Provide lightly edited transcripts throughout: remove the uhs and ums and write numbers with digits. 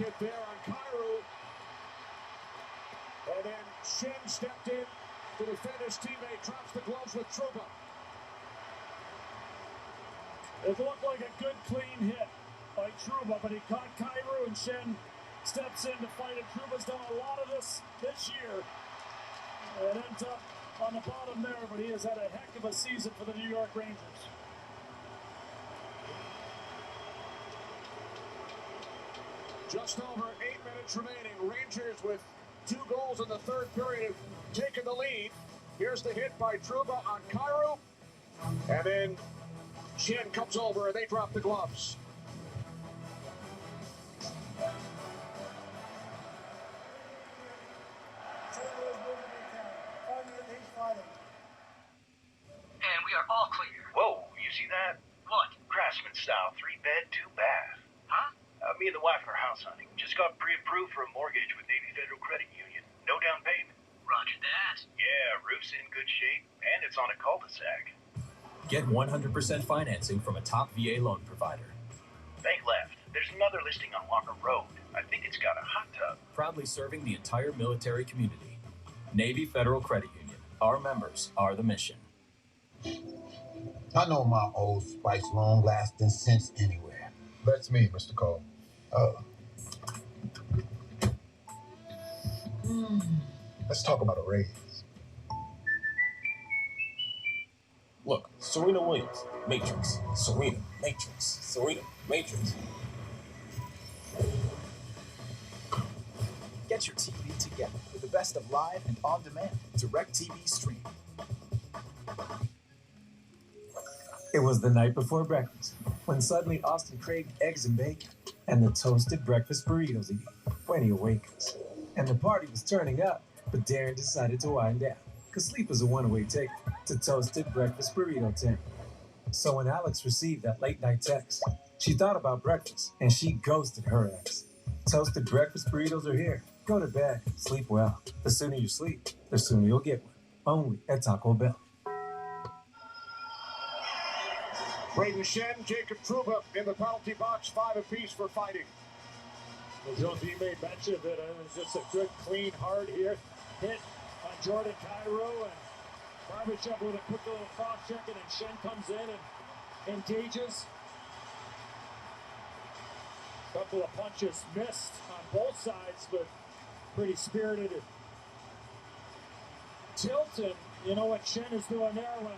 hit there on Kyrou. And then Shen stepped in to defend his teammate, drops the gloves with Trouba. It looked like a good, clean hit by Trouba, but he caught Kyrou, and Shen steps in to fight it. Trouba's done a lot of this year. It ends up on the bottom there, but he has had a heck of a season for the New York Rangers. Just over 8 minutes remaining. Rangers with 2 goals in the third period have taken the lead. Here's the hit by Trouba on Kyrou. And then Shen comes over and they drop the gloves. And we are all clear. Whoa, you see that? What? Craftsman style, 3-bed, 2-bath. Huh? Me and the wife are house hunting. Just got pre-approved for a mortgage with Navy Federal Credit Union. No down payment. Roger that. Yeah, roof's in good shape, and it's on a cul-de-sac. Get 100% financing from a top VA loan provider. Bank left. There's another listing on Walker Road. I think it's got a hot tub. Proudly serving the entire military community. Navy Federal Credit Union. Our members are the mission. I know my Old Spice long-lasting sense anywhere. That's me, Mr. Cole. Let's talk about a raise. Look, Serena Williams, Matrix. Serena, Matrix. Serena, Matrix. Get your TV together with the best of live and on-demand DirecTV Stream. It was the night before breakfast when suddenly Austin craved eggs and bacon and the toasted breakfast burritos he ate when he awakens. And the party was turning up, but Darren decided to wind down because sleep is a one-way ticket to toasted breakfast burrito time. So when Alex received that late-night text, she thought about breakfast and she ghosted her ex. Toasted breakfast burritos are here. Go to bed, sleep well. The sooner you sleep, the sooner you'll get one. Only at Taco Bell. Braden Shen, Jacob Trouba in the penalty box, 5 apiece for fighting. Well, Joe teammate mentioned that it was just a good, clean, hard hit on Jordan Kyrou, and Barbashev with a quick little cross check, and then Shen comes in and engages. A couple of punches missed on both sides, but pretty spirited. Tilton, you know what Shen is doing there when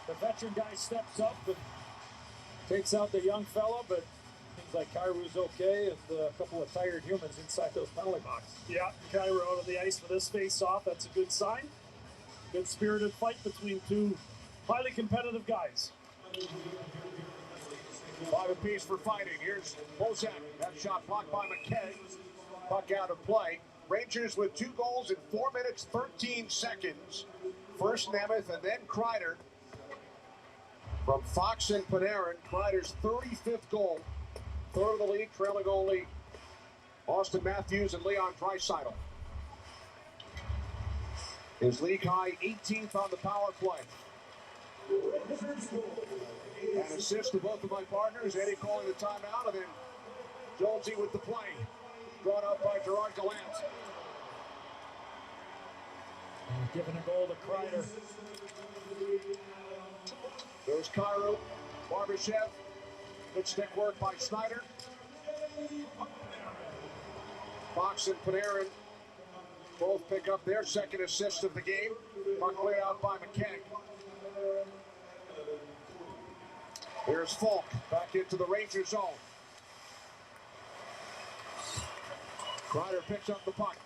the veteran guy steps up and takes out the young fella, but seems like Kyrou's okay, and a couple of tired humans inside those penalty boxes. Yeah, Kyrou out on the ice for this face-off. That's a good sign. Good spirited fight between two highly competitive guys. 5 apiece for fighting. Here's Bozak. That shot blocked by McKay. Puck out of play. Rangers with 2 goals in 4 minutes, 13 seconds. First Nemeth and then Kreider. From Fox and Panarin, Kreider's 35th goal. Third of the league, trailing only Austin Matthews and Leon Draisaitl. His league high 18th on the power play. An assist to both of my partners, Eddie calling the timeout, and then Jonesy with the play. Drawn up by Gerard Gallant. Giving a goal to Kreider. There's Kyrou, Barbashev. Good stick work by Snyder. Fox and Panarin both pick up their second assist of the game. Puck cleared out by McKay. Here's Falk back into the Ranger zone. Kreider picks up the puck.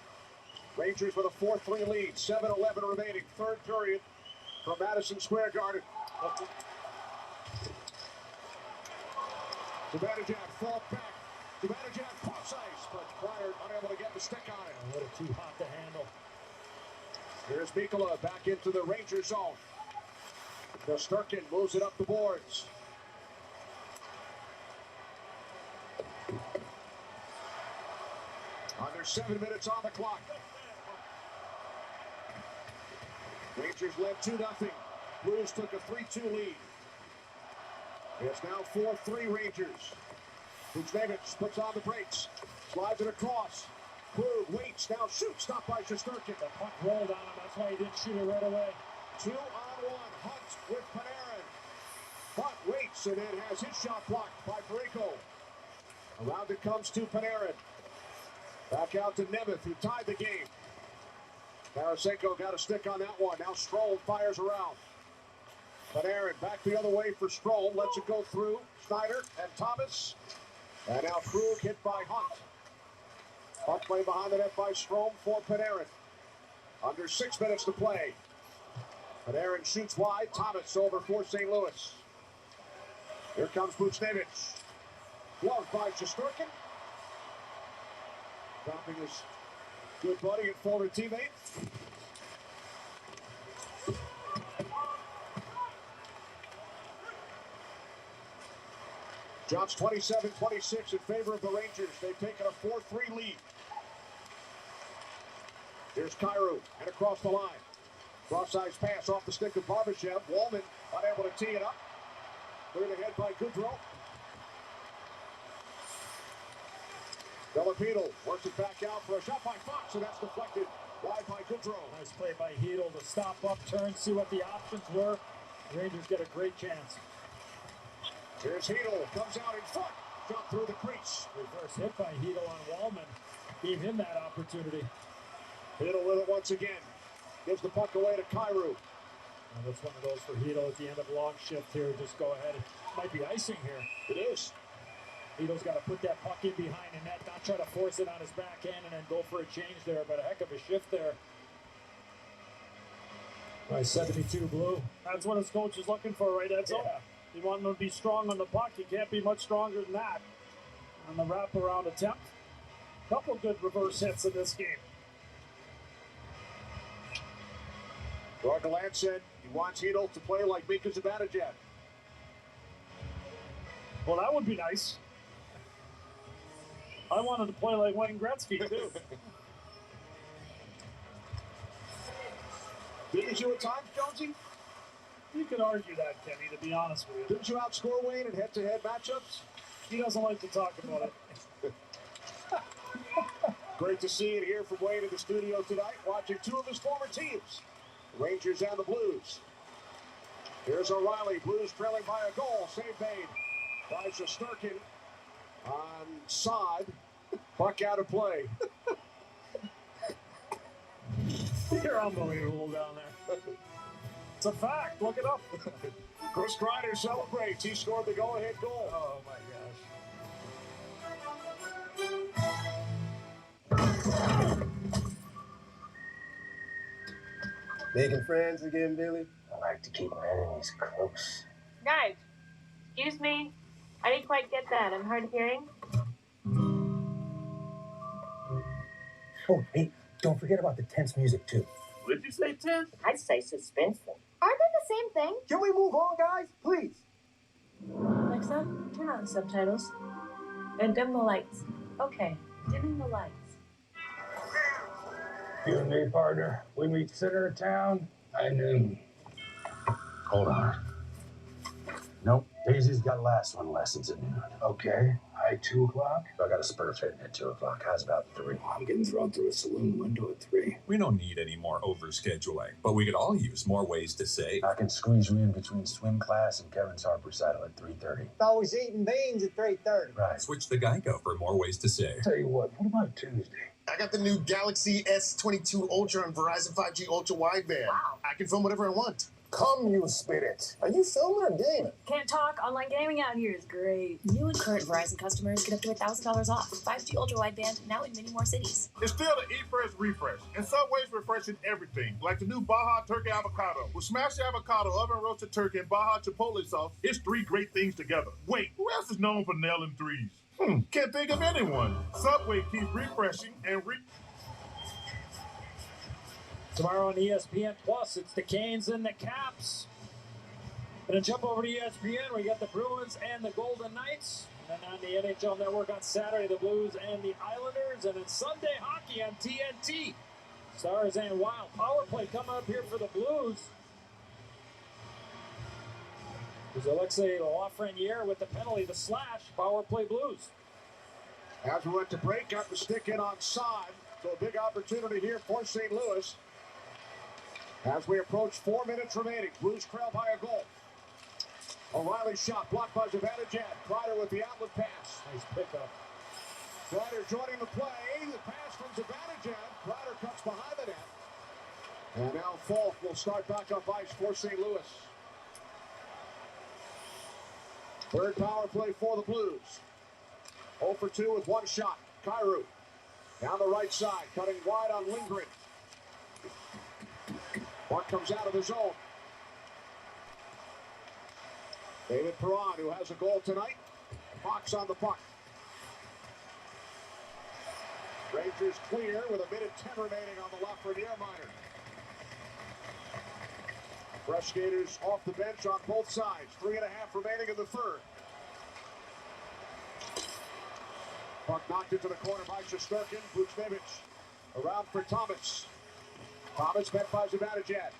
Rangers with a 4-3 lead. 7:11 remaining. Third period from Madison Square Garden. Zibanejad, Falk back. Zibanejad, cross ice, but Kreider unable to get the stick on it. A little too hot to handle. Here's Mikkola back into the Ranger zone. Shesterkin moves it up the boards. Under 7 minutes on the clock. Rangers led 2-0. Blues took a 3-2 lead. It's now 4-3 Rangers. McDevitt puts on the brakes. Slides it across. Krug waits, now shoots, stopped by Shesterkin. The puck rolled on him, that's why he didn't shoot it right away. 2-on-1, Hunt with Panarin. Hunt waits and then has his shot blocked by Parayko. Around it comes to Panarin. Back out to Nemeth, who tied the game. Tarasenko got a stick on that one. Now Strome fires around. Panarin back the other way for Strome. Lets it go through Schneider and Thomas. And now Krug hit by Hunt. Hunt played behind the net by Strome for Panarin. Under 6 minutes to play. Panarin shoots wide. Thomas over for St. Louis. Here comes Buchnevich. Gloved by Shesterkin. Dropping his good buddy and former teammate. Drops 27-26 in favor of the Rangers. They've taken a 4-3 lead. Here's Kyrou and across the line. Cross-ice pass off the stick of Barbashev. Wallman unable to tee it up. Cleared ahead by Goudreau. Filipino works it back out for a shot by Fox, and that's deflected wide by Goudreau. Nice play by Hedel to stop up, turn, see what the options were. The Rangers get a great chance. Here's Hedel, comes out in front, shot through the crease. Reverse hit by Hedel on Wallman. Gave him that opportunity. Hedel with it once again. Gives the puck away to Kyrou. And that's one of those for Hedel at the end of a long shift here. Just go ahead. It might be icing here. It is. Hedel's got to put that puck in behind the net, not try to force it on his backhand and then go for a change there, but a heck of a shift there. By 72 blue. That's what his coach is looking for, right, Edzo? Yeah. You want him to be strong on the puck. He can't be much stronger than that. On the wraparound attempt. Couple good reverse hits in this game. Gargaland said he wants Hedel to play like Mika Zibanejad. Well, that would be nice. I wanted to play like Wayne Gretzky, too. Didn't you at times, Jonesy? You could argue that, Kenny, to be honest with you. Didn't you outscore Wayne in head-to-head matchups? He doesn't like to talk about it. Great to see it here from Wayne in the studio tonight, watching two of his former teams, the Rangers and the Blues. Here's O'Reilly, Blues trailing by a goal, save made by Shesterkin on side. Puck out of play. You're unbelievable down there. It's a fact. Look it up. Chris Kreider celebrates. He scored the go-ahead goal. Oh, my Making friends again, Billy? I like to keep my enemies close. Guys, excuse me. I didn't quite get that. I'm hard of hearing. Oh, hey, don't forget about the tense music, too. Would you say 10? I'd say suspenseful. Aren't they the same thing? Can we move on, guys? Please. Alexa, turn on the subtitles. And dim the lights. Okay, dimming the lights. You and me, partner, we meet center of town by noon. Hold on. Nope. Daisy's got last one lessons at noon. Okay, high 2 o'clock. I got a Spurs hitting at 2 o'clock. How's about 3? I'm getting thrown through a saloon window at 3. We don't need any more overscheduling, but we could all use more ways to save. I can squeeze you in between swim class and Kevin's harp recital at 3:30. Always eating beans at 3:30. Right. Switch to Geico for more ways to save. Tell you what about Tuesday? I got the new Galaxy S22 Ultra and Verizon 5G Ultra wideband. Wow. I can film whatever I want. Come, you spirit. Are you filming or gaming? Can't talk. Online gaming out here is great. New and current Verizon customers get up to $1,000 off. 5G ultra wideband now in many more cities. It's still the Eat Fresh refresh. In some ways, refreshing everything. Like the new Baja Turkey Avocado. With smashed avocado, oven roasted turkey, and Baja Chipotle sauce, it's 3 great things together. Wait, who else is known for nailing 3s? Can't think of anyone. Subway keeps refreshing and Tomorrow on ESPN Plus, it's the Canes and the Caps. Gonna jump over to ESPN. We got the Bruins and the Golden Knights. And then on the NHL Network on Saturday, the Blues and the Islanders. And then Sunday hockey on TNT. Stars and Wild. Power play coming up here for the Blues. There's Alexei Lafreniere with the penalty, the slash. Power play Blues. As we went to break, got the stick in on side. So a big opportunity here for St. Louis. As we approach 4 minutes remaining, Blues trail by a goal. O'Reilly's shot blocked by Zibanejad. Kreider with the outlet pass. Nice pickup. Kreider joining the play. The pass from Zibanejad. Kreider cuts behind the net. And now Falk will start back up ice for St. Louis. Third power play for the Blues. 0 for 2 with one shot. Kyrou down the right side, cutting wide on Lindgren. Puck comes out of the zone. David Perron, who has a goal tonight. Fox on the puck. Rangers clear with 1:10 remaining on the left for Niermeyer. Fresh skaters off the bench on both sides. 3.5 remaining in the third. Puck knocked into the corner by Shesterkin. Buchnevich around for Thomas. Thomas met by Zibanejad.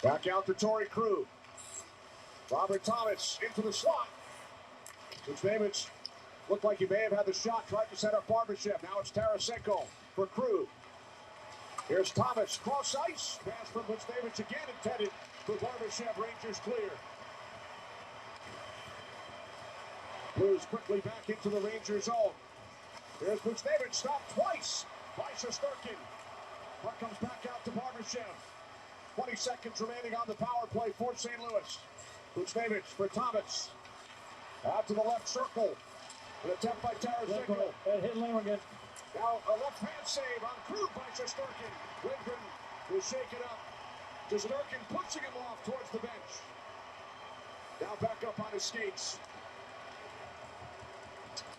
Back out to Torrey Krug. Robert Thomas into the slot. Buchnevich looked like he may have had the shot. Tried to set up Barbashev. Now it's Tarasenko for Krug. Here's Thomas, cross ice. Pass from Buchnevich again intended for Barbashev. Rangers clear. Blues quickly back into the Rangers zone. Here's Buchnevich, stopped twice by Shesterkin. Puck comes back out to Barbashev. 20 seconds remaining on the power play for St. Louis. Buchnevich for Thomas. Out to the left circle. An attempt by Tarasenko. Hit Lindgren. Now a left-hand save on Krug by Shesterkin. Lindgren will shake it up. Shesterkin pushing him off towards the bench. Now back up on his skates.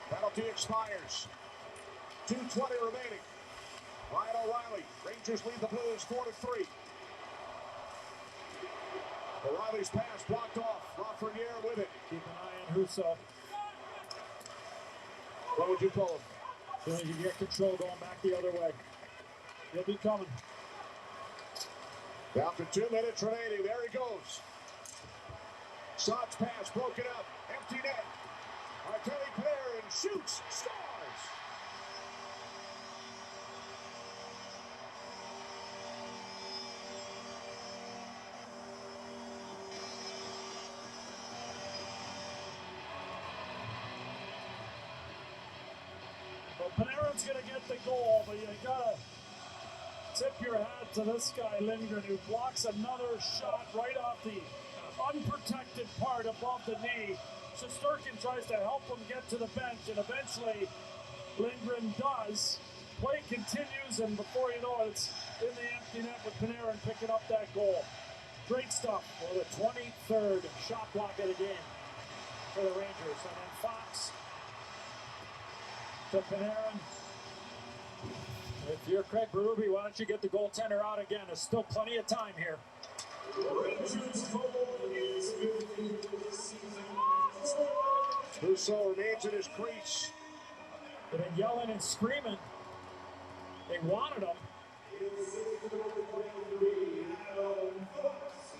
Penalty expires. 2:20 remaining. Ryan O'Reilly. Rangers lead the Blues 4-3. O'Reilly's pass blocked off. Lafreniere with it. Keep an eye on Husso. What would you call him? As soon as you get control going back the other way. He'll be coming. Down to 2 minutes remaining. There he goes. Sod's pass broken up. Empty net. Artemi Panarin shoots. Scores. Well, Panarin's going to get the goal, but you got to tip your hat to this guy, Lindgren, who blocks another shot right off the unprotected part above the knee. Shesterkin tries to help him get to the bench, and eventually Lindgren does. Play continues, and before you know it, it's in the empty net with Panarin picking up that goal. Great stuff. For the 23rd shot block of the game for the Rangers. And then Fox to Panarin. If you're Craig Berube, why don't you get the goaltender out again? There's still plenty of time here. Husso remains in his crease. They've been yelling and screaming. They wanted him.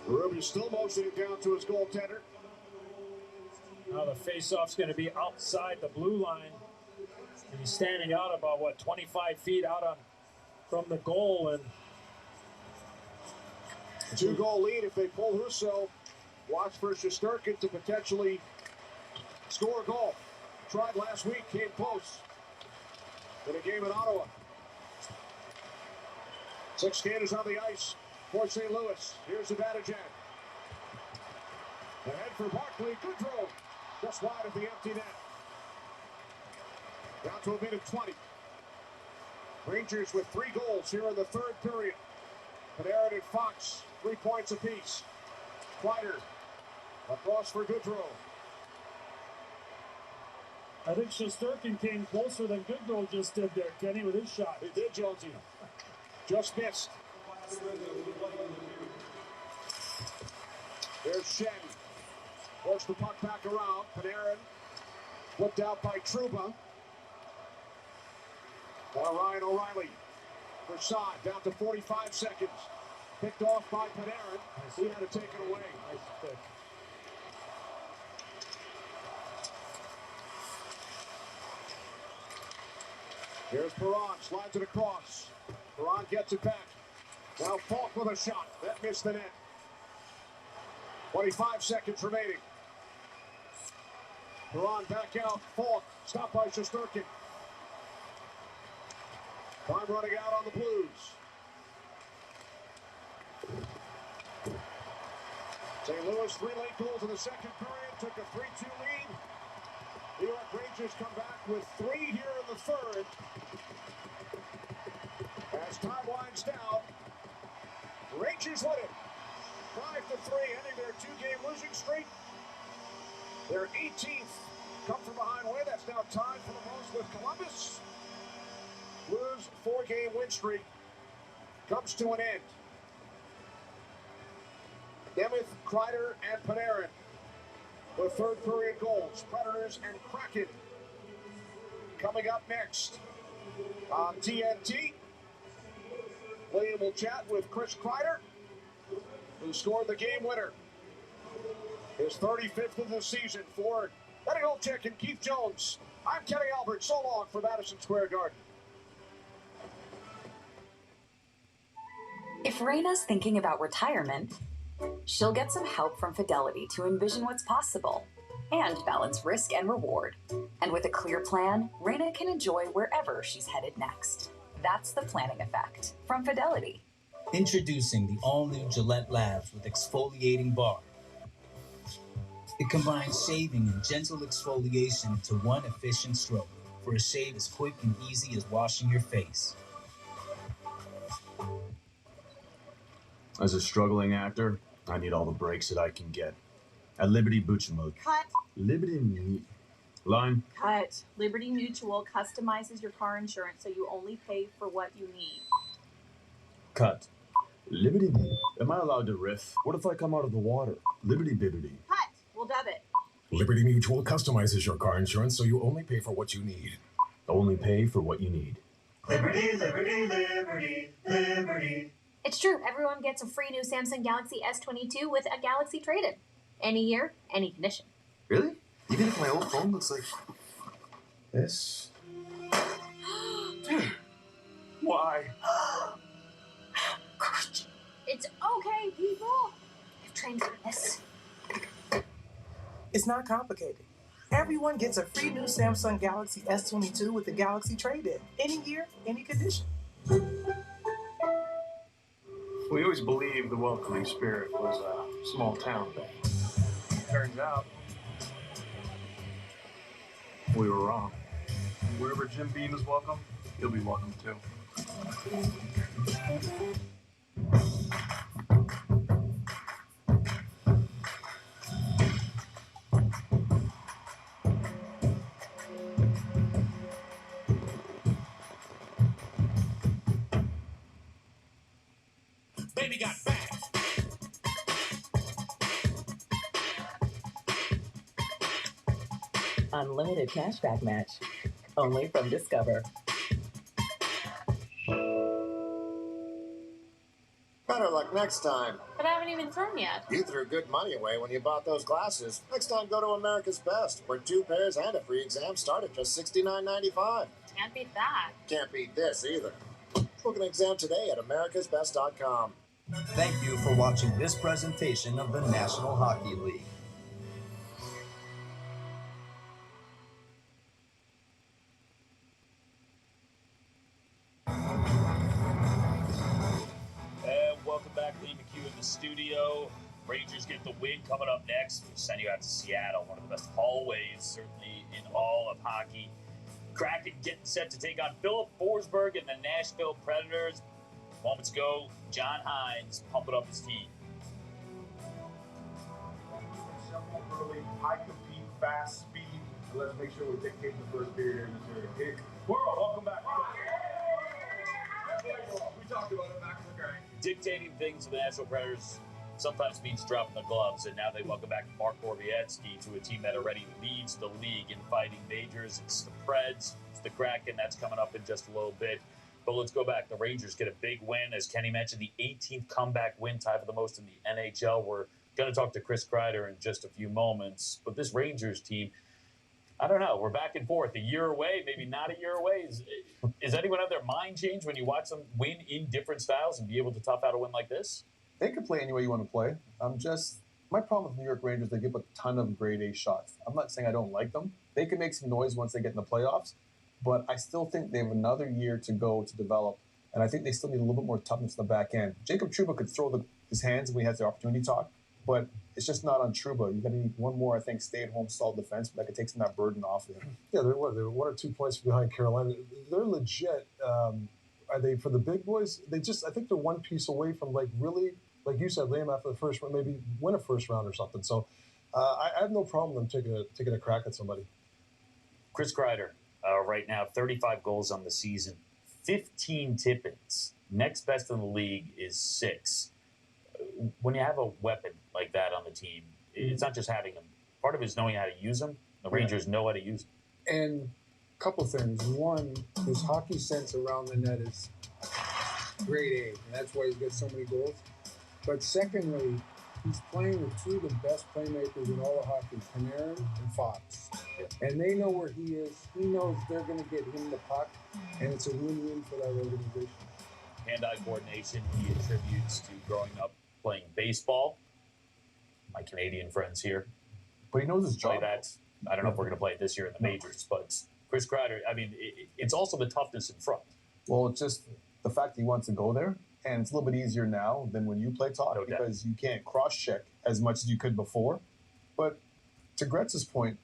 Berube still motioning down to his goaltender. Now the faceoff's going to be outside the blue line. And he's standing out about, 25 feet out on from the goal. And 2-goal lead if they pull Husso. Watch for Shesterkin to potentially score a goal. Tried last week, came close in a game in Ottawa. 6 skaters on the ice for St. Louis. Here's Zibanejad. Ahead for Barkley. Goodrow just wide of the empty net. Down to 1:20. Rangers with 3 goals here in the third period. Panarin and Fox, 3 points apiece. Kreider across for Goodrow. I think Shesterkin came closer than Goodrow just did there, Kenny, with his shot. He did, Jonesy. Just missed. There's Shen. Works the puck back around. Panarin flipped out by Trouba. Now Ryan O'Reilly for Sod, down to 45 seconds. Picked off by Panarin. He had to take it away. Nice pick. Here's Perron, slides it across. Perron gets it back. Now Falk with a shot. That missed the net. 25 seconds remaining. Perron back out. Falk, stopped by Shesterkin. Time running out on the Blues. St. Louis, 3 late goals in the second period. Took a 3-2 lead. New York Rangers come back with 3 here in the third. As time winds down, Rangers win it. 5-3, ending their 2-game losing streak. Their 18th come-from-behind win. That's now tied for the most with Columbus. Blues' 4-game win streak comes to an end. Nemeth, Kreider, and Panarin. The third period goals. Predators and Kraken. Coming up next on TNT, William will chat with Chris Kreider, who scored the game winner. His 35th of the season for Eddie Olczyk and Keith Jones. I'm Kenny Albert. So long for Madison Square Garden. If Raina's thinking about retirement, she'll get some help from Fidelity to envision what's possible and balance risk and reward. And with a clear plan, Raina can enjoy wherever she's headed next. That's the planning effect from Fidelity. Introducing the all-new Gillette Labs with exfoliating bar. It combines shaving and gentle exfoliation into one efficient stroke for a shave as quick and easy as washing your face. As a struggling actor, I need all the breaks that I can get. At Liberty Mutual. Cut. Line. Cut. Liberty Mutual customizes your car insurance so you only pay for what you need. Cut. Liberty. Am I allowed to riff? What if I come out of the water? Liberty Bibbity. Cut. We'll dub it. Liberty Mutual customizes your car insurance so you only pay for what you need. Only pay for what you need. Liberty, liberty, liberty, liberty. It's true. Everyone gets a free new Samsung Galaxy S22 with a Galaxy trade-in. Any year, any condition. Really? Even if my old phone looks like this? Dude, why? It's okay, people. You've trained for this. It's not complicated. Everyone gets a free new Samsung Galaxy S22 with the Galaxy trade-in. Any year, any condition. We always believed the welcoming spirit was a small town thing. Turns out, we were wrong. Wherever Jim Beam is welcome, he'll be welcome too. Baby got back. Unlimited cashback match. Only from Discover. Better luck next time. But I haven't even thrown yet. You threw good money away when you bought those glasses. Next time, go to America's Best, where 2 pairs and a free exam start at just $69.95. Can't beat that. Can't beat this either. Book an exam today at americasbest.com. Thank you for watching this presentation of the National Hockey League. And welcome back to EMQ in the studio. Rangers get the win. Coming up next, we'll send you out to Seattle, one of the best hallways, certainly in all of hockey. Kraken getting set to take on Philip Forsberg and the Nashville Predators. Moments ago, John Hines pumping up his team. Simple, early, high compete, fast, speed. And let's make sure we're dictating the first period here. Missouri. World, welcome back. We talked about it back in the grind. Dictating things to the Nashville Predators sometimes means dropping the gloves, and now they welcome back Mark Borowiecki to a team that already leads the league in fighting majors. It's the Preds, it's the Kraken. That's coming up in just a little bit. But let's go back. The Rangers get a big win. As Kenny mentioned, the 18th comeback win, tied for the most in the NHL. We're going to talk to Chris Kreider in just a few moments. But this Rangers team, I don't know. We're back and forth. A year away, maybe not a year away. Is anyone have their mind changed when you watch them win in different styles and be able to tough out a win like this? They can play any way you want to play. My problem with New York Rangers, they give a ton of grade A shots. I'm not saying I don't like them. They can make some noise once they get in the playoffs, but I still think they have another year to go to develop, and I think they still need a little bit more toughness in the back end. Jacob Trouba could throw his hands when he has the opportunity to talk, but it's just not on Trouba. You're going to need one more, I think, stay-at-home solid defense that could take some of that burden off of him. Yeah, they're 1 or 2 points behind Carolina. They're legit. Are they for the big boys? I think they're one piece away from really, like you said, lay them after the first round, maybe win a first round or something. So I have no problem with them taking a crack at somebody. Chris Kreider, right now, 35 goals on the season, 15 tip-ins. Next best in the league is 6. When you have a weapon like that on the team, it's not just having them. Part of it is knowing how to use them. The Rangers know how to use them. And a couple things. One, his hockey sense around the net is grade A, and that's why he's got so many goals. But secondly, he's playing with 2 of the best playmakers in all of hockey, Panarin and Fox. And they know where he is. He knows they're going to get him the puck, and it's a win-win for that organization. Hand-eye coordination he attributes to growing up playing baseball. My Canadian friends here. But he knows his job. I don't know if we're going to play it this year in the majors, but Chris Kreider, it's also the toughness in front. Well, it's just the fact that he wants to go there, and it's a little bit easier now than when you play top because you can't cross-check as much as you could before. But to Gretz's point,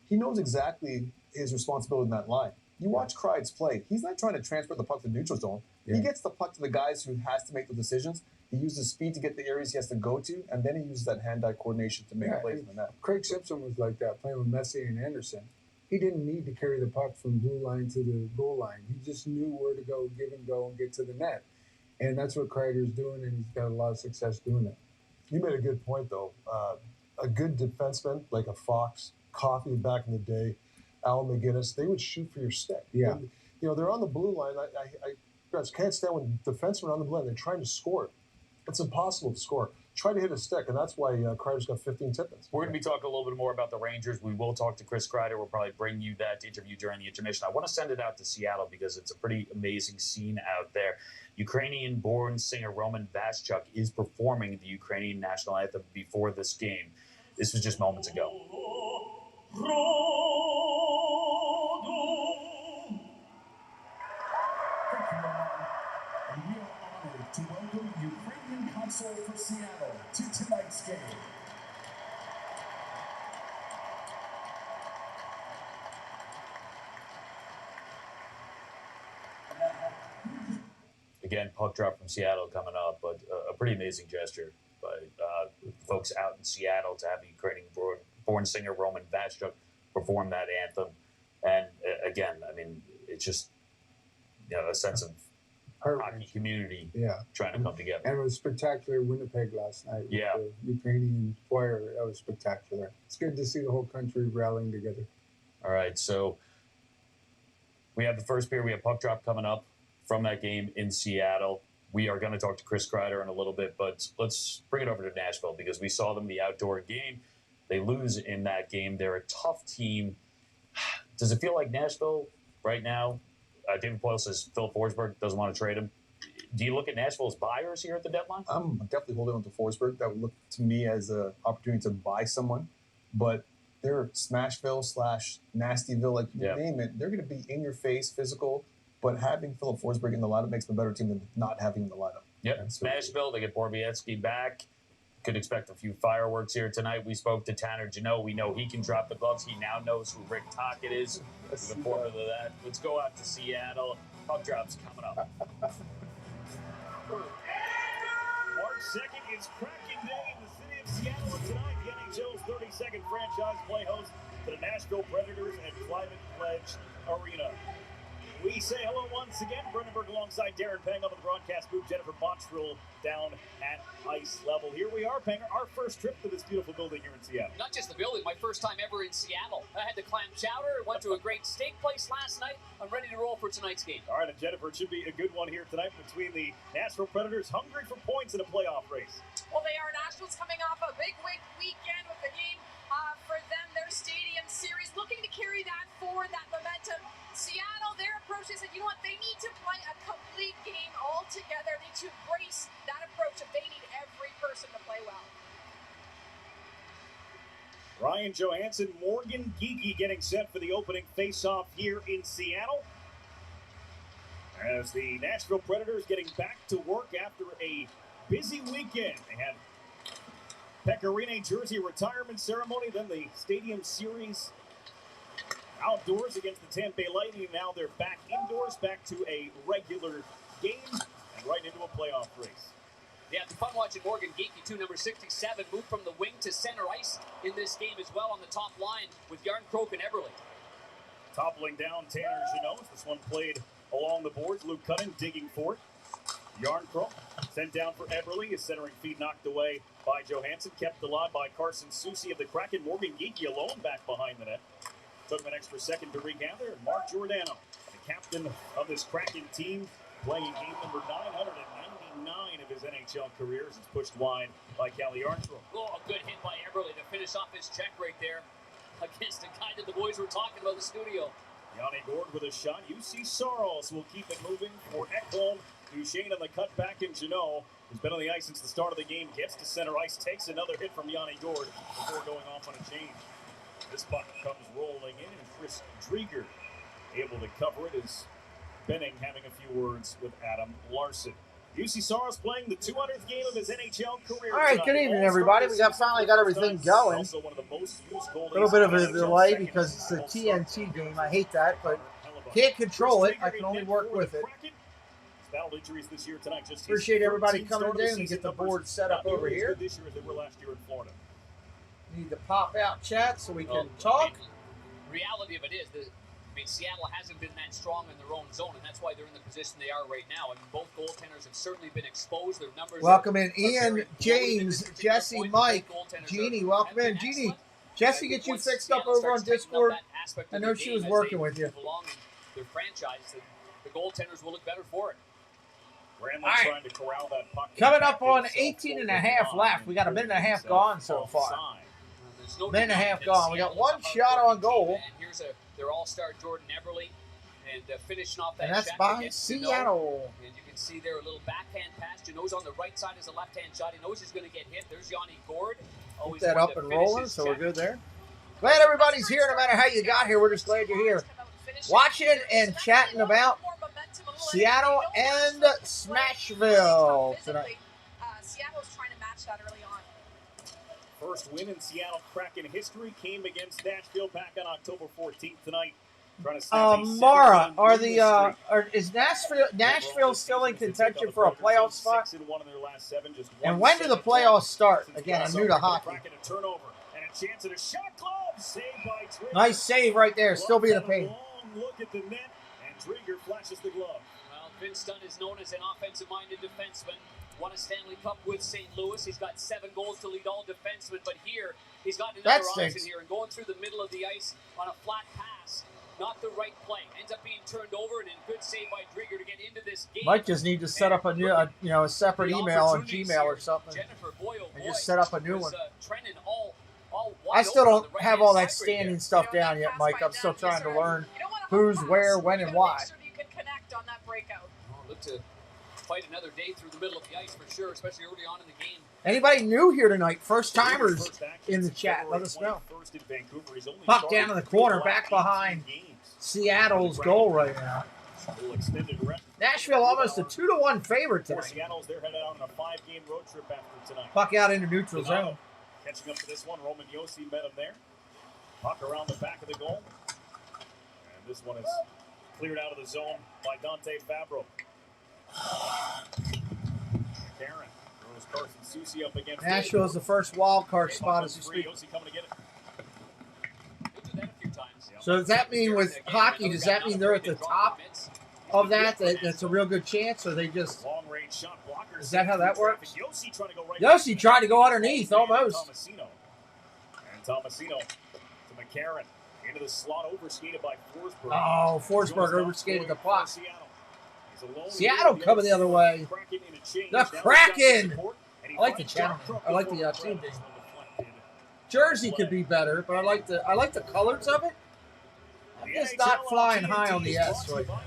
he knows exactly his responsibility in that line. You watch Kreider's play. He's not trying to transfer the puck to the neutral zone. Yeah. He gets the puck to the guys who has to make the decisions. He uses speed to get the areas he has to go to, and then he uses that hand-eye coordination to make plays in the net. Craig Simpson was like that, playing with Messier and Anderson. He didn't need to carry the puck from blue line to the goal line. He just knew where to go, give and go, and get to the net. And that's what Kreider's doing, and he's got a lot of success doing it. You made a good point, though. A good defenseman, like a Fox, Coffey back in the day, Al McGinnis, they would shoot for your stick. Yeah. And, they're on the blue line. I can't stand when defensemen are on the blue line, they're trying to score. It's impossible to score. Try to hit a stick, and that's why Kreider's got 15 tip-ins. We're going to be talking a little bit more about the Rangers. We will talk to Chris Kreider. We'll probably bring you that interview during the intermission. I want to send it out to Seattle because it's a pretty amazing scene out there. Ukrainian-born singer Roman Vaschuk is performing the Ukrainian national anthem before this game. This was just moments ago. To welcome Ukrainian Consul for Seattle to tonight's game. Again, puck drop from Seattle coming up, but a pretty amazing gesture by folks out in Seattle to have the Ukrainian-born singer Roman Vaschuk perform that anthem. And again, it's just a sense of hockey community trying to come together. And it was spectacular in Winnipeg last night. With the Ukrainian choir. That was spectacular. It's good to see the whole country rallying together. All right, so we have the first period. We have puck drop coming up from that game in Seattle. We are going to talk to Chris Kreider in a little bit, but let's bring it over to Nashville because we saw them the outdoor game. They lose in that game. They're a tough team. Does it feel like Nashville right now? David Poyle says Phil Forsberg doesn't want to trade him. Do you look at Nashville as buyers here at the deadline? I'm definitely holding on to Forsberg. That would look to me as an opportunity to buy someone. But they're Smashville / Nastyville, like you name it. They're going to be in your face, physical. But having Philip Forsberg in the lineup makes them a better team than not having him in the lineup. Yep, Smashville, they get Borowiecki back. Could expect a few fireworks here tonight. We spoke to Tanner Janot. We know he can drop the gloves. He now knows who Rick Tocchet is. Looking forward to that. Let's go out to Seattle. Puck drops coming up. March 2nd is Kraken Day in the city of Seattle. And tonight, the NHL's 32nd franchise play host to the Nashville Predators at Climate Pledge Arena. We say hello once again. Brendenberg alongside Darren Pang up at the broadcast booth. Jennifer Botchrill down at ice level. Here we are, Panger, our first trip to this beautiful building here in Seattle. Not just the building, my first time ever in Seattle. I had the clam chowder, went to a great steak place last night. I'm ready to roll for tonight's game. All right, and Jennifer, it should be a good one here tonight between the Nashville Predators, hungry for points in a playoff race. Well, they are. Nashville's coming off a big weekend with the game. For them, their stadium series, looking to carry that forward, that momentum. Seattle, their approach, they said, you know what, they need to play a complete game all together. They need to embrace that approach of they need every person to play well. Ryan Johansson, Morgan Geekie getting set for the opening face-off here in Seattle. As the Nashville Predators getting back to work after a busy weekend. They had Pecorine jersey retirement ceremony, then the Stadium Series outdoors against the Tampa Bay Lightning. Now they're back indoors, back to a regular game, and right into a playoff race. Yeah, it's fun watching Morgan Geekie, too, number 67, move from the wing to center ice in this game as well on the top line with Kraken and Eberle. Toppling down Tanner Jeannot. This one played along the boards. Luke Cunnin digging for it. Yarncrow sent down for Eberle. His centering feed knocked away by Johansson. Kept alive by Carson Soucy of the Kraken. Morgan Geekie alone back behind the net. Took him an extra second to regather. And Mark Giordano, the captain of this Kraken team, playing game number 999 of his NHL career, as it's pushed wide by Calle Yarncrow. Oh, a good hit by Eberle to finish off his check right there against the guy that the boys were talking about in the studio. Yanni Gord with a shot. UC Saros will keep it moving for Ekholm. Duchesne on the cutback, and Jeannot, who's been on the ice since the start of the game, gets to center ice, takes another hit from Yanni Gord before going off on a change. This puck comes rolling in, and Chris Drieger able to cover it as Benning having a few words with Adam Larson. UC Saros playing the 200th game of his NHL career. All right, good evening, everybody. We finally got everything going. A little bit of a delay because it's a TNT game. I hate that, but can't control it. I can only work with it. Appreciate everybody coming in and get the board set up over here. Need to pop out chat so we can talk. Reality of it is that Seattle hasn't been that strong in their own zone, and that's why they're in the position they are right now. And both goaltenders have certainly been exposed. Their numbers. Welcome in, Ian, James, Jesse, Mike, Jeannie. Welcome in, Jeannie. Jesse, get you fixed up over on Discord. I know she was working with you. Their franchise, the goaltenders will look better for it. Right. Trying to corral that puck. Coming up on 18 and a half left. We got a minute and a half gone so far. Minute and a half gone. We got one shot on goal. And here's their all-star Jordan Eberle, and finishing off that. And that's by Seattle. And you can see there a little backhand pass. Jeannot's on the right side is a left-hand shot. He knows he's going to get hit. There's Yanni Gord. Keep that up and rolling, so we're good there. Glad everybody's here, no matter how you got here. We're just glad you're here. Watching and chatting about Seattle and Nashville tonight. Seattle's trying to match that early on. First win in Seattle Kraken history came against Nashville back on October 14th tonight. Mara, is Nashville still in contention for a playoff spot? And when do the playoffs start? Again, I'm new to hockey. Nice save right there. Still being a pain. Look at the net, and Drieger flashes the glove. Well, Vince Dunn is known as an offensive-minded defenseman. Won a Stanley Cup with St. Louis. He's got 7 goals to lead all defensemen, but here he's got another option here and going through the middle of the ice on a flat pass. Not the right play. Ends up being turned over, and a good save by Drieger to get into this game. Might just need to set up a new, a separate email on Gmail or something, and just set up a new one. I still don't have all that standing stuff down yet, Mike. I'm still trying to learn who's where, when, and why. Make sure you can connect on that breakout. Look to fight another day through the middle of the ice for sure, especially early on in the game. Anybody new here tonight? First timers in the chat, let us know. Puck down in the corner, back behind Seattle's goal right now. Nashville almost a 2-1 favorite tonight. Seattle's they're headed out on a 5-game road trip after tonight. Puck out into neutral zone. Catching up to this one, Roman Josi met him there. Puck around the back of the goal. And this one is cleared out of the zone by Dante Fabro. Karen throws Carson Soucy up against Nashville is the first wild card spot as we speak. Coming to get it. So does that mean with hockey, does that mean they're at the top of that? That's a real good chance, or they just... Long-range shot blocker. Is that how that works? Josi tried to go underneath, almost. And Tomasino to McCarron. Into the slot, overskated by Forsberg. Oh, Forsberg overskated the puck. Seattle coming the other way. The Kraken! I like the channel. I like the team name. Jersey could be better, but I like the colors of it. I'm just not flying high on the S right now.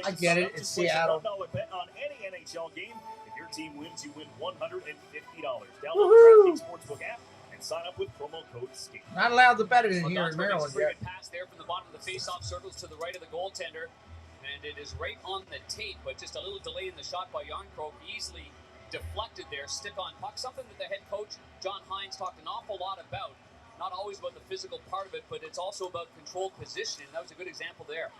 I get it. It's Seattle. Bet on any NHL game. If your team wins, you win $150. Download Woohoo! the DraftKings Sportsbook app and sign up with promo code SKATE. Not allowed to bet it in here in Maryland yet. Pass there from the bottom of the face-off circles to the right of the goaltender, and it is right on the tape, but just a little delay in the shot by Yarncroke. Easily deflected there, stick-on puck, something that the head coach, John Hines, talked an awful lot about. Not always about the physical part of it, but it's also about controlled positioning. That was a good example there.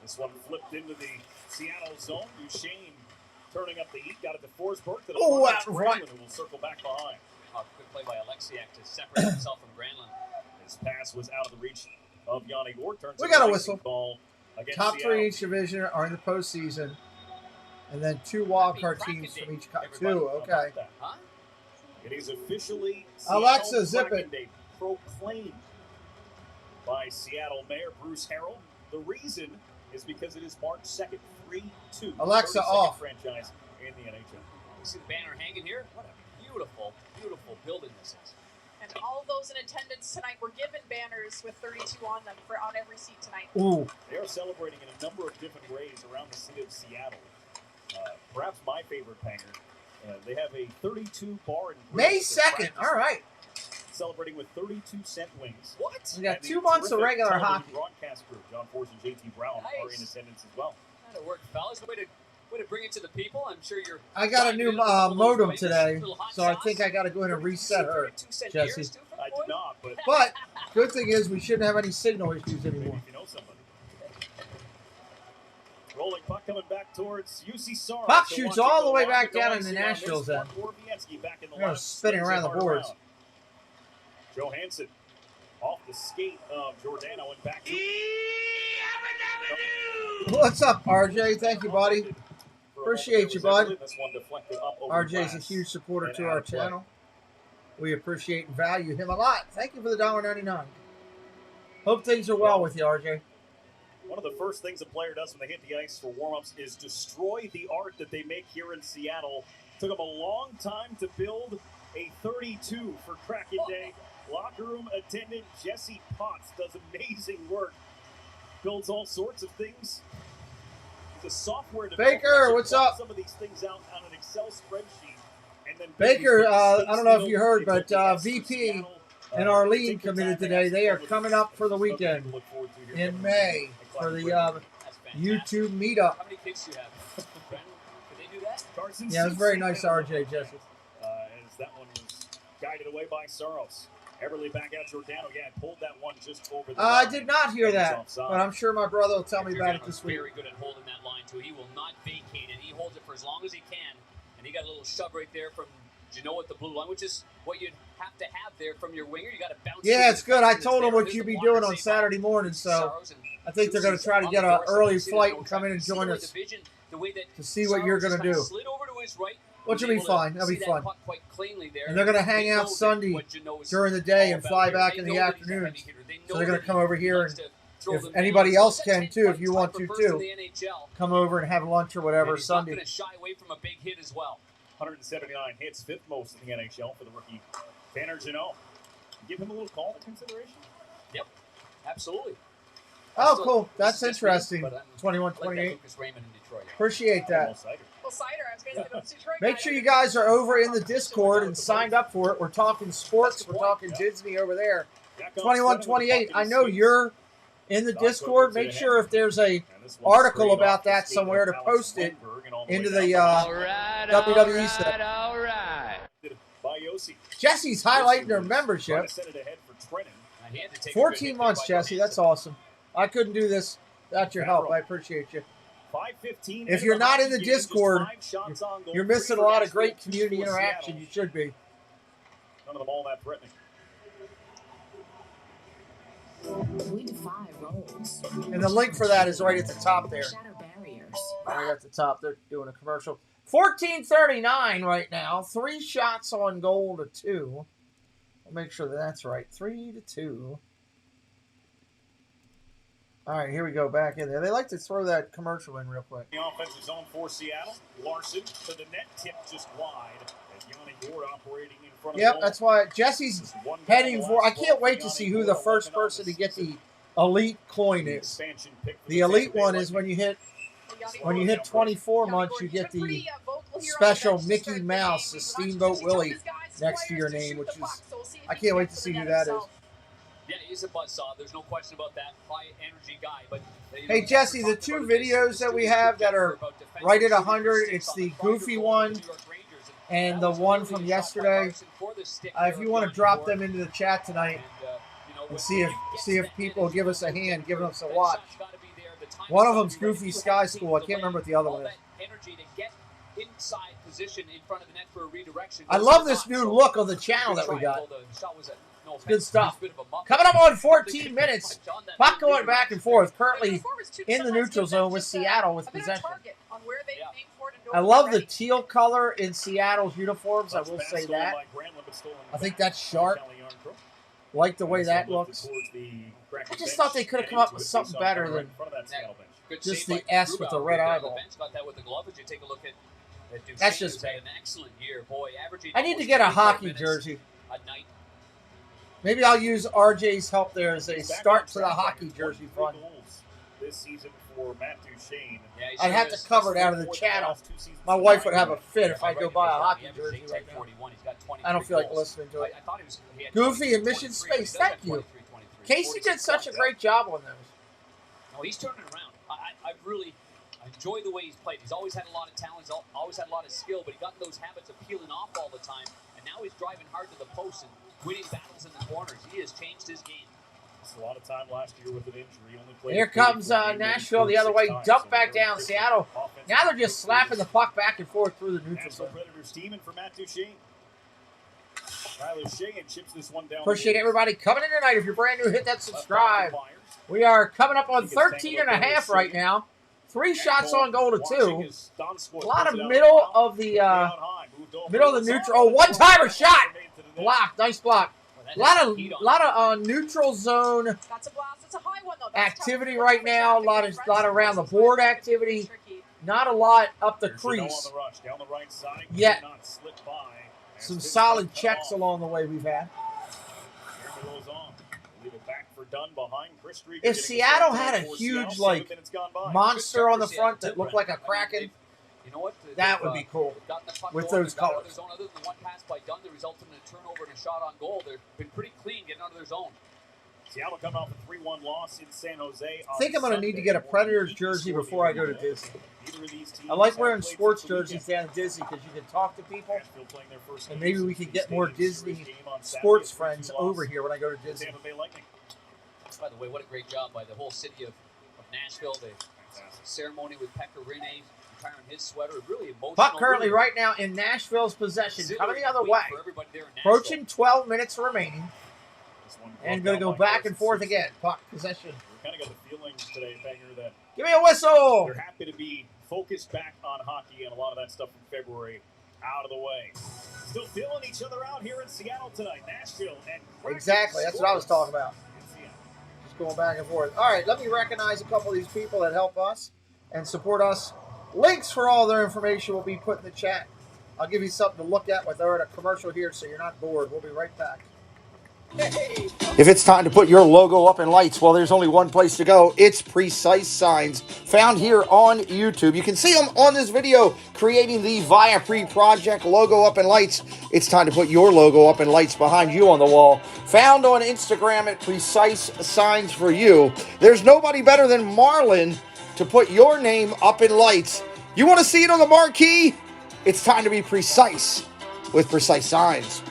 This one flipped into the Seattle zone. Duchesne turning up the heat. Got it to Forsberg. To the Granlund, who will circle back behind. Good play by Alexiak to separate himself from Granlund. His pass was out of the reach of Yanni Gourde. We got a whistle. Top Seattle. 3 each division are in the postseason. And then 2 wildcard teams from each cup. 2, okay. Huh? It is officially Alexa, zip it. Day proclaimed by Seattle Mayor Bruce Harrell. The reason is because it is March 2nd, 3-2. Alexa off. Franchise in the NHL. You see the banner hanging here? What a beautiful, beautiful building this is. And all those in attendance tonight were given banners with 32 on them on every seat tonight. Ooh. They are celebrating in a number of different ways around the city of Seattle. Perhaps my favorite banger. They have a 32 bar and May 2nd. All right. Celebrating with 32-cent wings. What? We got 2 months of regular hockey. Broadcast crew, John Force and JT Brown, are in attendance as well. That'll work, fellas. Way to bring it to the people. I'm sure you're. I got a new modem today, so I think I got to go ahead and reset her, Jesse. I did not, but good thing is we shouldn't have any signal issues anymore. Maybe if you know somebody. Rolling puck coming back towards UC Saros. Puck shoots all the way back down in the Nashville's end. Spinning around the boards. Johansson off the skate of Giordano and back to What's up, RJ? Thank you, buddy. Appreciate you, bud. RJ's a huge supporter to our channel. We appreciate and value him a lot. Thank you for the $1.99. Hope things are well with you, RJ. One of the first things a player does when they hit the ice for warm-ups is destroy the art that they make here in Seattle. Took them a long time to build a 32 for Kraken Day. Locker room attendant Jesse Potts does amazing work. Builds all sorts of things. The software Baker, what's up? Some of these things out on an Excel spreadsheet. And then Baker, I don't know if you heard, but VP and Arlene committed today. They are coming up for the weekend in May for the YouTube meetup. How many kids do you have? Can they do that? Yeah, it was very nice, RJ, Jesse. As that one was guided away by Saros. Everly back out Giordano. Yeah, pulled that one just over the I did not hear that, but I'm sure my brother will tell me about it this week. Very good at holding that line, too. He will not vacate it. He holds it for as long as he can. And he got a little shove right there from Gino at the blue line, which is what you'd have to have there from your winger. You got to bounce. Yeah, it's good. I told him what you'd be doing on Saturday morning, so I think they're going to try to get an early flight and come in and join us to see what you're going to do. Which will be fine. That'll be fun. And they're going to hang out Sunday during the day and fly back in the afternoons. So they're going to come over here, and if anybody else can too, if you want to too, come over and have lunch or whatever Sunday. Not going to shy away from a big hit as well. 179 hits, 5th most in the NHL for the rookie Tanner Gino. Give him a little call to consideration. Yep, absolutely. Oh, cool. That's interesting. 21-28. Appreciate that. Make sure you guys are over in the Discord and signed up for it. We're talking sports. We're talking Disney over there. 21-28. I know you're in the Discord. Make sure if there's a article about that somewhere to post it into the WWE stuff. All right. Jesse's highlighting their membership. 14 months, Jesse. That's awesome. I couldn't do this without your help. I appreciate you. If you're not in the Discord, you're missing a lot of great community interaction. You should be. None of them all that threatening. We defy roles. And the link for that is right at the top there. Right at the top. They're doing a commercial. 14:39 right now. 3 shots on goal to 2. I'll make sure that's right. 3-2. All right, here we go back in there. They like to throw that commercial in real quick. The offensive zone for Seattle. Larson to the net, tip just wide. As Yep, that's why Jesse's heading for. I can't wait to see who the first person to get the elite coin is. The elite one is when you hit 24 months, you get the special Mickey Mouse, the Steamboat Willie, next to your name, which is, I can't wait to see who that is. Yeah, he's a buzzsaw. There's no question about that. High energy guy. But hey Jesse, the two videos that we have that are right at 100, it's the goofy one and the one from yesterday. If you want to drop them into the chat tonight and see if people give us a hand, give us a watch. One of them's Goofy Sky School. I can't remember what the other one is. I love this new look of the channel that we got. It's good stuff. Coming up on 14 minutes. Puck going back and forth. Currently in the neutral zone with Seattle with possession. I love the teal color in Seattle's uniforms. I will say that. I think that's sharp. Like the way that looks. I just thought they could have come up with something better than just the S with the red eyeball. That's just bad. I need to get a hockey jersey. Maybe I'll use RJ's help there as a start to the hockey jersey fund. This season for Matt Duchene. I'd have to cover it out of the channel. My wife would have a fit if I go buy a hockey jersey right now. I don't feel like listening to it. Goofy and Mission Space, thank you. Casey did such a great job on those. No, he's turning it around. I really enjoy the way he's played. He's always had a lot of talent. He's always had a lot of skill, but he got in those habits of peeling off all the time. And now he's driving hard to the post and winning battles in the corners. He has changed his game. A lot of time last year with an injury. Only played here comes Nashville the other way. Dump back down. Seattle. Now they're just slapping the puck back and forth through the neutral zone. Predators teaming for Matt Duchene. Tyler Sheehan chips this one down. Appreciate everybody coming in tonight. If you're brand new, hit that subscribe. We are coming up on 13.5 right now. 3 shots on goal to 2. A lot of middle of the neutral. Oh, one-timer shot. Block. Nice block. A lot of neutral zone activity right now. A lot around the board activity. Not a lot up the crease. Yet some solid checks along the way we've had. If Seattle had a huge monster on the front that looked like a Kraken, that would be cool with those colors. Other than one pass by Dunn, the result in a turnover and a shot on goal. They've been pretty clean getting out of their zone. Seattle coming off a 3-1 loss in San Jose. I think I'm going to need to get a Predators jersey before I go to Disney. I like wearing sports jerseys down at Disney because you can talk to people, and maybe we can get more Disney sports friends over here when I go to Disney. By the way, what a great job by the whole city of Nashville. The ceremony with Pekka Rinne retiring his sweater. Really emotional. Puck currently right now in Nashville's possession. Coming the other way. Approaching 12 minutes remaining. And going to go back and forth again. Puck possession. We kind of got the feeling today, Banger, that give me a whistle. They're happy to be focused back on hockey and a lot of that stuff from February out of the way. Still feeling each other out here in Seattle tonight. Nashville and Kraken. Exactly. That's what I was talking about. Just going back and forth. All right, let me recognize a couple of these people that help us and support us. Links for all their information will be put in the chat. I'll give you something to look at without a commercial here so you're not bored. We'll be right back. If it's time to put your logo up in lights, well, there's only one place to go. It's Precise Signs, found here on YouTube. You can see them on this video, creating the ViaPre project logo up in lights. It's time to put your logo up in lights behind you on the wall. Found on Instagram at Precise Signs for you. There's nobody better than Marlon to put your name up in lights. You want to see it on the marquee? It's time to be precise with Precise Signs.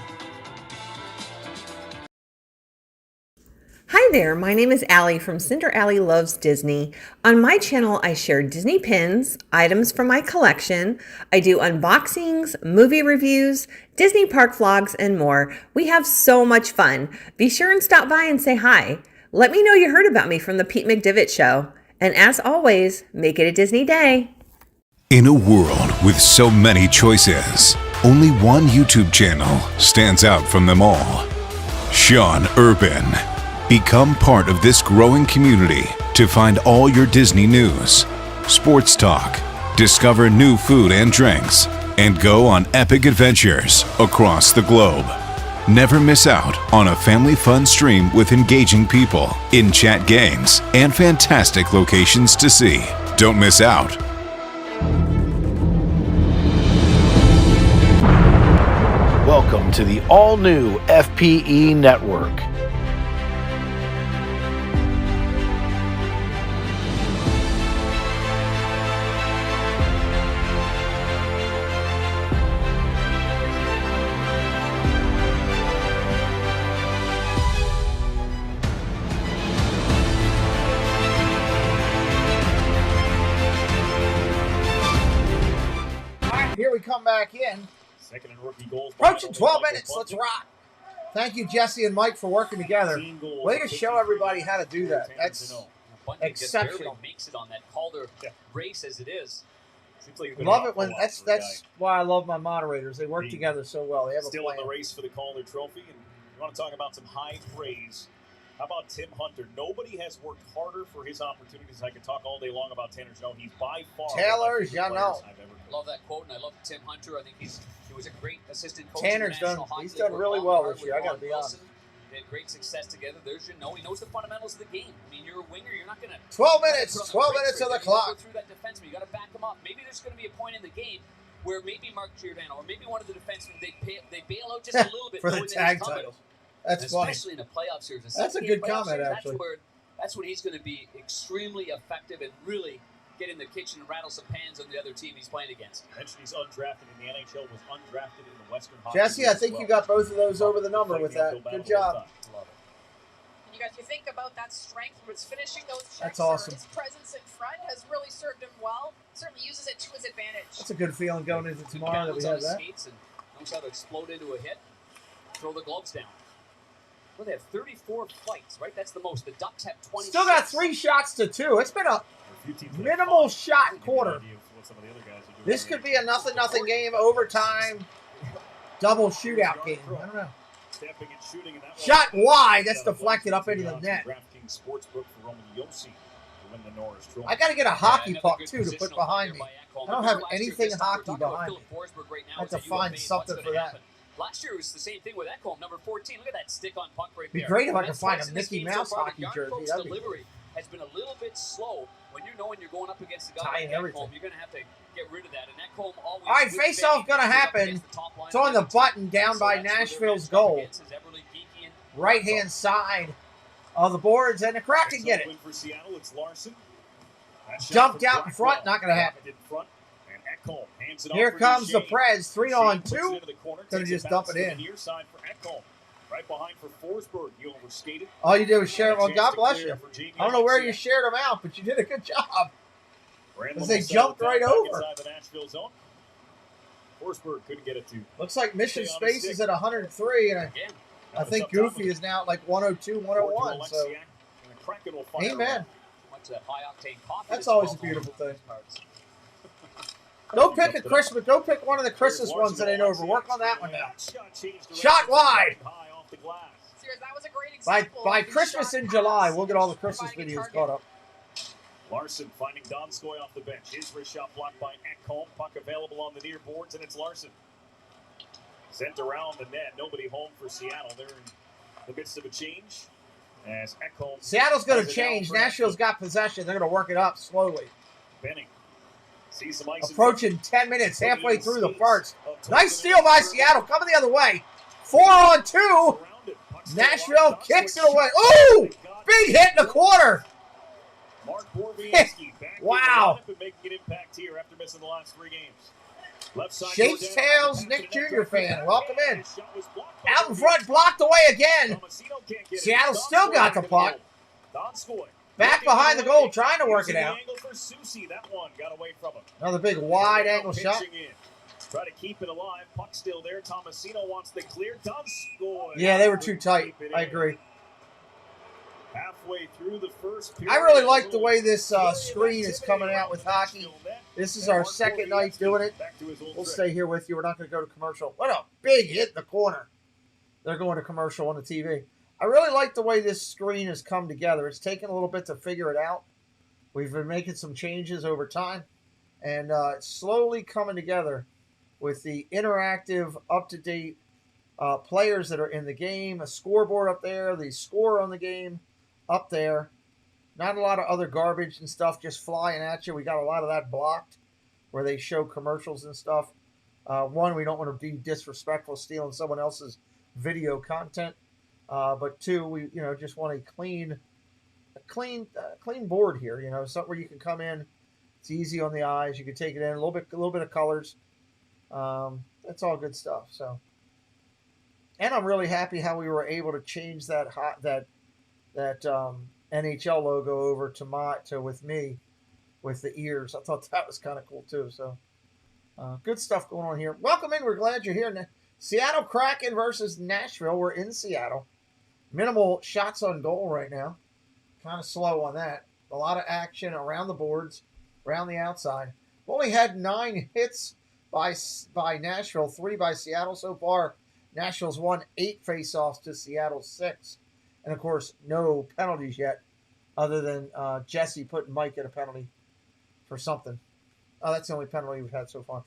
Hi there, my name is Allie from Cinder Allie Loves Disney. On my channel, I share Disney pins, items from my collection. I do unboxings, movie reviews, Disney park vlogs, and more. We have so much fun. Be sure and stop by and say hi. Let me know you heard about me from the Pete McDevitt Show. And as always, make it a Disney day. In a world with so many choices, only one YouTube channel stands out from them all. Sean Urban. Become part of this growing community to find all your Disney news, sports talk, discover new food and drinks, and go on epic adventures across the globe. Never miss out on a family fun stream with engaging people, in-chat games, and fantastic locations to see. Don't miss out. Welcome to the all-new FPE Network. Here we come back in. Second and rookie goals. Approaching 12 minutes. Let's rock. Thank you, Jesse and Mike, for working together. Way to show everybody how to do that. That's exceptional. Makes it on that Calder race as it is. Love it when that's why I love my moderators. They work together so well. They have still a plan. in the race for the Calder Trophy, and you want to talk about some high praise. How about Tim Hunter? Nobody has worked harder for his opportunities. I could talk all day long about Tanner Jeannot. He's by far Taylor Jeannot. I love that quote, and I love Tim Hunter. I think he was a great assistant coach. Tanner's he's done really well this year. I got to be honest. They had great success together. There's Jeannot. He knows the fundamentals of the game. I mean, you're a winger. You're not going to 12 minutes. 12 minutes of the clock. Go through that defenseman. You got to back him up. Maybe there's going to be a point in the game where maybe Mark Giordano or maybe one of the defensemen they bail out just a little bit for the tag titles. That's funny. Especially in a playoff series. That's a good comment, actually. That's when he's going to be extremely effective and really get in the kitchen and rattle some pans on the other team he's playing against. Mentioned he's undrafted in the NHL, was undrafted in the Western Hockey Jesse, League I think you got both of those over the number with that. Good job. You guys, you think about that strength when it's finishing those checks. That's awesome. His presence in front has really served him well. Certainly uses it to his advantage. That's a good feeling going into tomorrow that we have that. And knows how to explode into a hit. Throw the gloves down. Well, they have 34 fights, right? That's the most. The Ducks have 20. Still got 3 shots to 2. It's been a minimal shot quarter. This could be a 0-0 game, overtime, double shootout game. I don't know. Shot wide. That's deflected up into the net. I got to get a hockey puck, too, to put behind me. I don't have anything hockey behind me. I have to find something for that. Last year it was the same thing with Ekholm, number 14. Look at that stick on puck right there. It'd be great if I could find a Mickey Mouse hockey jersey. That'd be delivery has been a little bit slow. When you're knowing you're going up against a guy like Ekholm, you're going to have to get rid of that. And Ekholm always. All right, face-off going to happen. It's on the button down by Nashville's goal. Right-hand side of the boards, and the Kraken get it. Jumped out in front, not going to happen. Here comes the Preds, 3-on-2. Could have just dumped it in. Right behind for Forsberg, he overskated. All you did was share them. Well, God bless you. I don't know where you shared them out, but you did a good job. Because they jumped right over. Forsberg couldn't get it to. Looks like Mission Space is at 103, and I think Goofy is now at like 102, 101. So, amen. That's always a beautiful thing. Go pick a Christmas. Go pick one of the Christmas ones that ain't over. Work on that one now. Shot wide. By Christmas in July, we'll get all the Christmas videos caught up. Larson finding Donskoy off the bench. His wrist shot blocked by Ekholm. Puck available on the near boards, and it's Larson. Sent around the net. Nobody home for Seattle. They're in the midst of a change. As Ekholm. Seattle's going to change. Nashville's got possession. They're going to work it up slowly. Benning. Some ice approaching 10 minutes, halfway through the first. Nice steal by Seattle, coming the other way. 4-on-2. Nashville kicks it away. Ooh! Big hit in the corner. Wow. Shapes tails, Nick Jr. fan. Welcome in. Out in front, blocked away again. Seattle still got the puck. Back behind the goal, trying to work it out. Another big wide angle shot. Try to keep it alive. Puck still there. Tomasino wants the clear. Donskoy. Yeah, they were too tight. I agree. Halfway through the first period. I really like the way this screen is coming out with hockey. This is our second night doing it. We'll stay here with you. We're not going to go to commercial. What a big hit in the corner. They're going to commercial on the TV. I really like the way this screen has come together. It's taken a little bit to figure it out. We've been making some changes over time, and it's slowly coming together with the interactive, up-to-date players that are in the game, a scoreboard up there, the score on the game up there. Not a lot of other garbage and stuff just flying at you. We got a lot of that blocked where they show commercials and stuff. One, we don't want to be disrespectful stealing someone else's video content. But two, we just want a clean board here. Something where you can come in. It's easy on the eyes. You can take it in a little bit of colors. That's all good stuff. So, and I'm really happy how we were able to change that NHL logo over to with me with the ears. I thought that was kind of cool too. So, good stuff going on here. Welcome in. We're glad you're here. Seattle Kraken versus Nashville. We're in Seattle. Minimal shots on goal right now. Kind of slow on that. A lot of action around the boards, around the outside. We only had 9 hits by Nashville, 3 by Seattle so far. Nashville's won 8 faceoffs to Seattle's 6. And, of course, no penalties yet other than Jesse putting Mike in a penalty for something. Oh, that's the only penalty we've had so far.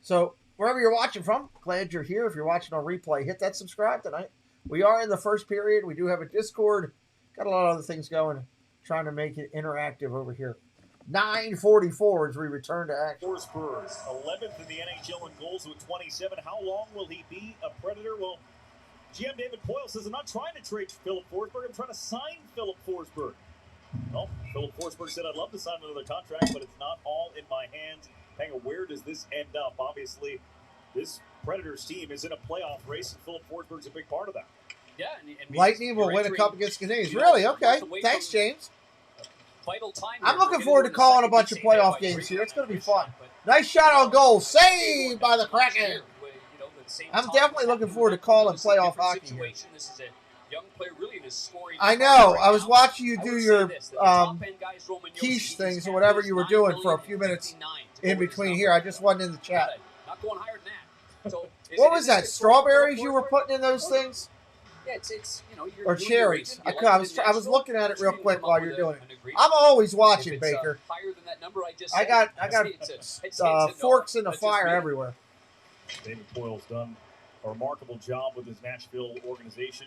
So, wherever you're watching from, glad you're here. If you're watching on replay, hit that subscribe tonight. We are in the first period. We do have a Discord. Got a lot of other things going. Trying to make it interactive over here. 9:44 as we return to action. Forsberg, 11th in the NHL in goals with 27. How long will he be a Predator? Well, GM David Poyle says, I'm not trying to trade Philip Forsberg. I'm trying to sign Philip Forsberg. Well, Philip Forsberg said, I'd love to sign another contract, but it's not all in my hands. Hang on, where does this end up? Obviously, this Predators team is in a playoff race, and Philip Forsberg's a big part of that. Yeah, and Lightning will win a cup against Canadians. Really? Okay. Thanks, James. I'm looking forward to calling a bunch of playoff games here. It's going to be fun. Nice shot on goal. Saved by the Kraken. I'm definitely looking forward to calling playoff hockey here. I know. I was watching you do your quiche things or whatever you were doing for a few minutes in between here. I just wasn't in the chat. What was that? Strawberries you were putting in those things? Yeah, it's or cherries. I was looking at it real quick while you're doing it. I'm always watching, Baker. I got forks in the fire everywhere. David Poyle's done a remarkable job with his Nashville organization.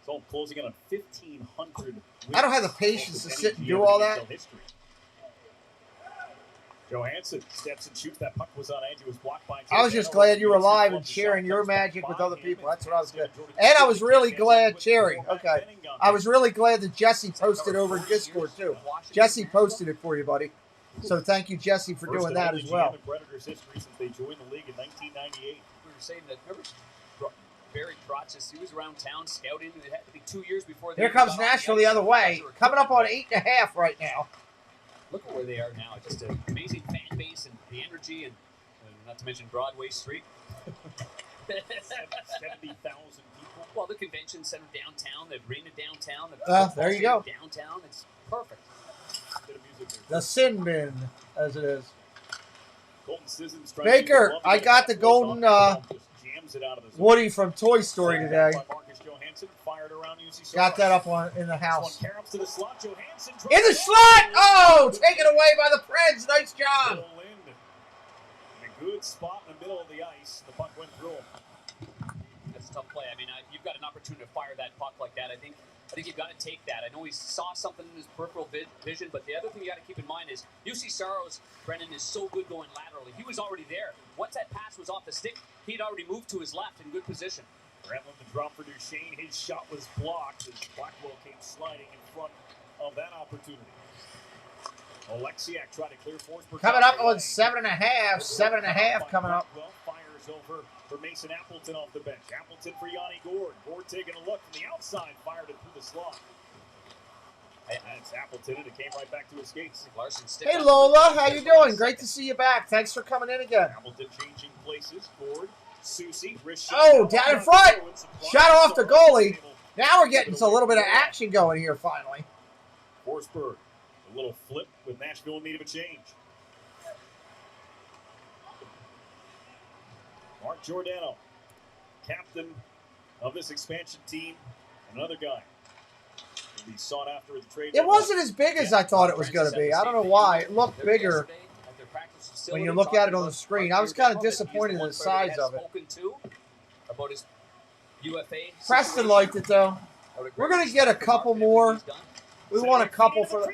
It's all closing in on 1,500. I don't have the patience to sit and do all that. Johansson steps and shoots. That puck was on edge. It was blocked by I was just glad you were live and sharing your magic with other people. That's what I was glad. And I was really glad, Cherry. Okay. I was really glad that Jesse posted over in Discord, too. Jesse posted it for you, buddy. So thank you, Jesse, for doing that as well. Predators history since they joined the league in 1998. We were saying that, remember Barry Trotz, he was around town scouting. It had to be 2 years before. Here comes Nashville the other way. Coming up on 8.5 right now. Look at where they are now. Just an amazing fan base and the energy, and not to mention Broadway Street. 70,000 people. Well, the convention center downtown, the arena downtown. There you go. Downtown. It's perfect. The sin bin, as it is. Golden Baker, I got the golden Woody from Toy Story today. Got that up in the house. In the slot! Oh, taken away by the Preds. Nice job. In a good spot in the middle of the ice. The puck went through him. That's a tough play. I mean, you've got an opportunity to fire that puck like that. I think you've got to take that. I know he saw something in his peripheral vision, but the other thing you got to keep in mind is UC Saros, Brendan, is so good going laterally. He was already there. Once that pass was off the stick, he'd already moved to his left in good position. Gremlin to drop for Duchesne. His shot was blocked as Blackwell came sliding in front of that opportunity. Oleksiak tried to clear Forsberg. Coming up on 7.5. 7.5 coming up. Fires over for Mason Appleton off the bench. Appleton for Yanni Gord. Gord taking a look from the outside. Fired it through the slot. And it's Appleton, and it came right back to his skates. Hey, Lola. How you doing? Great to see you back. Thanks for coming in again. Appleton changing places. Gord. Susie, oh, down in front. Shot off the goalie. Now we're getting a little bit of action going here finally. Forsberg, a little flip with Nashville in need of a change. Mark Giordano, captain of this expansion team, another guy. Will be sought after at the trade. It wasn't as big as I thought it was going to be. I don't know why. It looked bigger when you look at it on the screen. I was kind of disappointed in the size of it. About his UFA. Preston liked it, though. We're going to get a couple more. We want a couple for the...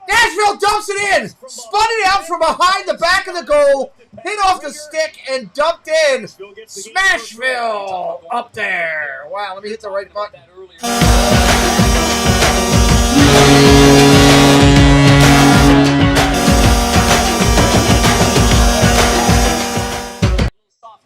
Nashville dumps it in! Spun it out from behind the back of the goal, hit off the stick, and dumped in. Smashville up there. Wow, let me hit the right button.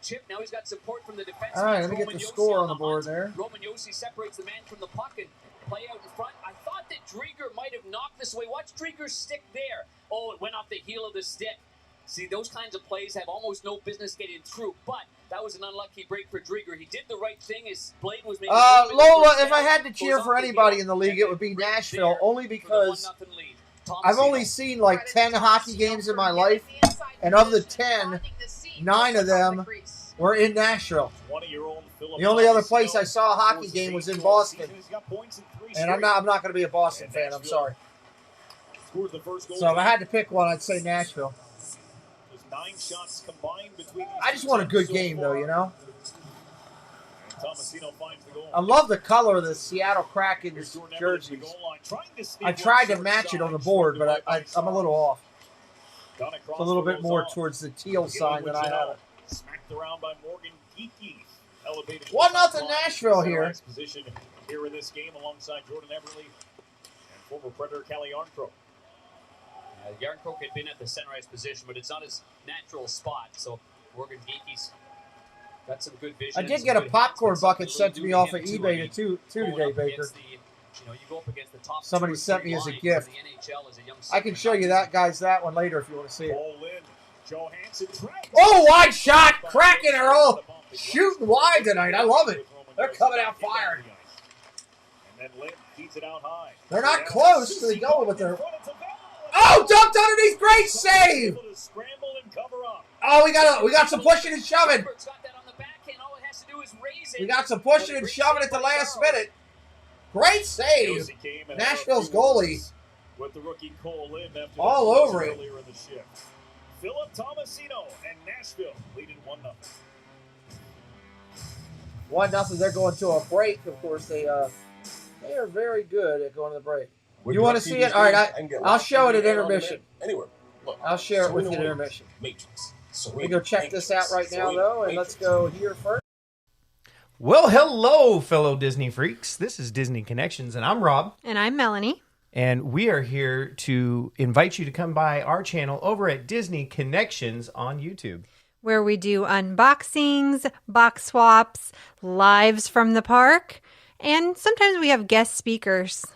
Chip. Now he's got support from the defense. All right, let me get the score on the board there. Roman Josi separates the man from the puck and play out in front. I thought that Drieger might have knocked this away. Watch Drieger's stick there. Oh, it went off the heel of the stick. See, those kinds of plays have almost no business getting through, but that was an unlucky break for Drieger. He did the right thing. His blade was maybe... Lola, if I had to cheer for anybody in the league, it would be Nashville, only because I've only seen like 10 hockey games in my life, and of the 10, 9 of them were in Nashville. The only other place I saw a hockey game was in Boston, and I'm not going to be a Boston fan. I'm sorry. So if I had to pick one, I'd say Nashville. I just want a good game, though, you know. I love the color of the Seattle Kraken jerseys. I tried to match it on the board, but I'm a little off. It's a little bit more towards the teal side than I have it. Smacked around by Morgan Geeky. 1-0 Nashville here. Position here in this game alongside Jordan Everly and former Predator Callie Yarncroke. Yarncroke had been at the center ice position, but it's not his natural spot. So Morgan Geeky's got some good vision. I did get a popcorn bucket sent to me off of eBay too today, Baker. You go up against the top somebody sent me as a gift. I can show you that one later if you want to see it. Oh, wide shot! Kraken are all shooting wide tonight. I love it. They're coming out firing. They're not close to the goal, but they're... Oh, dumped underneath. Great save! Oh, we got some pushing and shoving. We got some pushing and shoving at the last minute. Great save. Nashville's goalie. With the rookie Cole Lynn all over it. Earlier in the shift. Philip Tomasino and Nashville leading 1-0. 1-0. They're going to a break. Of course, they are very good at going to the break. You want to see it? All right, I'll show it at intermission. Anywhere. Look, I'll share it with you at intermission. Let me go check this out right now, though, and let's go here first. Well, hello, fellow Disney freaks. This is Disney Connections, and I'm Rob. And I'm Melanie. And we are here to invite you to come by our channel over at Disney Connections on YouTube, where we do unboxings, box swaps, lives from the park, and sometimes we have guest speakers.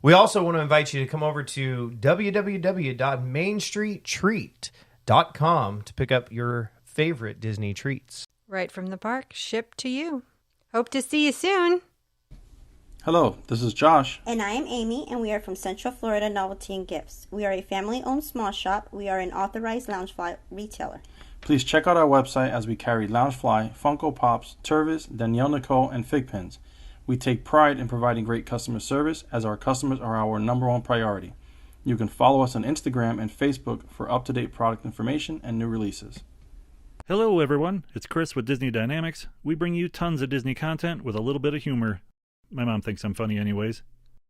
We also want to invite you to come over to www.mainstreettreat.com to pick up your favorite Disney treats. Right from the park, shipped to you. Hope to see you soon. Hello, this is Josh. And I am Amy, and we are from Central Florida Novelty and Gifts. We are a family-owned small shop. We are an authorized Loungefly retailer. Please check out our website as we carry Loungefly, Funko Pops, Tervis, Danielle Nicole, and Fig Pins. We take pride in providing great customer service as our customers are our #1 priority. You can follow us on Instagram and Facebook for up-to-date product information and new releases. Hello everyone, it's Chris with Disney Dynamics. We bring you tons of Disney content with a little bit of humor. My mom thinks I'm funny anyways.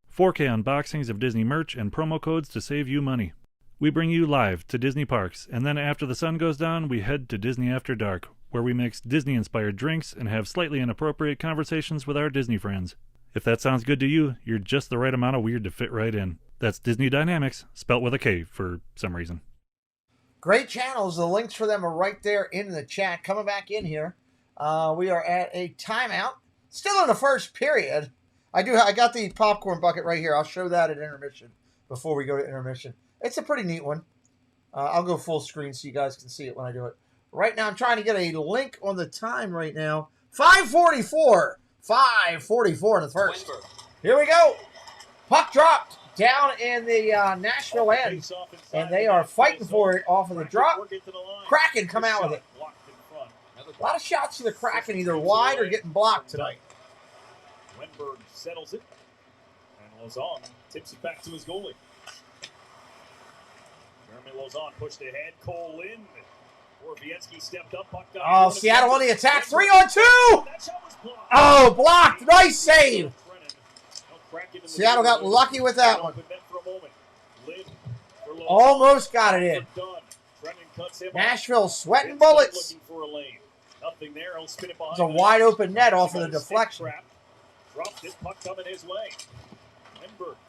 4K unboxings of Disney merch and promo codes to save you money. We bring you live to Disney parks, and then after the sun goes down, we head to Disney After Dark, where we mix Disney-inspired drinks and have slightly inappropriate conversations with our Disney friends. If that sounds good to you, you're just the right amount of weird to fit right in. That's Disney Dynamics, spelt with a K for some reason. Great channels. The links for them are right there in the chat. Coming back in here, we are at a timeout. Still in the first period. I got the popcorn bucket right here. I'll show that at intermission before we go to intermission. It's a pretty neat one. I'll go full screen so you guys can see it when I do it. Right now, I'm trying to get a link on the time right now. 5:44. 5:44 in the first. Wenberg. Here we go. Puck dropped down in the Nashville end, and they are fighting for it off of the drop. Kraken come out with it. A lot of shots to the Kraken, either wide or getting blocked tonight. Wenberg settles it, and Lazon tips it back to his goalie. Jeremy Lozon pushed ahead. Cole Lind. Orvietsky stepped up. Puck got Oh, Seattle on the attack. 3-on-2. Oh, blocked. Nice save. Seattle got lucky with that one. Almost got it in. Nashville sweating bullets. It's a wide open net off of the deflection.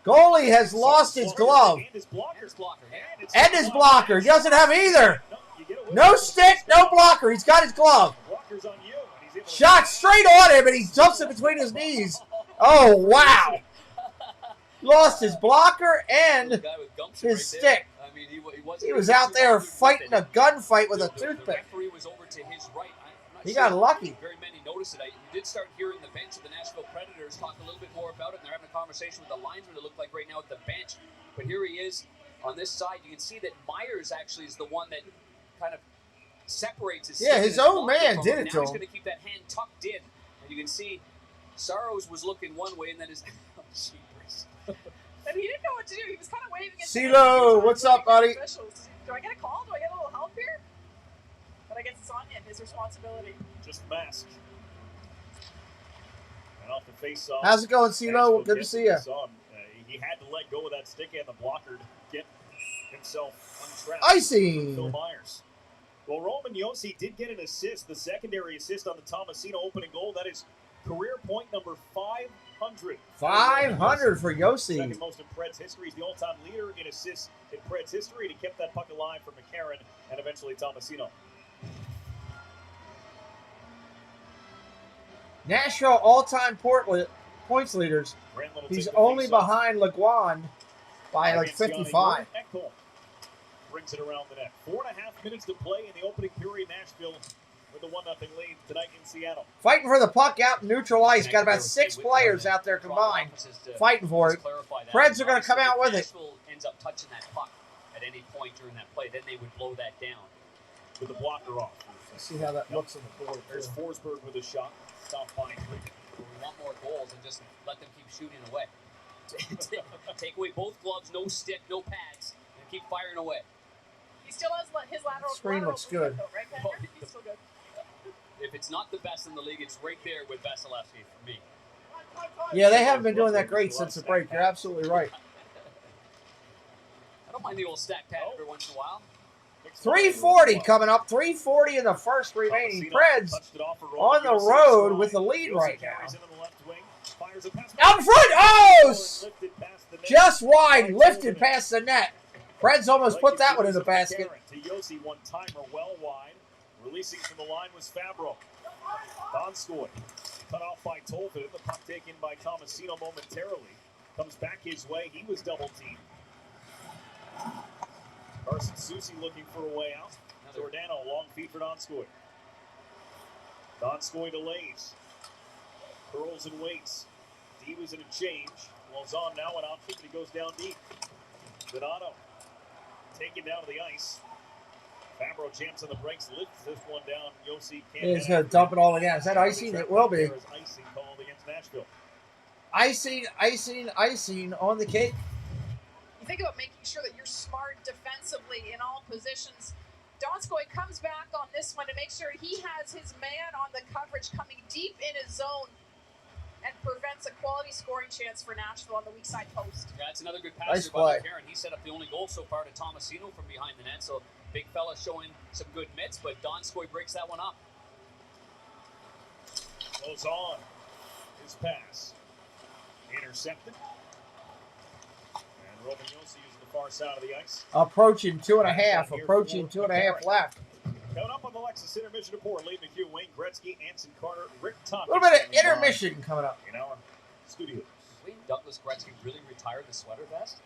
Goalie has lost his glove. And his blocker. He doesn't have either. No stick, no blocker. He's got his glove. Shot straight on him, and he jumps it between his knees. Oh, wow. Lost his blocker and his stick. He was out there fighting a gunfight with a toothpick. He got lucky. Very many noticed it. You did start hearing the bench of the Nashville Predators talk a little bit more about it, and they're having a conversation with the linesman, it looked like right now at the bench. But here he is on this side. You can see that Myers actually is the one that kind of separates his Yeah, his own man did it to him. He's going to keep that hand tucked in. And you can see Saros was looking one way, and then his... Oh, jeepers. And he didn't know what to do. He was kind of waving his CeeLo, what's up, buddy? Do I get a call? Do I get a little help here? But I guess it's on him, his responsibility. Just mask. And off the face-off. How's it going, CeeLo? Good to see you. He had to let go of that stick and the blocker to get himself untrapped. Icing. Phil Myers. Well, Roman Josi did get an assist, the secondary assist on the Tomasino opening goal. That is career point number 500. 500 for Josi. Second most in Preds history. He's the all-time leader in assists in Preds history, and he kept that puck alive for McCarron and eventually Tomasino. Nashville all-time points leaders. He's only behind Leguan by like 55. Brings it around the net. 4.5 minutes to play in the opening period. Nashville with a 1-0 lead tonight in Seattle. Fighting for the puck out in neutral ice. Got about 6 players out there combined fighting for it. Preds are going to come out with it. Nashville ends up touching that puck at any point during that play. Then they would blow that down. With the blocker off. Let's see how that looks on the board. There's Forsberg with a shot. Stop finding three. We want more goals and just let them keep shooting away. Take away both gloves, no stick, no pads, and keep firing away. He still has his lateral. Screen looks good. Though, right, Oh, He's still good. If it's not the best in the league, it's right there with Vasilevsky for me. Yeah, they haven't been doing that great since the break. You're absolutely right. I don't mind the old stack pad every once in a while. 340 coming up. 340 in the first remaining. Preds on the road with the lead right now. Out in front. Oh! Just wide. Lifted past the net. Preds almost put that one in the basket. To Josi, one timer well wide. Releasing from the line was Fabro. Donskoy cut off by Tolvin. The puck taken by Tomasino momentarily. Comes back his way. He was double teamed. Carson Soucy looking for a way out. Giordano, long feed for Donskoy. Donskoy delays. Curls and waits. D was in a change. Lozon now an option, but he goes down deep. Giordano taken down to the ice. Fabro jams on the brakes, lifts this one down. Josi can't. He's going to dump it all again. Is that icing? It will be. Icing called against Nashville. Icing on the cake. You think about making sure that you're smart defensively in all positions. Donskoy comes back on this one to make sure he has his man on the coverage coming deep in his zone and prevents a quality scoring chance for Nashville on the weak side post. Yeah, that's another good pass by McCarron. He set up the only goal so far to Tomasino from behind the net, so big fella showing some good mitts, but Donskoy breaks that one up. Goes on. His pass. Intercepted. And Roman Josi using the far side of the ice. Approaching 2.5. Approaching 2.5 left. Coming up on the Lexus Intermission Report, Lee McHugh, Wayne Gretzky, Anson Carter, Rick Tompkins. A little bit of intermission coming up. In our studios. Wayne Douglas Gretzky really retired the sweater vest?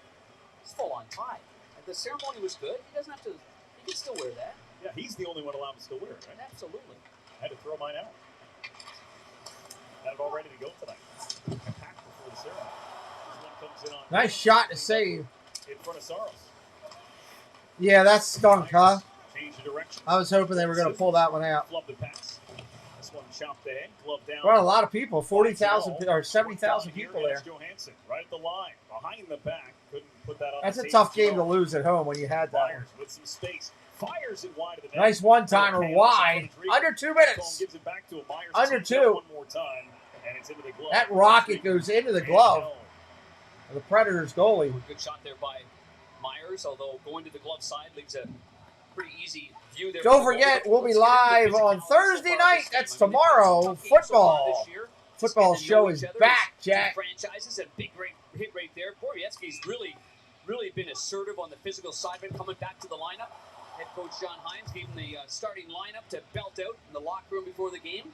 It's full on tie. And the ceremony was good. He doesn't have to, he can still wear that. Yeah, he's the only one allowed to still wear it, right? Absolutely. I had to throw mine out. Had it all ready to go tonight. Packed before the ceremony. This one comes in on Nice shot to save. in front of Saros. Yeah, that stunk, huh? Change the direction. I was hoping they were going to pull that one out. Flub the pass. This one chopped ahead, glove down. Well, a lot of people, 40,000 or 70,000 people there. Johansson right at the line, behind the back, couldn't put that on. That's a tough game to lose at home when you had that. Myers with some space. Fires it wide of the net. Nice one-timer wide. Under 2 minutes. Gives it back to a Myers. Under 2. One more time, and it's into the glove. That rocket goes into the glove of the Predators goalie. Good shot there by Myers, although going to the glove side leaves a pretty easy view there. Don't forget, we'll be live on Thursday night. That's tomorrow. Football. Football show is back, Jack. Franchises, a big hit right there. Borowiecki's really been assertive on the physical side, been coming back to the lineup. Head coach John Hines gave him the starting lineup to belt out in the locker room before the game.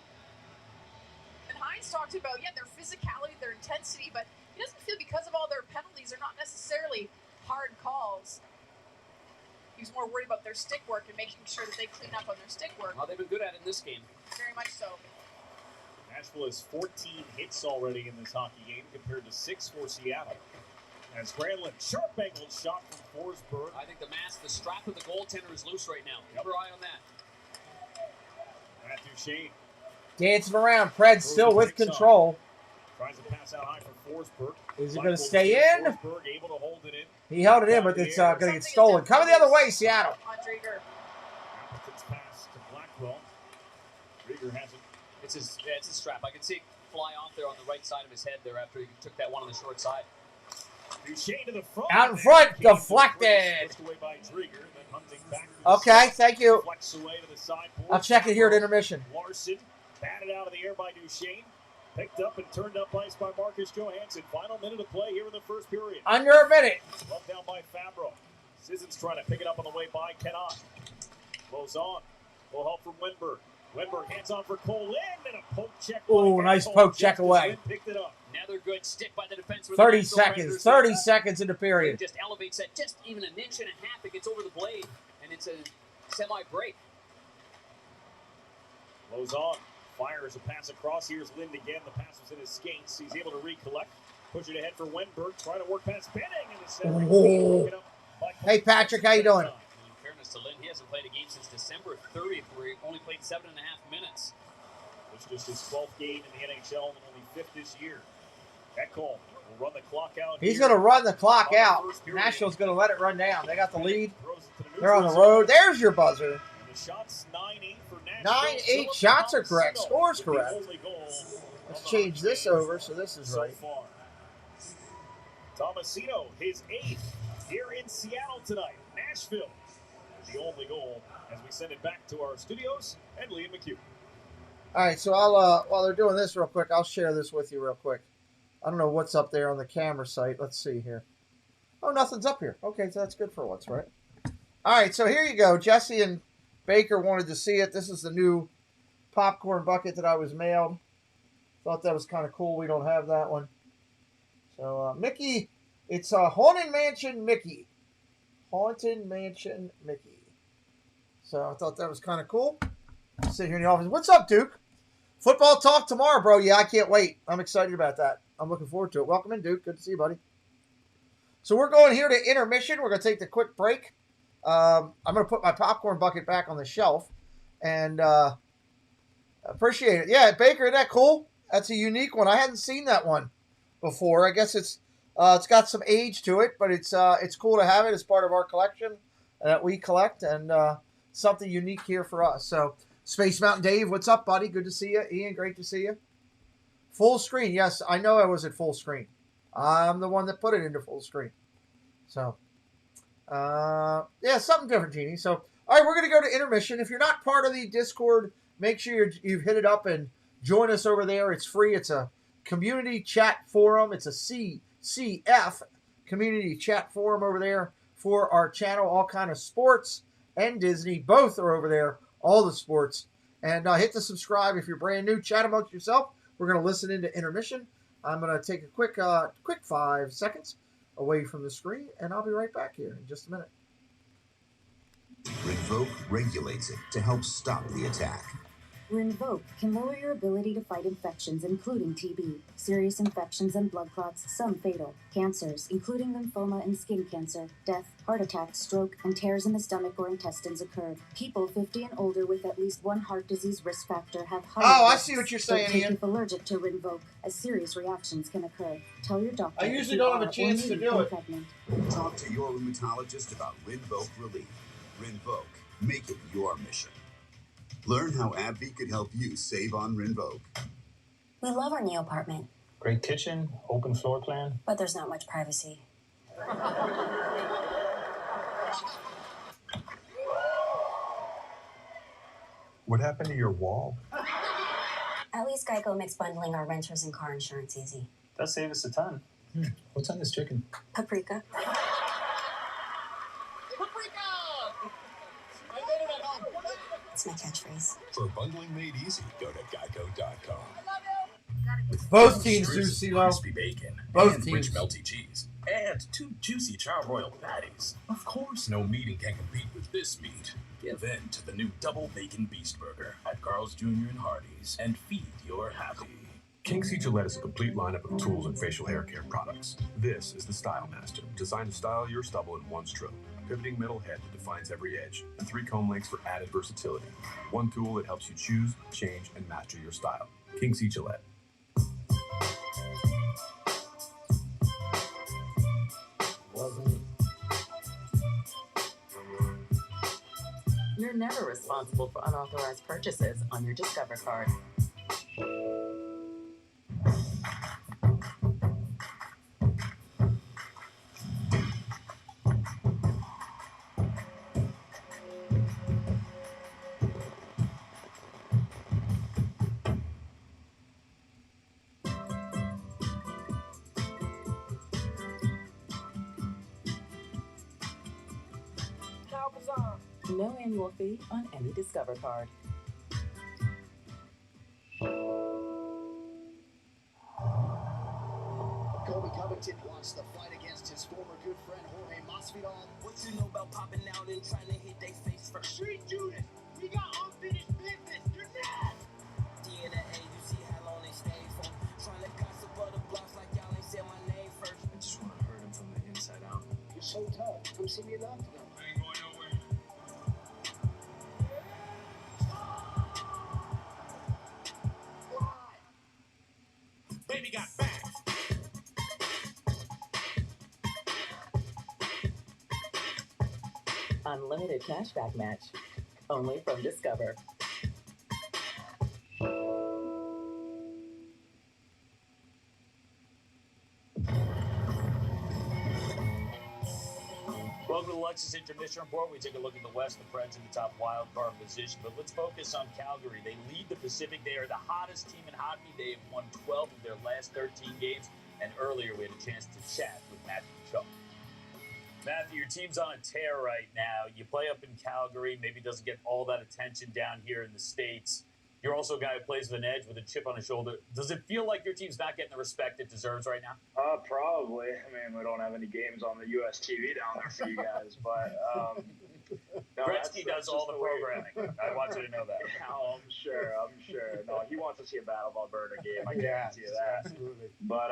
And Hines talked about, their physicality, their intensity, but he doesn't feel because of all their penalties, they're not necessarily hard calls. He was more worried about their stick work and making sure that they clean up on their stick work. They've been good at it in this game. Very much so. Nashville has 14 hits already in this hockey game compared to 6 for Seattle. As Granlund, sharp angled shot from Forsberg. I think the strap of the goaltender is loose right now. Keep your eye on that. Matthew Shane. Dancing around. Pred's still with control. Tries to pass out high for Forsberg. Is it going to stay in? Forsberg able to hold it in. He held it in, but it's going to get stolen. Coming the other way, Seattle. Appleton's pass to Blackwell. Rieger has it. It's his strap. I can see it fly off there on the right side of his head there after he took that one on the short side. Duchesne to the front. Out in front, deflected. Okay, thank you. I'll check it here at intermission. Larson batted out of the air by Duchesne. Picked up and turned up ice by Marcus Johansson. Final minute of play here in the first period. Under a minute. Left down by Fabro. Sissons trying to pick it up on the way by. Cannot. Close on. Full help from Wenberg. Wenberg hands on for Cole Lynn and a poke check. Oh, nice poke check away. Picked it up. Another good stick by the defense. 30 seconds. 30 seconds in the period. Just elevates that just even an inch and a half. It gets over the blade, and it's a semi-break. Blows on. Fires a pass across. Here's Lind again. The pass was in his skates. He's able to recollect. Push it ahead for Wenberg. Trying to work past Benning in the center. Oh. Hey, Patrick, how you doing? In fairness to Lind, he hasn't played a game since December 30th, where he only played 7.5 minutes. It's just his 12th game in the NHL and only 5th this year. Ekholm will run the clock out. He's going to run the clock out. Nashville's going to let it run down. They got the lead. They're on the road. There's your buzzer. The shots 9-8 for Nashville. 9-8 shots are correct. Score's correct. Let's change this over so this is right. Tomasino, his 8th here in Seattle tonight. Nashville, the only goal as we send it back to our studios and Liam McHugh. All right, so I'll while they're doing this real quick, I'll share this with you real quick. I don't know what's up there on the camera site. Let's see here. Oh, nothing's up here. Okay, so that's good for once, right? All right, so here you go. Jesse and Baker wanted to see it. This is the new popcorn bucket that I was mailed. Thought that was kind of cool. We don't have that one. So, Mickey, it's Haunted Mansion Mickey. Haunted Mansion Mickey. So, I thought that was kind of cool. Sit here in the office. What's up, Duke? Football talk tomorrow, bro. Yeah, I can't wait. I'm excited about that. I'm looking forward to it. Welcome in, Duke. Good to see you, buddy. So we're going here to intermission. We're going to take the quick break. I'm going to put my popcorn bucket back on the shelf. And appreciate it. Yeah, Baker, isn't that cool? That's a unique one. I hadn't seen that one before. I guess it's got some age to it, but it's cool to have it as part of our collection that we collect, and something unique here for us. So Space Mountain Dave, what's up, buddy? Good to see you. Ian, great to see you. Full screen. Yes, I know I was at full screen. I'm the one that put it into full screen. So, yeah, something different, Jeannie. So, all right, we're going to go to intermission. If you're not part of the Discord, make sure you've hit it up and join us over there. It's free. It's a community chat forum. It's a CF community chat forum over there for our channel. All kind of sports and Disney. Both are over there. All the sports. And hit the subscribe if you're brand new. Chat amongst yourself. We're going to listen into intermission. I'm going to take a quick 5 seconds away from the screen, and I'll be right back here in just a minute. Revoke regulates it to help stop the attack. Rinvoq can lower your ability to fight infections, including TB, serious infections and blood clots, some fatal, cancers, including lymphoma and skin cancer, death, heart attack, stroke, and tears in the stomach or intestines occur. People 50 and older with at least one heart disease risk factor have higher Oh, I risks. see what you're Don't saying, take Ian. if allergic to Rinvoq, as serious reactions can occur. Tell your doctor. I if usually you don't have a are or chance may to become do it. pregnant. Talk to your rheumatologist about Rinvoq Relief. Rinvoq, make it your mission. Learn how AbbVie could help you save on Rinvoq. We love our new apartment, Great kitchen, open floor plan. but there's not much privacy. What happened to your wall? At least Geico makes bundling our renters and car insurance easy. Does save us a ton. What's on this chicken? Paprika. It's my catchphrase. For bundling made easy, go to geico.com. Both teams do, CeeLo. Crispy bacon, Both and teams. rich melty cheese, and 2 juicy charbroiled patties. Of course, no meat can compete with this meat. Give in to the new Double Bacon Beast Burger at Carl's Jr. and Hardee's, and feed your happy. King C. Gillette is a complete lineup of tools and facial hair care products. This is the Style Master, designed to style your stubble in one stroke. Pivoting metal head that defines every edge, and 3 comb lengths for added versatility. One tool that helps you choose, change, and master your style. King C. Gillette. You're never responsible for unauthorized purchases on your Discover card. No annual fee on any Discover card. Kobe Covington wants to fight against his former good friend Jorge Masvidal. What you know about popping out and trying to hit they face first? Street Judas, we got unfinished business. You're next. DNA, you see how long they stay for. Trying to gossip other blocks like y'all ain't said my name first. I just want to hurt him from the inside out. You're so tough. Come see me in the octagon. I ain't going nowhere. Baby got back. Unlimited cashback match. Only from Discover. Welcome to the Lexus Intermission Report. We take a look at the West, the Preds in the top wild card position. But let's focus on Calgary. They lead the Pacific. They are the hottest team in hockey. They have won 12 of their last 13 games. And earlier we had a chance to chat with Matthew Chuck. Matthew, your team's on a tear right now. You play up in Calgary, maybe doesn't get all that attention down here in the States. You're also a guy who plays with an edge with a chip on his shoulder. Does it feel like your team's not getting the respect it deserves right now? Probably. I mean, we don't have any games on the US TV down there for you guys, but no, Gretzky does all the programming. I want you to know that. Oh, I'm sure. No, he wants to see a Battle of Alberta game. I guarantee you that. Absolutely. But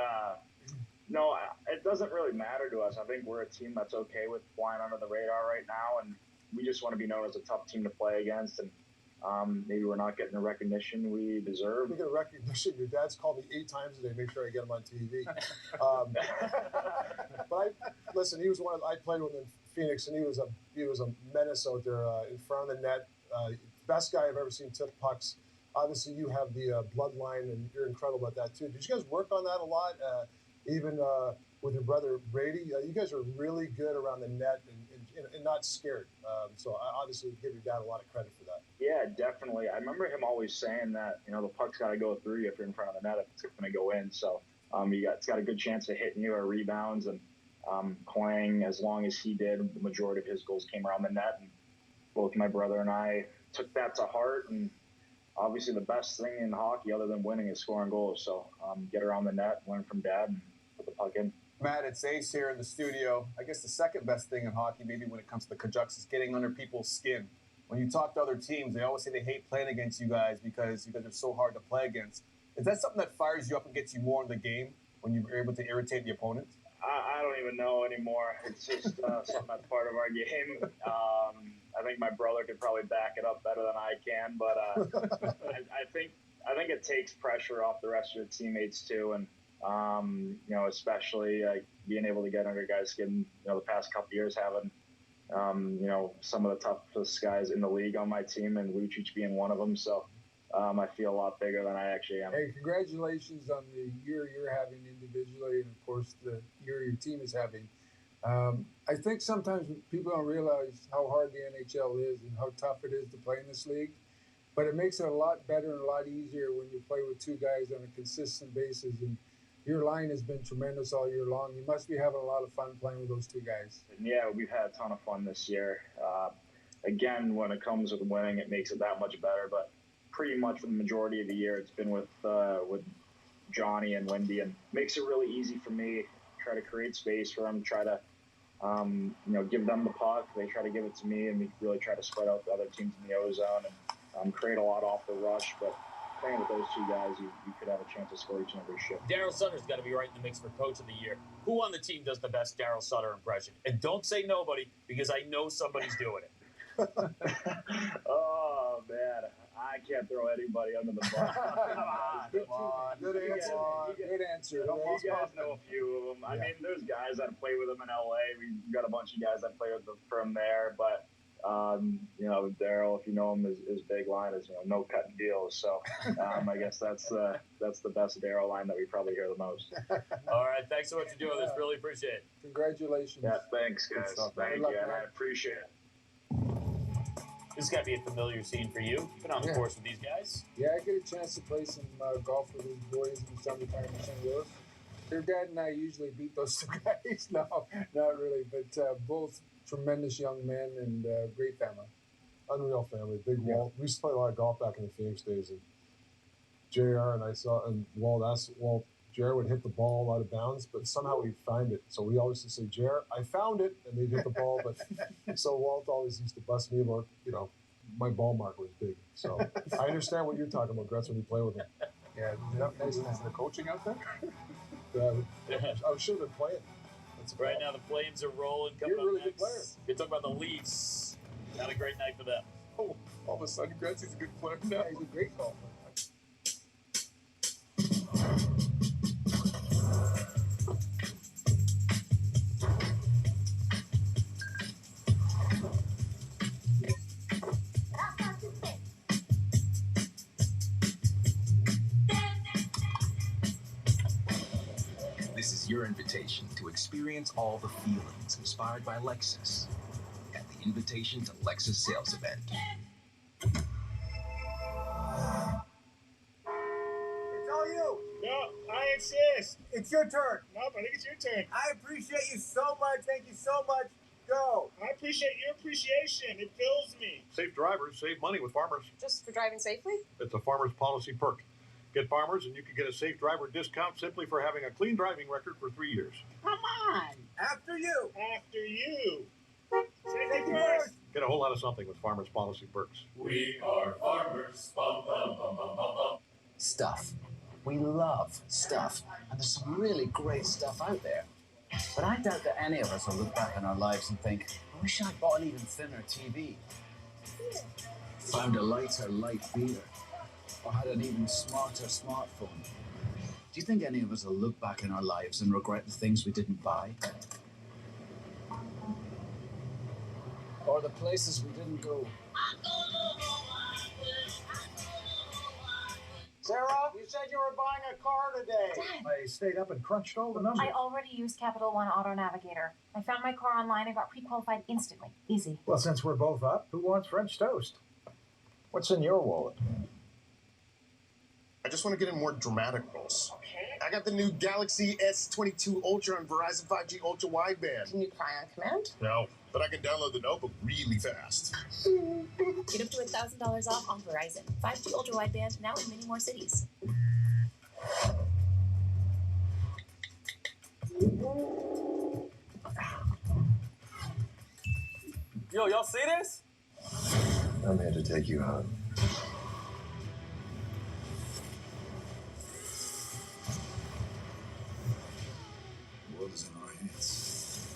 no, it doesn't really matter to us. I think we're a team that's okay with flying under the radar right now, and we just want to be known as a tough team to play against. And maybe we're not getting the recognition we deserve. We get a recognition. Your dad's called me 8 times a day. Make sure I get him on TV. But listen. He was I played with him in Phoenix, and he was a menace out there in front of the net. Best guy I've ever seen tip pucks. Obviously, you have the bloodline, and you're incredible at that too. Did you guys work on that a lot? Even with your brother Brady, you guys are really good around the net and not scared. So I obviously give your dad a lot of credit for that. Yeah, definitely. I remember him always saying that, the puck's got to go through you if you're in front of the net if it's going to go in. So it's got a good chance of hitting you or rebounds. And playing as long as he did, the majority of his goals came around the net. And both my brother and I took that to heart. And obviously the best thing in hockey other than winning is scoring goals. So get around the net, learn from dad, and put the puck in. Matt, it's Ace here in the studio. I guess the second best thing in hockey, maybe when it comes to the Cajucks, is getting under people's skin. when you talk to other teams, they always say they hate playing against you guys because you guys are so hard to play against. Is that something that fires you up and gets you more in the game when you're able to irritate the opponent? I don't even know anymore. It's just something that's part of our game. I think my brother could probably back it up better than I can, but I think it takes pressure off the rest of your teammates too, and you know, especially being able to get under guys' skin. You know, the past couple years having you know, some of the toughest guys in the league on my team, and Lucic being one of them. So I feel a lot bigger than I actually am. Hey, congratulations on the year you're having individually, and of course the year your team is having. I think sometimes people don't realize how hard the NHL is and how tough it is to play in this league, but it makes it a lot better and a lot easier when you play with two guys on a consistent basis. And your line has been tremendous all year long. You must be having a lot of fun playing with those two guys. Yeah, we've had a ton of fun this year. Again, when it comes with winning, it makes it that much better, but pretty much for the majority of the year, it's been with Johnny and Wendy, and makes it really easy for me. Try to create space for them, try to you know, give them the puck. They try to give it to me, and we really try to spread out the other teams in the O-zone and create a lot off the rush. But playing with those two guys, you could have a chance to score each and every shift. Daryl Sutter's got to be right in the mix for Coach of the Year. Who on the team does the best Daryl Sutter impression? And don't say nobody, because I know somebody's doing it. Oh, man. I can't throw anybody under the bus. Come on. Good answer. Good answer. You guys know a few of them. I mean, there's guys that play with them in LA. We've got a bunch of guys that play with them from there. But, you know, Daryl, if you know him, his big line is, you know, no cutting deals. So I guess that's the best Daryl line that we probably hear the most. All right. Thanks so much for doing this. Really appreciate it. Congratulations. Yeah, thanks, guys. Thank you, and I appreciate it. This has got to be a familiar scene for you. You've been on the course with these guys. Yeah, I get a chance to play some golf with these boys in the summertime in St. Louis. Their dad and I usually beat those two guys. No, not really, but both tremendous young men and great family. Unreal family. Big Walt. We used to play a lot of golf back in the Phoenix days, and JR and I saw, and Walt asked Walt, JR would hit the ball out of bounds, but somehow he'd find it. So we always used to say, JR, I found it, and they'd hit the ball. But so Walt always used to bust me about, you know, my ball mark was big. So I understand what you're talking about, Gretz, when you play with him. Yeah, is the coaching out there? I should have been playing. Right now, the Flames are rolling. You're a really good player. You're talking about the Leafs. Not a great night for them. Oh, all of a sudden, Gretz is a good player now. He's a great golfer. This is your invitation to experience all the feelings inspired by Lexus at the Invitation to Lexus sales event. It's all you. No, I insist. It's your turn. Nope, I think it's your turn. I appreciate you so much. Thank you so much. Go. I appreciate your appreciation. It fills me. Safe drivers save money with Farmers. Just for driving safely? It's a Farmers policy perk. Get Farmers and you can get a safe driver discount simply for having a clean driving record for 3 years. Come on. After you. After you. Safety first. Get a whole lot of something with Farmers policy perks. We are farmers. Bum, bum, bum, bum, bum, bum. Stuff. We love stuff. And there's some really great stuff out there. But I doubt that any of us will look back on our lives and think, I wish I'd bought an even thinner TV. Found a lighter light beater. Or had an even smarter smartphone. Do you think any of us will look back in our lives and regret the things we didn't buy? Or the places we didn't go? Sarah, you said you were buying a car today. Dad. I stayed up and crunched all the numbers. I already used Capital One Auto Navigator. I found my car online and got pre-qualified instantly. Easy. Well, since we're both up, who wants French toast? What's in your wallet? I just want to get in more dramatic roles. Okay. I got the new Galaxy S22 Ultra on Verizon 5G Ultra Wideband. Can you cry on command? No, but I can download the notebook really fast. Get up to $1,000 off on Verizon. 5G Ultra Wideband now in many more cities. Yo, y'all see this? I'm here to take you home. The world is in our hands.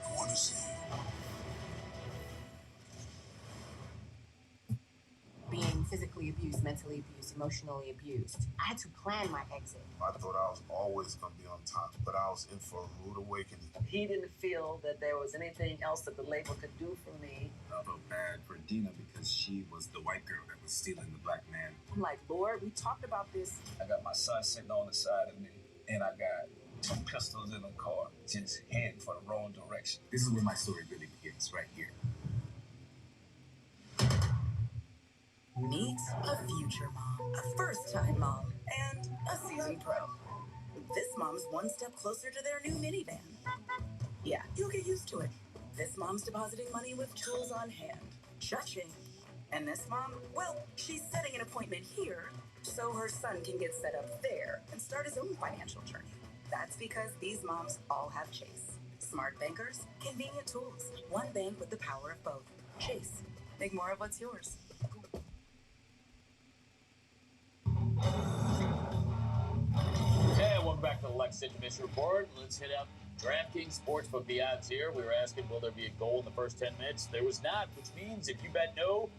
I want to see you. Being physically abused, mentally abused, emotionally abused. I had to plan my exit. I thought I was always going to be on top, but I was in for a rude awakening. He didn't feel that there was anything else that the label could do for me. I felt bad for Dina because she was the white girl that was stealing the black man. I'm like, Lord, we talked about this. I got my son sitting on the side of me, and I got 2 pistols in the car, just heading for the wrong direction. This is where my story really begins, right here. Meet a future mom, a first-time mom, and a seasoned pro. This mom's one step closer to their new minivan. Yeah, you'll get used to it. This mom's depositing money with tools on hand. Cha-ching. And this mom, well, she's setting an appointment here so her son can get set up there and start his own financial journey. That's because these moms all have Chase. Smart bankers, convenient tools. One bank with the power of both. Chase. Make more of what's yours. And welcome back to the Lex Intermission Report. Let's hit up DraftKings Sportsbook. The odds here. We were asking, will there be a goal in the first 10 minutes? There was not, which means if you bet no,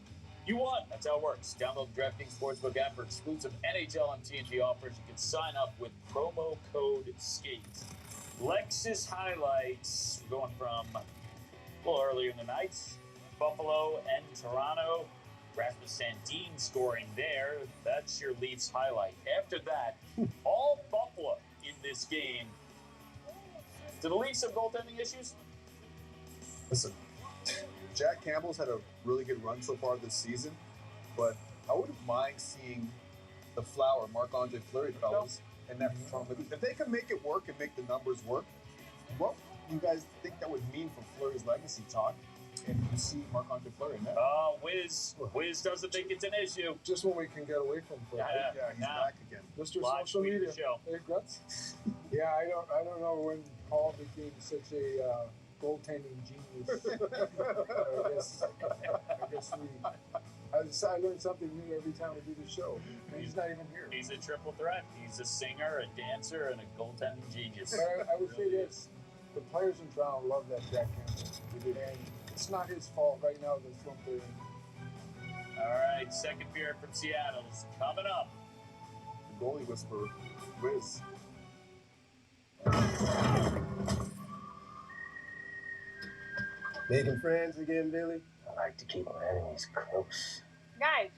you won. That's how it works. Download the DraftKings Sportsbook app for exclusive NHL and TNT offers. You can sign up with promo code SKATE. Lex's highlights, we're going from a little earlier in the night. Buffalo and Toronto. Rasmus Sandin scoring there. That's your Leafs highlight. After that, all Buffalo in this game. Do the Leafs have goaltending issues? Listen, Jack Campbell's had a really good run so far this season, but I wouldn't mind seeing the Flower, Marc-Andre Fleury fellas in that front. If they can make it work and make the numbers work, what do you guys think that would mean for Fleury's legacy talk? And you see Marc-Andre Fleury in that. Wiz doesn't think it's an issue. Just when we can get away from Fleury. Yeah, he's back again. Mr. Live Social tweet Media. show. Hey, Grutz. Yeah, I don't know when Paul became such a goaltending genius. I learn something new every time we do the show. And he's not even here. He's a triple threat. He's a singer, a dancer, and a goaltending genius. But I would say this. The players in Toronto love that Jack Campbell. And it's not his fault right now the slump they're in. All right, second beer from Seattle is coming up. The goalie whisperer, Wiz. Making friends again, Billy? I like to keep our enemies close. Guys,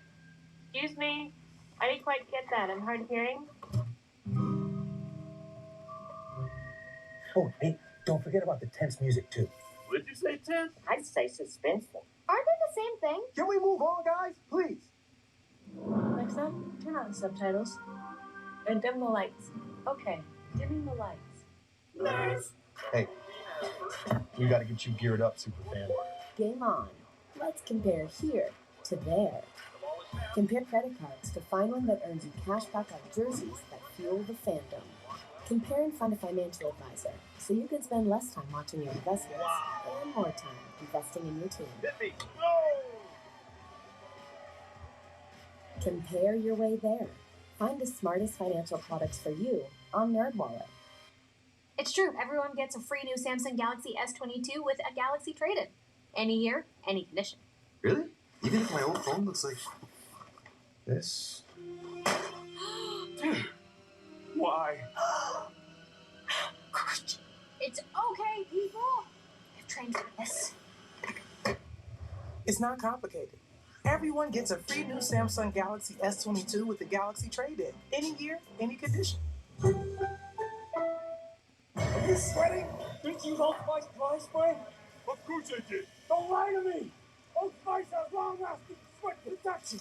excuse me. I didn't quite get that. I'm hard of hearing. Oh, hey, don't forget about the tense music, too. What did you say, tense? I'd say suspenseful. Aren't they the same thing? Can we move on, guys? Please. Alexa, turn on subtitles. And dim the lights. Okay, dimming the lights. Nerds. Hey, we got to get you geared up, Superfan. Game on. Let's compare here to there. Compare credit cards to find one that earns you cash back on jerseys that fuel the fandom. Compare and find a financial advisor so you can spend less time watching your investments and more time investing in your team. Hit me. Compare your way there. Find the smartest financial products for you on NerdWallet. It's true. Everyone gets a free new Samsung Galaxy S22 with a Galaxy trade-in. Any year, any condition. Really? Even if my old phone looks like this? Why? It's okay, people. I've trained for this. It's not complicated. Everyone gets a free new Samsung Galaxy S22 with the Galaxy trade-in. Any year, any condition. Are you sweating? Did you hold my dry spray? Of course I did. Don't lie to me. Old Spice has long-lasting sweat protection.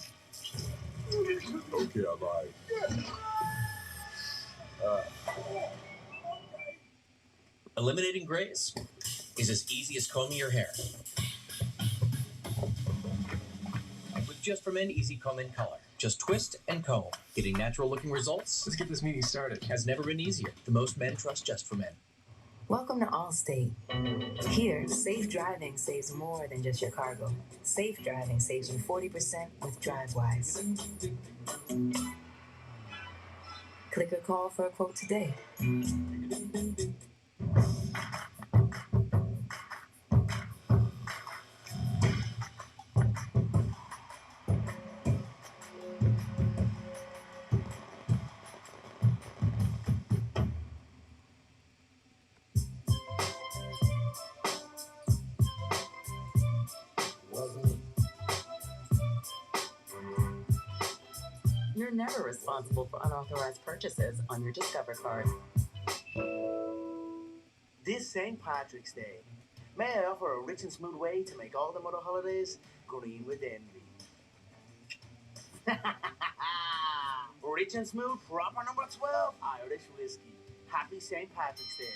Okay, I lied. Eliminating grays is as easy as combing your hair. With Just For Men Easy Comb in Color. Just twist and comb. Getting natural looking results. Let's get this meeting started. Has never been easier. The most men trust Just For Men. Welcome to Allstate. Here, safe driving saves more than just your cargo. Safe driving saves you 40% with DriveWise. Click or call for a quote today. You're never responsible for unauthorized purchases on your Discover card. This St. Patrick's Day, may I offer a rich and smooth way to make all the other holidays green with envy? Rich and smooth, proper number 12, Irish whiskey. Happy St. Patrick's Day.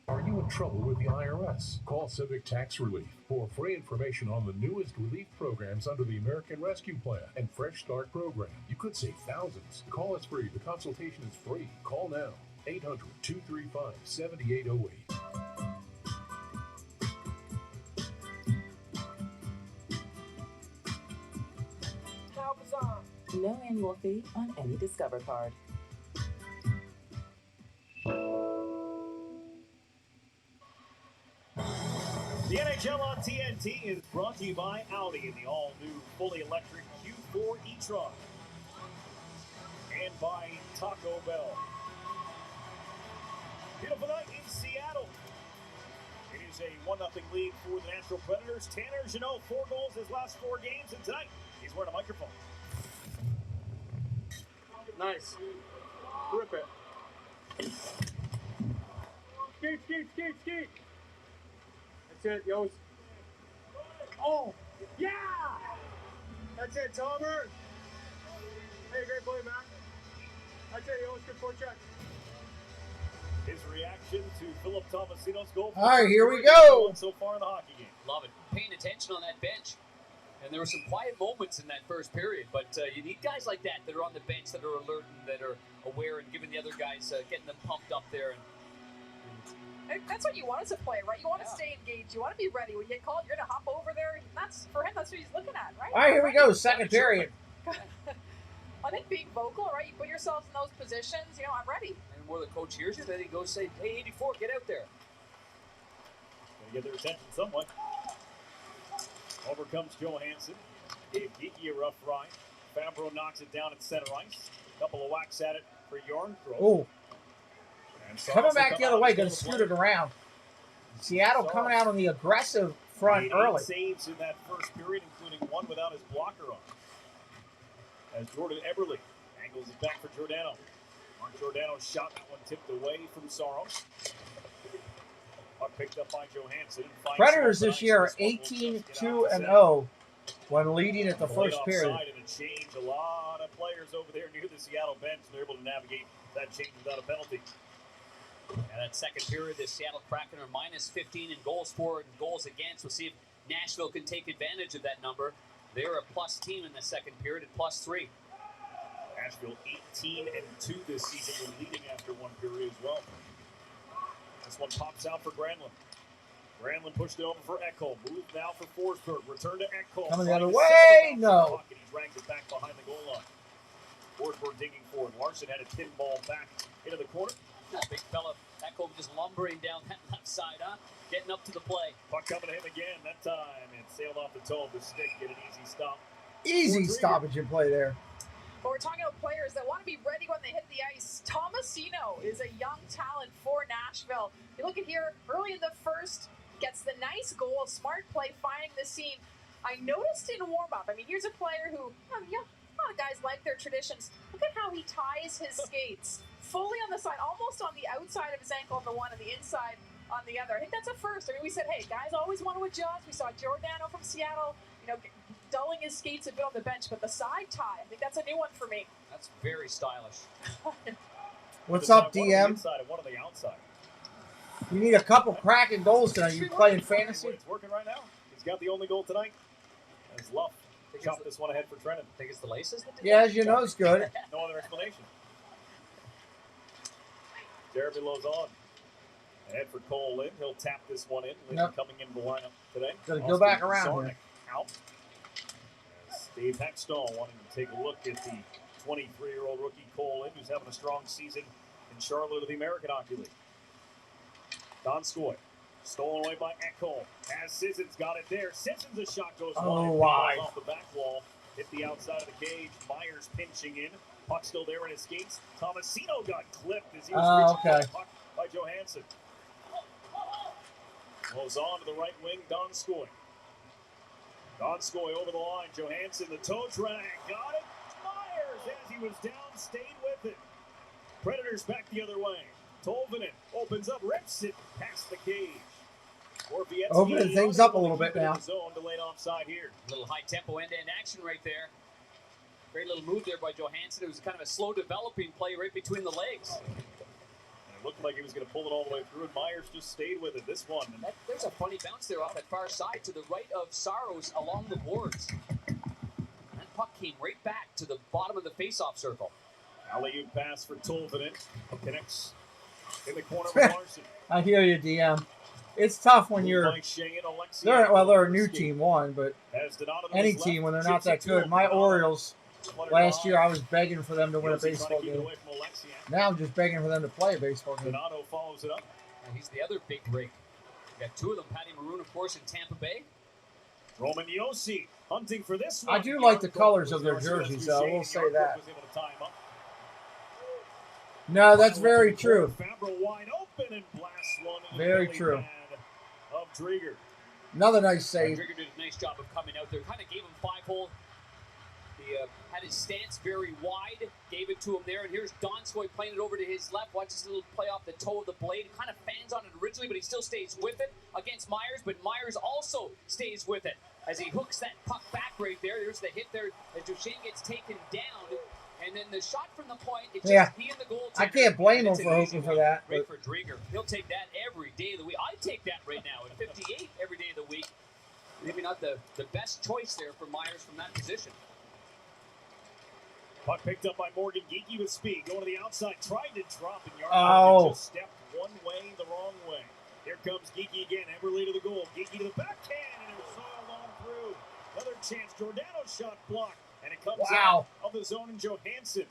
Are you in trouble with the IRS? Call Civic Tax Relief for free information on the newest relief programs under the American Rescue Plan and Fresh Start program. You could save thousands. Call us free. The consultation is free. Call now. 800-235-7808. No annual fee on any Discover card. The NHL on TNT is brought to you by Audi in the all-new fully electric Q4 e-tron. And by Taco Bell. Beautiful night in Seattle. It is a 1-0 lead for the Nashville Predators. Tanner Jeannot, 4 goals his last 4 games, and tonight he's wearing a microphone. Nice. Rip it. Skeet. That's it, Yost. Oh, yeah! That's it, Tomer. Hey, great play, Matt. That's it, Yost. Good forecheck. His reaction to Philip Tomasino's goal. All right, here we go. So far in the hockey game. Love it. Paying attention on that bench. And there were some quiet moments in that first period, but you need guys like that that are on the bench, that are alert and that are aware and giving the other guys, getting them pumped up there. And that's what you want as a player, right? You want to stay engaged. You want to be ready. When you get called, you're going to hop over there. And that's, for him, that's what he's looking at, right? All right, here we go. Second period. I think being vocal, right? You put yourselves in those positions. You know, I'm ready. And more the coach hears you, then he goes say, hey, 84, get out there. Going to get their attention somewhat. Over comes Johansson. Gave Geeky a rough ride. Fambro knocks it down at center ice. Couple of whacks at it for Yarncrow. Oh. Coming back the other way, going to scoot it around. Seattle coming out on the aggressive front early. 8 saves in that first period, including 1 without his blocker on. As Jordan Eberle angles it back for Giordano. Mark Giordano's shot, that one tipped away from Saros. Puck picked up by Johansson. Predators this year are 18-2-0 when leading at the first period. And a change. A lot of players over there near the Seattle bench. They're able to navigate that change without a penalty. And that second period, the Seattle Kraken are minus 15 in goals for and goals against. We'll see if Nashville can take advantage of that number. They're a plus team in the second period at +3. Nashville 18-2 this season, when leading after 1 period as well. This one pops out for Granlund. Granlund pushed it over for Ekholm. Move now for Forsberg. Return to Ekholm. Coming the other way. No. He drags it back behind the goal line. Forsberg digging forward. Larson had a pinball back into the corner. That big fella, Ekholm just lumbering down that left side, huh? Getting up to the play. Puck coming to him again. That time it sailed off the toe of the stick. Get an easy stop. Easy stoppage in play there. But we're talking about players that want to be ready when they hit the ice. Tomasino is a young talent for Nashville. You look at here, early in the first, gets the nice goal, smart play, finding the seam. I noticed in warm-up, I mean, here's a player who, a lot of guys like their traditions. Look at how he ties his skates. Fully on the side, almost on the outside of his ankle on the one and the inside on the other. I think that's a first. I mean, we said, hey, guys always want to adjust. We saw Giordano from Seattle, dulling his skates a bit on the bench, but the side tie, I think that's a new one for me. That's very stylish. What's up, DM? One on the inside and one on the outside. You need a couple Kraken goals tonight. You playing fantasy? It's working right now. He's got the only goal tonight. That's Luff. Chopped this one ahead for Trenton. Think it's the laces that did Yeah, that? as you know, it's good. No other explanation. Jeremy Lozon. Ahead for Cole Lynn. He'll tap this one in. Lynn coming into the lineup today. Gotta go back around Zarnik here. out. As Dave Hextall wanting to take a look at the 23-year-old rookie Cole Lynn, who's having a strong season in Charlotte of the American Hockey League. Donskoy, stolen away by Ekholm. Has Sissons got it there. Sissons, a shot goes wide. Off the back wall. Hit the outside of the cage. Myers pinching in. Puck still there in his skates. Tomasino got clipped as he was reaching for the puck by Johansson. Goes on to the right wing, Donskoy. Donskoy over the line. Johansson, the toe drag. Got it. Myers, as he was down, stayed with it. Predators back the other way. Tolvanen opens up, rips it past the cage. Opening things up a little bit now. Zone delayed offside here. A little high tempo end-to-end action right there. Great little move there by Johansson. It was kind of a slow developing play right between the legs. And it looked like he was going to pull it all the way through, and Myers just stayed with it. This one. There's a funny bounce there off that far side to the right of Saros along the boards. That puck came right back to the bottom of the face-off circle. Alley-oop pass for Tolvanen. Connects in the corner of Larson. I hear you, DM. It's tough when you're. They're a new team, one, but any team when they're not that good. My Orioles last year, I was begging for them to win a baseball game. Now I'm just begging for them to play a baseball game. Donato follows it up. And he's the other big break. Got two of them. Patty Maroon, of course, in Tampa Bay. Roman Yossi hunting for this one. I do like the colors of their jerseys, though. I will say that. No, that's very true. Very true. Another nice save. Drieger did a nice job of coming out there. Kind of gave him 5-hole. He had his stance very wide. Gave it to him there. And here's Donskoy playing it over to his left. Watch this little play off the toe of the blade. Kind of fans on it originally, but he still stays with it against Myers. But Myers also stays with it as he hooks that puck back right there. There's the hit there as Duchesne gets taken down. And then the shot from the point, it's just he and the goaltender. I can't blame him for hoping for that. Great for Drieger. He'll take that every day of the week. I take that right now at 58 every day of the week. Maybe not the best choice there for Myers from that position. Puck picked up by Morgan Geekie with speed. Going to the outside, tried to drop, and Yardley just stepped one way, the wrong way. Here comes Geekie again. Eberle to the goal. Geekie to the backhand, and it was soiled on through. Another chance. Giordano shot blocked. And it comes out of the zone, and Johansson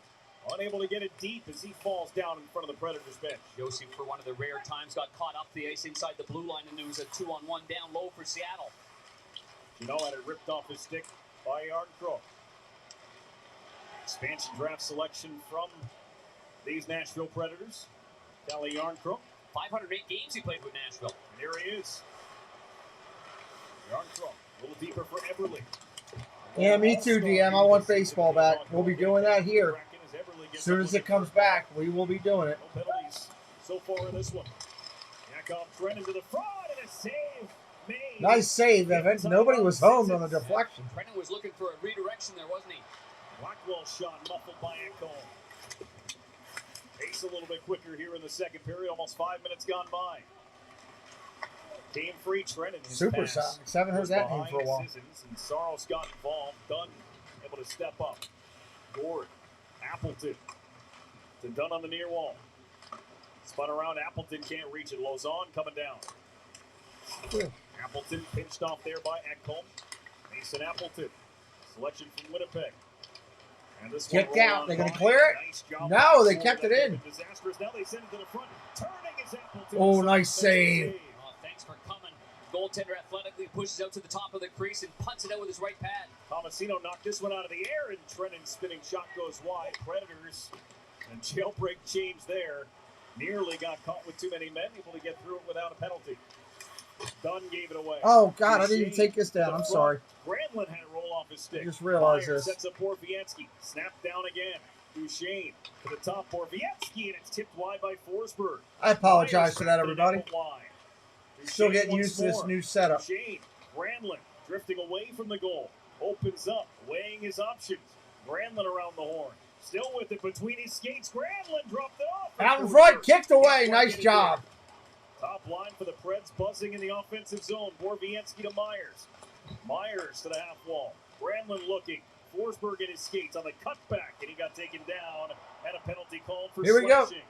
unable to get it deep as he falls down in front of the Predators bench. Yossi, for one of the rare times, got caught up the ice inside the blue line, and it was a 2-on-1 down low for Seattle. Gino had it ripped off his stick by Yarncroc. Expansion draft selection from these Nashville Predators. Calle Yarncroc. 508 games he played with Nashville. And here he is. Yarncroc, a little deeper for Eberle. Yeah, me too, DM. I want baseball back. We'll be doing that here. As soon as it comes back, we will be doing it. No penalties so far in this one. Yakov Trennan to the front and a save made. Nice save, Evan. Nobody was home on the deflection. Trennan was looking for a redirection there, wasn't he? Blackwell shot muffled by Ekholm. Pace a little bit quicker here in the second period. Almost 5 minutes gone by. Game free, Trennan. Super Sonics. Haven't heard that name for a while. And Saros got involved. Dunn able to step up. Gord, Appleton to Dunn on the near wall. Spun around. Appleton can't reach it. Lauzon coming down. Appleton pinched off there by Ekholm. Mason Appleton. Selection from Winnipeg. And this kicked out. They're going to clear it? Nice No, they kept it in. Disastrous. Now they send it to the front. Turning is Appleton. Oh, nice save. Thanks for coming. Goaltender athletically pushes out to the top of the crease and punts it out with his right pad. Tomasino knocked this one out of the air, and Trennan's spinning shot goes wide. Predators and jailbreak change there. Nearly got caught with too many men, able to get through it without a penalty. Dunn gave it away. Oh, God, I didn't even take this down. I'm sorry. Granlund had it roll off his stick. I just realized Myers this. sets up Borvietsky. Snap down again. Duchesne to the top. Borvietsky, and it's tipped wide by Forsberg. I apologize for that, everybody. Still Duchesne getting once used to this more. new setup. Duchesne, Granlund drifting away from the goal. Opens up, weighing his options. Granlund around the horn. Still with it between his skates. Granlund dropped it off. Out in front, kicked away. Nice job. Top line for the Preds, buzzing in the offensive zone. Borvietsky to Myers. Myers to the half wall. Granlund looking. Forsberg in his skates on the cutback, and he got taken down. And a penalty called for Here we go. slashing.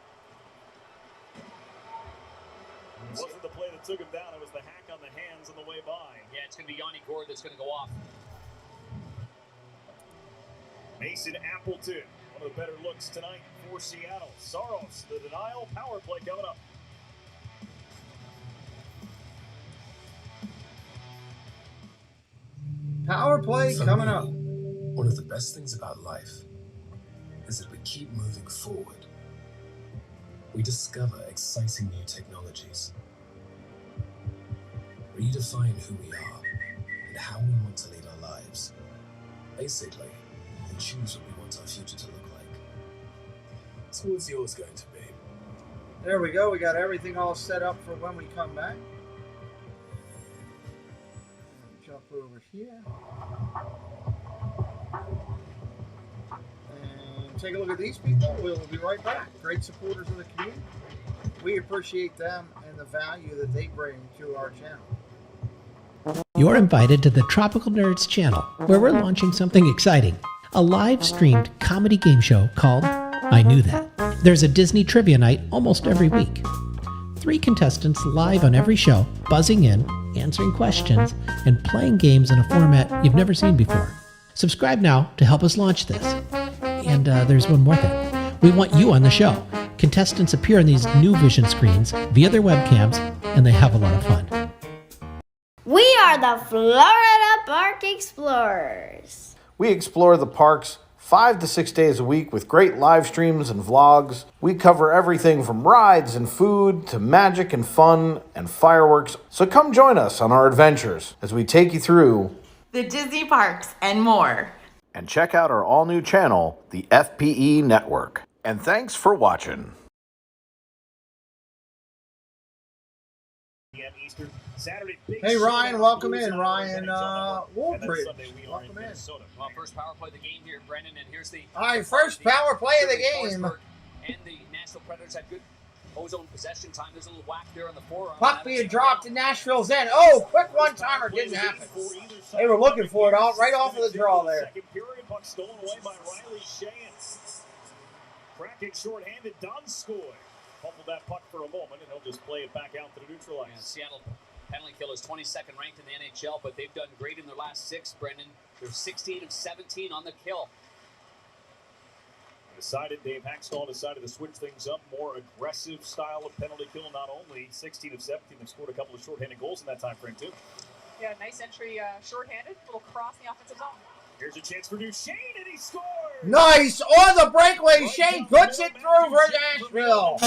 It wasn't the play that took him down. It was the hack on the hands on the way by. Yeah, it's going to be Yanni Gord that's going to go off. Mason Appleton, one of the better looks tonight for Seattle. Saros, the denial power play coming up. Power play coming up. One of the best things about life is that we keep moving forward. We discover exciting new technologies, redefine who we are and how we want to lead our lives. Basically, we choose what we want our future to look like. So what's yours going to be? There we go. We got everything all set up for when we come back. Jump over here. And take a look at these people. We'll be right back. Great supporters of the community. We appreciate them and the value that they bring to our channel. You're invited to the Tropical Nerds channel, where we're launching something exciting. A live-streamed comedy game show called I Knew That. There's a Disney trivia night almost every week. 3 contestants live on every show, buzzing in, answering questions, and playing games in a format you've never seen before. Subscribe now to help us launch this. And there's one more thing. We want you on the show. Contestants appear on these new vision screens via their webcams, and they have a lot of fun. We are the Florida Park Explorers. We explore the parks 5 to 6 days a week with great live streams and vlogs. We cover everything from rides and food to magic and fun and fireworks. So come join us on our adventures as we take you through the Disney parks and more. And check out our all-new channel, the FPE Network. And thanks for watching. Saturday, big hey Ryan, welcome in. Ryan Woolbridge. Welcome in. Well, first power play of the game here, Brendan, and here's the... All right, first power play of the game. And the Nashville Predators had good ozone possession time. There's a little whack there on the forearm. Puck being dropped in Nashville's end. Oh, quick one-timer didn't happen. They were looking for it right off of the draw there. Second period, puck stolen away by Riley Shane. Kraken shorthanded, Donskoy fumbled that puck for a moment, and he'll just play it back out to the neutral ice. Yeah, Seattle penalty kill is 22nd ranked in the NHL, but they've done great in their last 6, Brendan. They're 16 of 17 on the kill. Dave Haxtell decided to switch things up, more aggressive style of penalty kill. Not only 16 of 17, they've scored a couple of shorthanded goals in that time frame too. Yeah, nice entry, shorthanded, little cross in the offensive zone. Here's a chance for Duchesne, and he scores! Nice! On the breakaway, Shane puts it through for Nashville.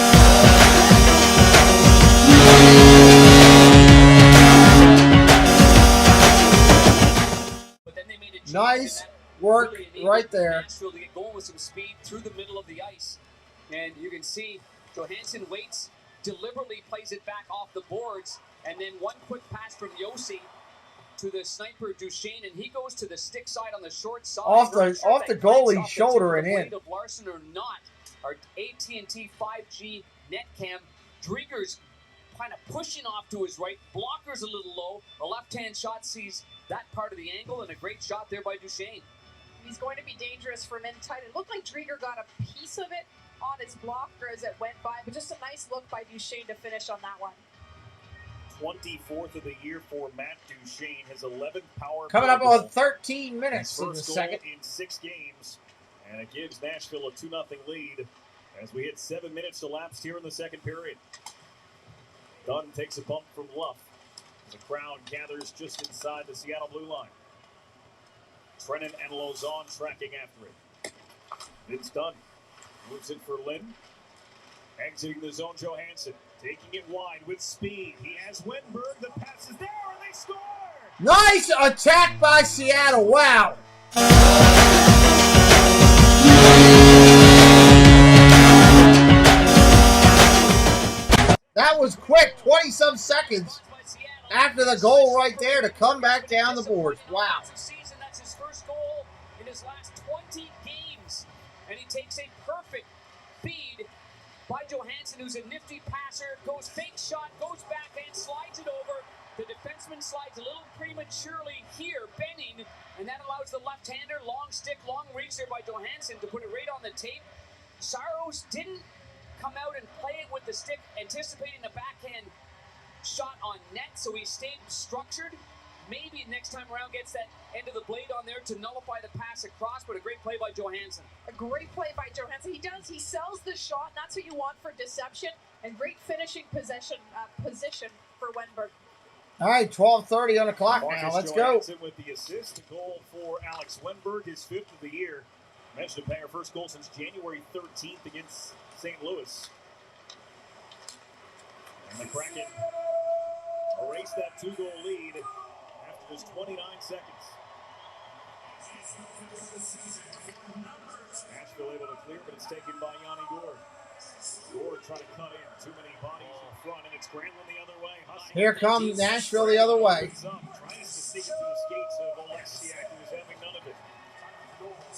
Nice work right there. Nashville to get going with some speed through the middle of the ice. And you can see Johansson waits, deliberately plays it back off the boards, and then one quick pass from Yossi to the sniper Duchesne, and he goes to the stick side on the short side. Off the goalie's shoulder and in. Of Larson or not, our AT&T 5G net cam, Drieger's kind of pushing off to his right, blocker's a little low, a left-hand shot sees that part of the angle, and a great shot there by Duchesne. He's going to be dangerous from inside. It looked like Drieger got a piece of it on his blocker as it went by, but just a nice look by Duchesne to finish on that one. 24th of the year for Matt Duchesne, his 11th power coming up on 13 minutes in the second. In 6 games, and it gives Nashville a 2-0 lead as we hit 7 minutes elapsed here in the second period. Dunn takes a bump from Luff. The crowd gathers just inside the Seattle blue line. Trennan and Lauzon tracking after it. Vince Dunn moves it for Lynn. Exiting the zone, Johansson taking it wide with speed. He has Wenberg. The pass is there, and they score! Nice attack by Seattle. Wow. That was quick, 20-some seconds after the goal right there to come back down the boards. Wow. That's his first goal in his last 20 games. And he takes a perfect feed by Johansson, who's a nifty passer, goes fake shot, goes backhand, slides it over. The defenseman slides a little prematurely here, bending, and that allows the left-hander, long stick, long reach there by Johansson to put it right on the tape. Saros didn't come out and play it with the stick, anticipating the backhand net, so he stayed structured. Maybe next time around gets that end of the blade on there to nullify the pass across, but a great play by Johansson. A great play by Johansson. He sells the shot, and that's what you want for deception, and great finishing position for Wenberg. All right, 12:30 on the clock now. Let's go. With the assist, a goal for Alex Wenberg, his 5th of the year. Mentioned playing her first goal since January 13th against St. Louis. And the Kraken erased that 2-goal lead after just 29 seconds. Nashville able to clear, but it's taken by Yanni Gord. Gord trying to cut in. Too many bodies in front, and it's Granlund the other way. Here comes Nashville the other way. Trying to sneak it to the skates of Alexiak, who was having none of it.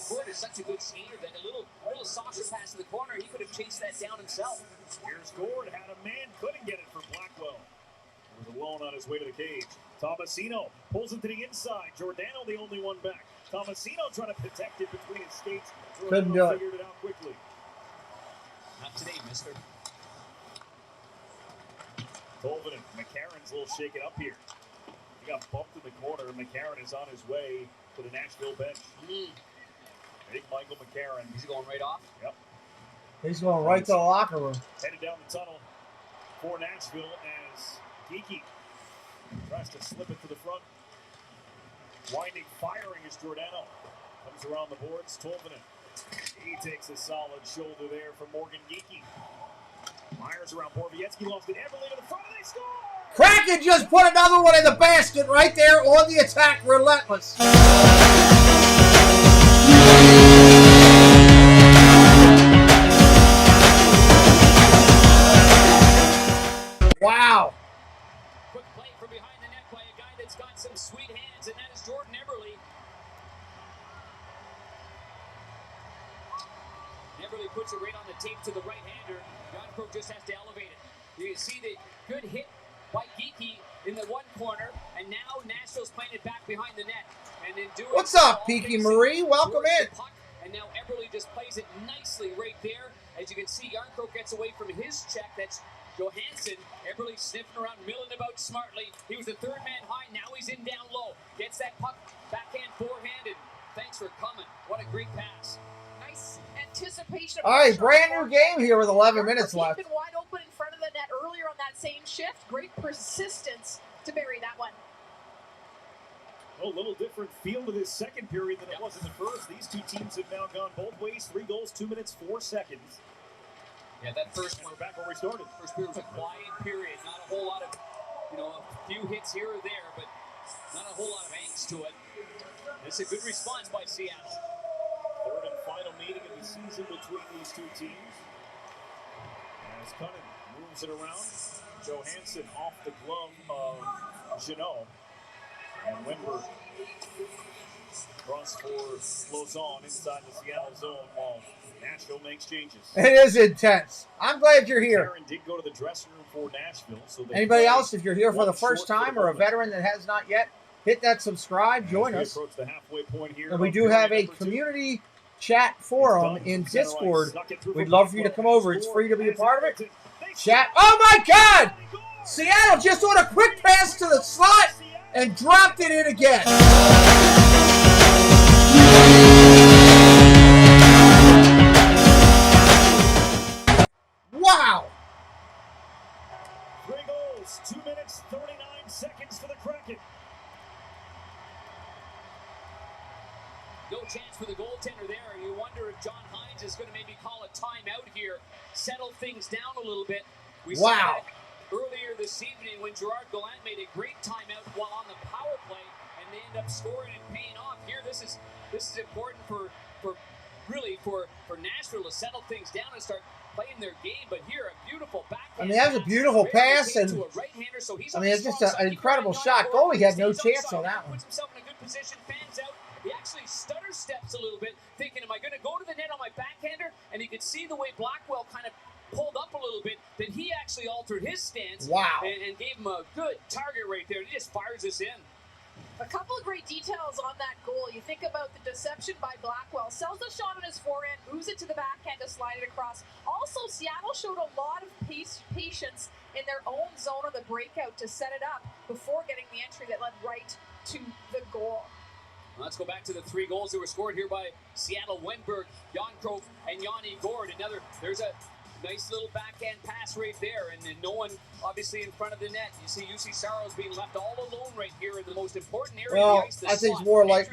Gord is such a good skater that a little saucer pass in the corner, he could have chased that down himself. Here's Gord, had a man, couldn't get it for Blackwell. He was alone on his way to the cage. Tomasino pulls it to the inside. Giordano the only one back. Tomasino trying to protect it between his skates. Couldn't do it. Figured it out quickly. Not today, mister. Tolvanen, McCarron's a little shaken up here. He got bumped in the corner. McCarron is on his way to the Nashville bench. Big Michael McCarron. He's going right off? Yep. He's going right to the locker room. Headed down the tunnel for Nashville as Geeky tries to slip it to the front. Winding, firing is Giordano. Comes around the boards, Tolvanen. He takes a solid shoulder there from Morgan Geeky. Myers around Borowiecki, lost it. Everly to the front, and they score! Kraken just put another one in the basket right there on the attack. Relentless. Wow. Quick play from behind the net by a guy that's got some sweet hands, and that is Jordan Eberle. Eberle puts it right on the tape to the right-hander. Jonbrook just has to elevate it. You can see the good hit by Geeky in the one corner, and now Nashville's playing it back behind the net. And in doing What's up, Peaky Marie? Welcome in. And now Eberle just plays it nicely right there. As you can see, Yarncroke gets away from his check. That's Johansson. Eberle sniffing around, milling about smartly. He was the third man high. Now he's in down low. Gets that puck backhand, forehanded. Thanks for coming. What a great pass. Nice anticipation. All right, brand new game here with 11 minutes left. He's been wide open in front of the net earlier on that same shift. Great persistence to bury that one. A little different feel to this second period than it was in the first. These two teams have now gone both ways. 3 goals, 2 minutes, 4 seconds. Yeah, that first one. We're back where we started. First period was a quiet period. Not a whole lot of, a few hits here or there, but not a whole lot of angst to it. It's a good response by Seattle. Third and final meeting of the season between these two teams. As Cunnin moves it around, Johansson off the glove of Giordano. And Wenberg cross for Lauzon inside the Seattle zone while Nashville makes changes. It is intense. I'm glad you're here. Aaron did go to the dressing room for Nashville. So anybody else, if you're here for the first time or a veteran that has not yet, hit that subscribe, join us. Approach the halfway point here. And we do have a community chat forum in Discord. We'd love for you to come over. It's free to be a part of it. Chat. Oh my God! Seattle just on a quick pass to the slot and dropped it in again. Wow. 3 goals, 2 minutes, 39 seconds for the Kraken. No chance for the goaltender there, and you wonder if John Hines is going to maybe call a timeout here, settle things down a little bit. We saw that earlier this evening when Gerard Gallant made a great timeout while on the power play, and they end up scoring and paying off. Here, this is important for Nashville to settle things down and start playing their game. But here, a beautiful backhand. I mean, that was a beautiful pass, and it's just an incredible shot. Goalie had no chance on that one. Puts himself in a good position, fans out. He actually stutter steps a little bit, thinking, am I going to go to the net on my backhander? And you could see the way Blackwell kind of pulled up a little bit, then he actually altered his stance and gave him a good target right there. He just fires this in. A couple of great details on that goal. You think about the deception by Blackwell. Sells the shot on his forehand, moves it to the backhand to slide it across. Also, Seattle showed a lot of patience in their own zone of the breakout to set it up before getting the entry that led right to the goal. Let's go back to the 3 goals that were scored here by Seattle. Wenberg, Jan and Yanni Gord. There's a nice little backhand pass right there, and then no one obviously in front of the net. You see UC Saros being left all alone right here in the most important area of the ice. I think it's more like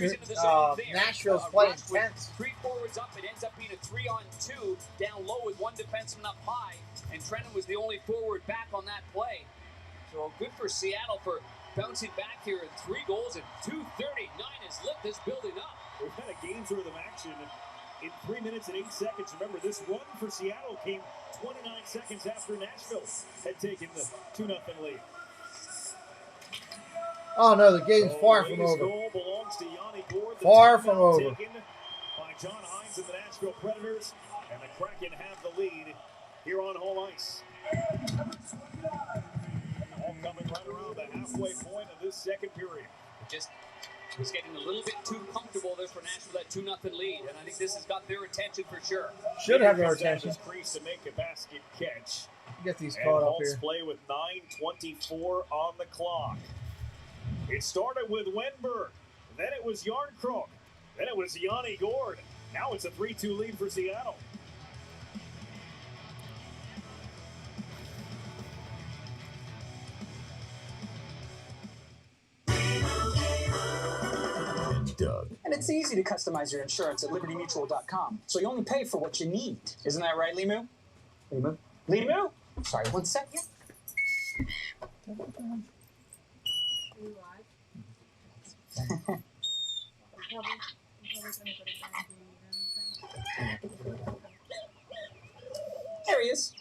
Nashville's playing tense. 3 forwards up, it ends up being a 3-on-2 down low with 1 defenseman up high, and Trenton was the only forward back on that play. So good for Seattle for bouncing back here, and 3 goals and 2:39 has lit this building up. We've had a game's worth of action in 3 minutes and 8 seconds. Remember, this run for Seattle came 29 seconds after Nashville had taken the 2-0 lead. Oh no, the game's far from over. Goal belongs to Yanni Gord. Far from over. Taken by John Hines and the Nashville Predators, and the Kraken have the lead here on home ice. All coming right around the halfway point of this second period. Just was getting a little bit too comfortable there for Nashville, that 2-0 lead, and I think this has got their attention for sure. Should have their attention. Crease to make a basket catch. Get these caught up here. Play with 9:24 on the clock. It started with Wenberg, then it was Jarnkrok, then it was Yanni Gord. Now it's a 3-2 lead for Seattle. Doug. And it's easy to customize your insurance at libertymutual.com. So you only pay for what you need. Isn't that right, Limu? Limu? Limu? Sorry, 1 second. There he is.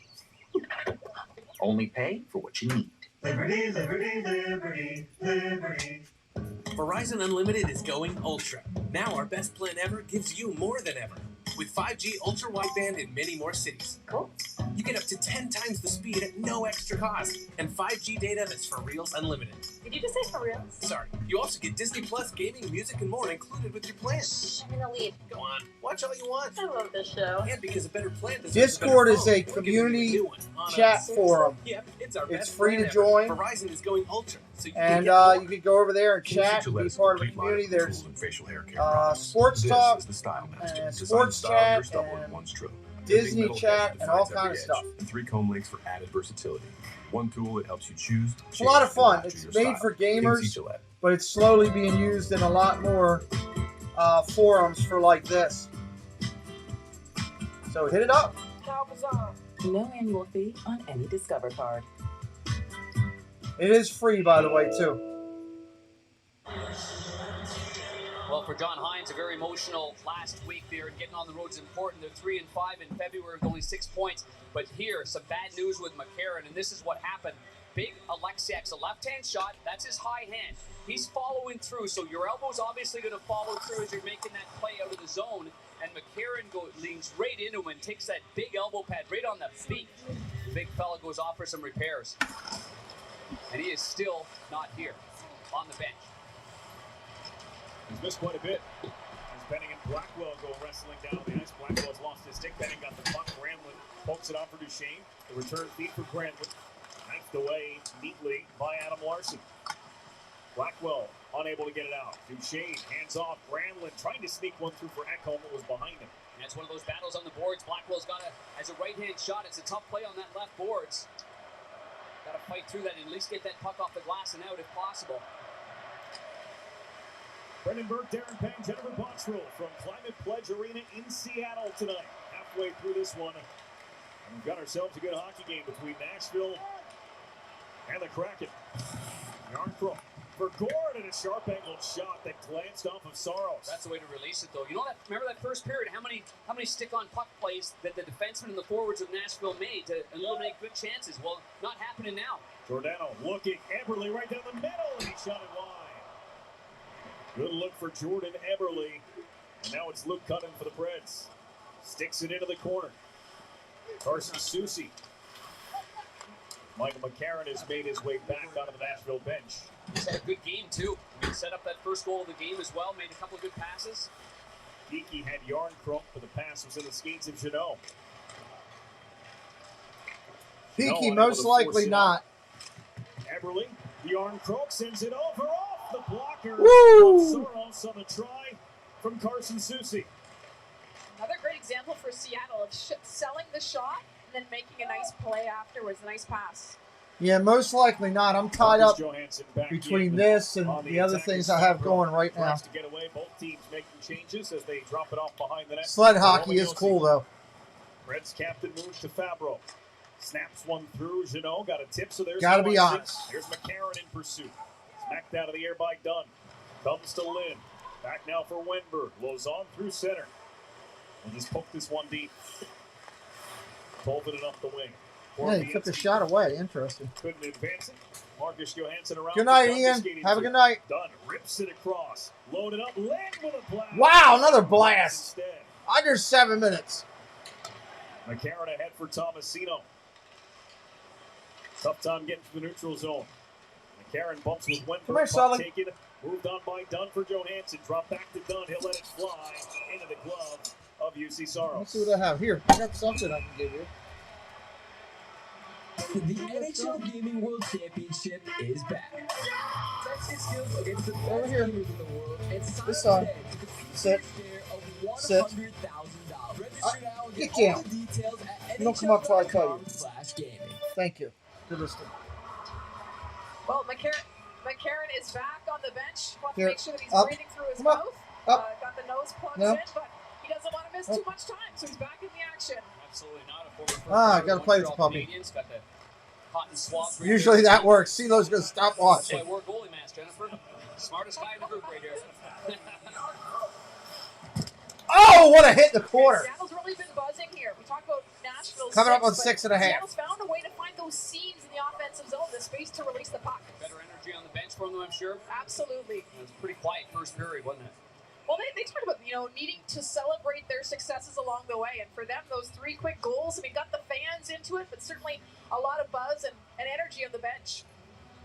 Only pay for what you need. Liberty, liberty, liberty, liberty. Verizon Unlimited is going ultra. Now our best plan ever gives you more than ever. With 5G ultra wideband in many more cities. Cool. You get up to 10 times the speed at no extra cost. And 5G data that's for reals unlimited. Did you just say for reals? Sorry. You also get Disney Plus, gaming, music, and more included with your plan. I'm gonna leave. Go on. Watch all you want. I love this show. And because a better plan deserves Discord a is a community chat forum. Yep, it's free to join. Verizon is going ultra. So you and you can go over there and chat, be part of the community. There's sports talk, and sports chat, and Disney chat, and all kinds of stuff. And 3 comb links for added versatility. One tool that helps you choose. It's a lot of fun. It's made for gamers, but it's slowly being used in a lot more forums for like this. So hit it up. No annual fee on any Discover card. It is free, by the way, too. Well, for John Hines, a very emotional last week there, and getting on the road is important. They're 3-5 in February with only 6 points. But here, some bad news with McCarron, and this is what happened. Big Alexiak's a left-hand shot. That's his high hand. He's following through, so your elbow's obviously going to follow through as you're making that play out of the zone. And McCarron leans right into him and takes that big elbow pad right on the feet. The big fella goes off for some repairs. And he is still not here on the bench. He's missed quite a bit. As Benning and Blackwell go wrestling down the ice. Blackwell's lost his stick. Benning got the puck. Granlund pokes it off for Duchesne. The return feed for Granlund. Knifed away neatly by Adam Larson. Blackwell unable to get it out. Duchesne hands off. Granlund trying to sneak one through for Ekholm, but was behind him. And it's one of those battles on the boards. Blackwell's got as a right-hand shot. It's a tough play on that left boards. Got to fight through that and at least get that puck off the glass and out if possible. Brendan Burke, Darren Payne, Jennifer Botchroll from Climate Pledge Arena in Seattle tonight. Halfway through this one, and we've got ourselves a good hockey game between Nashville and the Kraken. Jarnkrok for Gord, and a sharp angled shot that glanced off of Saros. That's the way to release it, though. You know that? Remember that first period? How many stick-on puck plays that the defensemen and the forwards of Nashville made to eliminate good chances? Well, not happening now. Giordano looking, Eberle right down the middle, and he shot it wide. Good look for Jordan Eberle. And now it's Luke Cunningham for the Preds. Sticks it into the corner. Carson Soucy. Michael McCarron has made his way back onto the Nashville bench. He's had a good game, too. He set up flow of the game as well. Made a couple of good passes. Geeky had Yarncroke, but the pass was in the skates of Giordano. Peaky, most likely not. Eberle, Yarncroke sends it over off the blocker. Woo! Soros on the try from Carson Soucy. Another great example for Seattle of selling the shot and then making a nice play afterwards, a nice pass. Yeah, most likely not. I'm tied up between this and the other things I have going right now. To get away, both teams making changes as they drop it off behind the net. Sled hockey is cool, though. Reds captain moves to Fabro. Snaps one through. Jeannot got a tip, so there's gotta be honest. Here's McCarron in pursuit. Smacked out of the air by Dunn. Comes to Lynn. Back now for Wenberg. Lozon through center. We'll just poke this one deep. Folded it up the wing. Yeah, he took the shot away. Interesting. Couldn't advance it. Marcus Johansson around. Good night, Ian. Have a good night. Dunn rips it across. Loaded up. Lynn with a blast. Wow, another blast. Under 7 minutes. McCarron ahead for Tomasino. Tough time getting to the neutral zone. McCarron bumps with Wenberg. Come here, Sully. Taken. Moved on by Dunn for Johansson. Drop back to Dunn. He'll let it fly into the glove of UC Soros. Let's see what I have here. I got something I can give you. The NHL Gaming World Championship is back. Test your skills against the Over best here. gamers in the world and sign This up side. today to defeat Sit. your Sit. share of $100,000. Register now and Get get all down. the details at You don't come up till I tell you. NHL.com/gaming. Thank you. Good listening. Well, McCarron is back on the bench. Want to Here. make sure that he's Up. breathing through his Come up. mouth. Up. Got the nose plugs No. in, but he doesn't want to miss too much time, so he's back in the action. Absolutely not. A former Ah, I first-round gotta play this Montreal puppy. Canadiens. Got the cotton swabs right Usually there. that works. CeeLo's going to stop That's why watching. we're goalie mask, Jennifer. Smartest guy in the group right here. Oh, what a hit in the corner. Seattle's really been buzzing here. We talk about Nashville. Coming up on but 6.5. Seattle's found a way to find those seams in the offensive zone, the space to release the puck. Better energy on the bench for them, I'm sure. Absolutely. It was a pretty quiet first period, wasn't it? Well, they talked about, needing to celebrate their successes along the way. And for them, those 3 quick goals, got the fans into it, but certainly a lot of buzz and energy on the bench.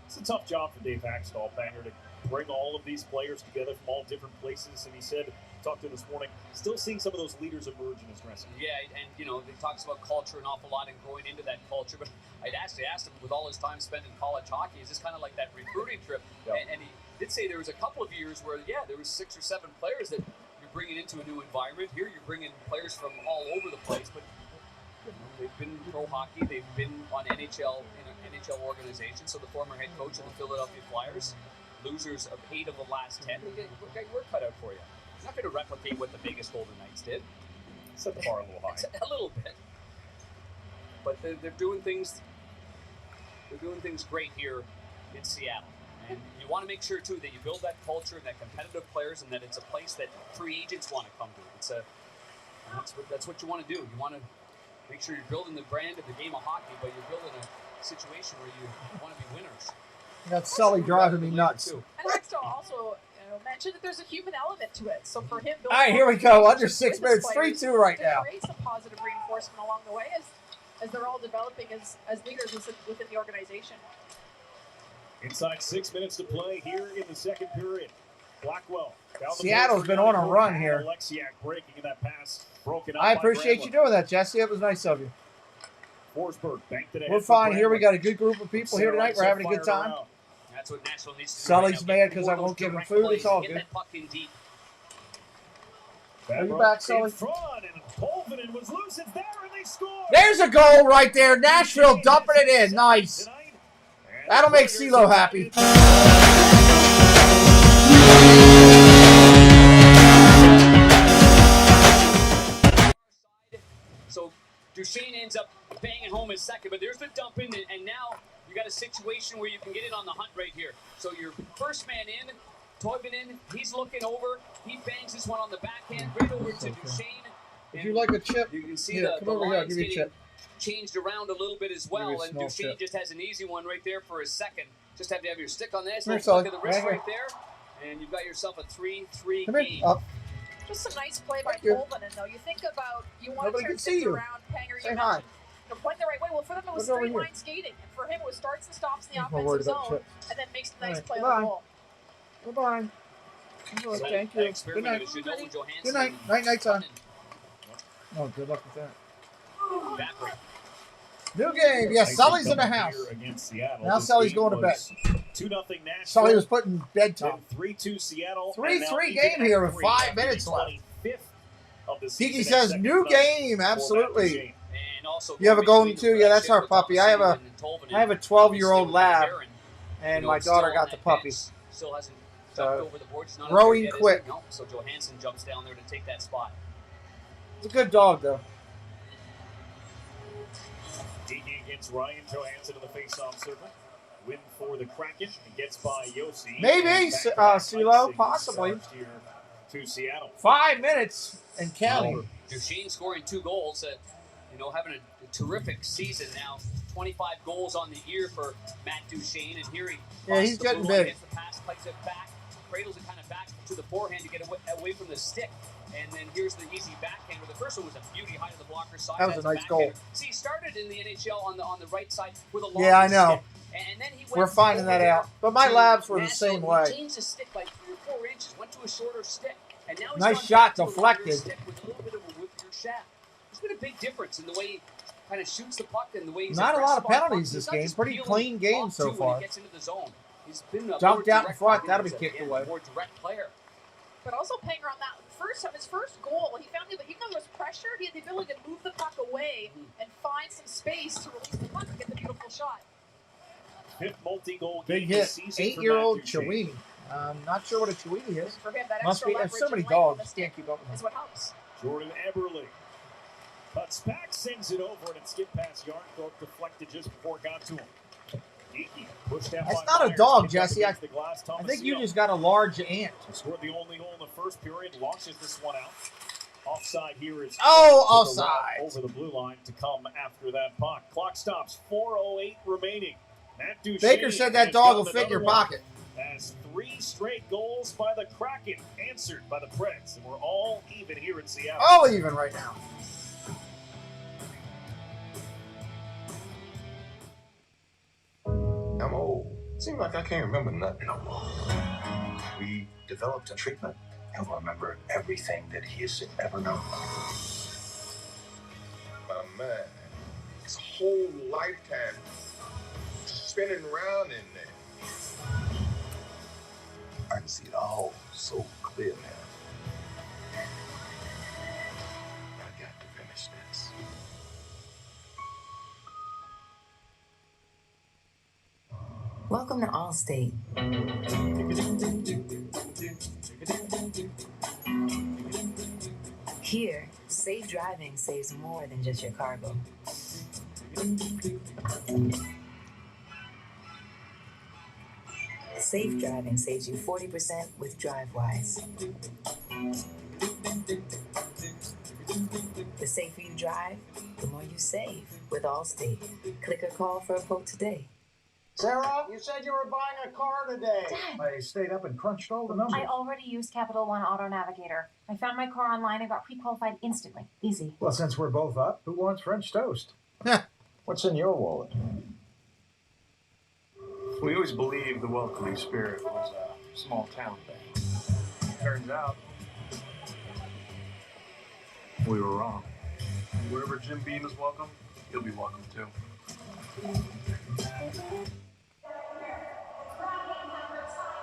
It's a tough job for Dave Haxtell, Banger, to bring all of these players together from all different places. And he said, talked to him this morning, still seeing some of those leaders emerge in his dressing room. Yeah, and he talks about culture an awful lot and growing into that culture. But I'd asked him, with all his time spent in college hockey, is this kind of like that recruiting trip? Yeah. And he did say there was a couple of years where, there was 6 or 7 players that you're bringing into a new environment. Here you're bringing players from all over the place, but they've been pro hockey. They've been on NHL in an NHL organization. So the former head coach of the Philadelphia Flyers, losers of 8 of the last 10. We've got your work cut out for you. It's not going to replicate what the Vegas Golden Knights did. Set the bar a little high. A little bit. But they're doing things. They're doing things great here in Seattle, and you want to make sure too that you build that culture and that competitive players, and that it's a place that free agents want to come to. That's what you want to do. You want to make sure you're building the brand of the game of hockey, but you're building a situation where you want to be winners. That's Sully driving me nuts. And Haxtell also mentioned that there's a human element to it. So for him, All right, here we go. Under 6 minutes. 3-2 right now. Create some positive reinforcement along the way as they're all developing as leaders within the organization. Inside 6 minutes to play here in the second period. Blackwell. Seattle's been on a run here. Alexiak breaking in that pass. Broken up I by appreciate Granlund. you doing that, Jesse. It was nice of you. Forsberg banked it ahead We're for fine here. We Granlund. got a good group of people here tonight. We're having a good time. That's what Nashville needs to do. Sully's right now. mad Get because more I of won't those give him direct food. plays. It's all Get good. that puck in deep. Are you back, Sully? In front, and Polvinen was loose. It's there, and they score. There's a goal right there. Nashville dumping it in. Nice. That'll make CeeLo happy. So Duchesne ends up banging home his second, but there's the dump in, and now you got a situation where you can get it on the hunt right here. So your first man in, Toivonen, he's looking over, he bangs this one on the backhand, right over to Duchesne. Would you like a chip? You can see Here, the come over here. I'll lines give you a getting chip. changed around a little bit as well, Give you a and small Duchesne chip. just has an easy one right there for his second. Just have to have your stick on this, Come here, little flick Sully. of the wrist Right right there, and you've got yourself a 3-3 Come game. here. Up. Just some nice play by Thank you. Polvinen, though. You think about, you want Nobody to can turn see things you. around, Panger, Say you hi. mentioned, playing the right way. Well, for them, it was Look over straight here. line skating. And for him, it was starts and stops in the I'm not worried offensive about zone, chips. and then makes the nice All right, play on bye. the goal. Goodbye. Oh, thank you. Good night. Good night. Night, son. Oh, good luck with that. New game. Yes, Sully's in the house. Now Sully's going to bed. 2-0 Nashville. Sully was putting bedtime. 3-2 Seattle. 3-3 game here with 5 minutes left. Tiki says, new game. Absolutely. You have a golden too? Yeah, that's our puppy. I have a 12-year-old lab, and my daughter got the puppy. Still hasn't jumped over the board. She's not growing yet, quick. No, so Johansson jumps down there to take that spot. It's a good dog, though. Diki against Ryan Johansson in the face-off circle. Win for the Kraken. It gets by Yossi. Maybe, CeeLo, possibly. To Seattle. 5 minutes and counting. Duchesne scoring 2 goals. Having a terrific season now. 25 goals on the year for Matt Duchesne, and here he's getting big. Gets the pass, plays it back, cradles it kind of back to the forehand to get away from the stick, and then here's the easy backhander. The first one was a beauty, high to the blocker side. That was a nice goal. See, he started in the NHL on the right side with a long I know. stick, and then he went We're finding that out. But my labs were the same way. He changed the stick by 3 or 4 inches, went to a shorter stick, and now he's nice shot deflected. Stick with a little bit of a whippier shaft. There's been a big difference in the way he kind of shoots the puck and the way he's not a lot of penalties this game. Pretty clean game so far. When he gets into the zone. He's been a jumped out in front. That'll be kicked away. More direct player. But also Panger on that his first goal, he found that even though there was pressure, he had the ability to move the puck away and find some space to release the puck and get the beautiful shot. 5th multi-goal big game hit. this season. 8-year-old Chewini. Not sure what a Chewini is. For him, that must be. There's so many dogs. Can't keep up with them. Is what helps. Jordan Eberle cuts back, sends it over, and it skipped past Yarncroke, deflected just before it got to him. Pushed out. That's not a dog, Jesse. I think you just got a large ant. He scored the only goal in the first period, launches this one out. Offside here is offside over the blue line to come after that puck. Clock stops. 4:08 remaining. Matt Duchesne Baker said that dog will fit in your pocket. As 3 straight goals by the Kraken answered by the Preds, and we're all even here in Seattle. All even right now. I'm old. Seems like I can't remember nothing no more. We developed a treatment. He'll remember everything that he has ever known. My man, his whole lifetime spinning around in there. I can see it all so clear now. I got to finish this. Welcome to Allstate. Here, safe driving saves more than just your cargo. Safe driving saves you 40% with DriveWise. The safer you drive, the more you save with Allstate. Click or call for a quote today. Sarah, you said you were buying a car today. Dad. I stayed up and crunched all the numbers. I already used Capital One Auto Navigator. I found my car online and got pre-qualified instantly. Easy. Well, since we're both up, who wants French toast? What's in your wallet? We always believed the welcoming spirit was a small town thing. Turns out, we were wrong. Wherever Jim Beam is welcome, he'll be welcome too.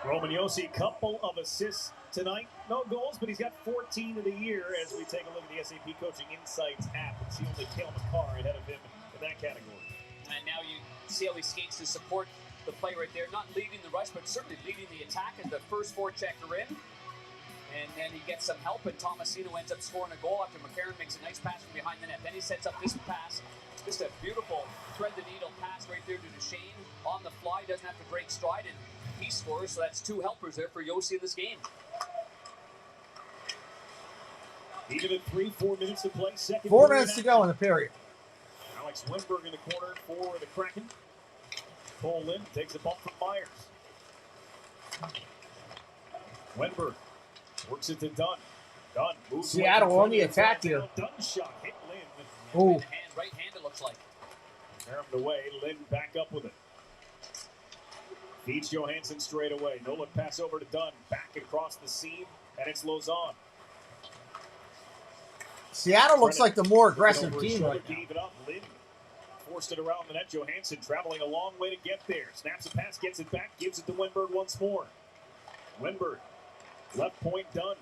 Roman Josi, couple of assists tonight. No goals, but he's got 14 of the year as we take a look at the SAP Coaching Insights app. It's the only Cale Makar ahead of him in that category. And now you see how he skates to support the play right there. Not leading the rush, but certainly leading the attack as the first forechecker in. And then he gets some help, and Tomasino ends up scoring a goal after McCarron makes a nice pass from behind the net. Then he sets up this pass. Just a beautiful thread-the-needle pass right there to Duchesne. On the fly, doesn't have to break stride, and he scores. So that's 2 helpers there for Josi in this game. Even at 4 minutes to play. 4 minutes to go in the period. Alex Wenberg in the corner for the Kraken. Cole Lynn takes a bump from Myers. Wenberg works it to Dunn. Dunn moves. Seattle on the attack here. Dunn shot hit Lynn. Oh. Right hand, it looks like. Armed away. Lynn back up with it. Feeds Johansson straight away. No look pass over to Dunn. Back across the seam, and it's Lozon. Seattle looks like the more aggressive team right now. Gave it up. Lynn forced it around the net. Johansson traveling a long way to get there. Snaps a pass, gets it back, gives it to Wenberg once more. Wenberg, left point done.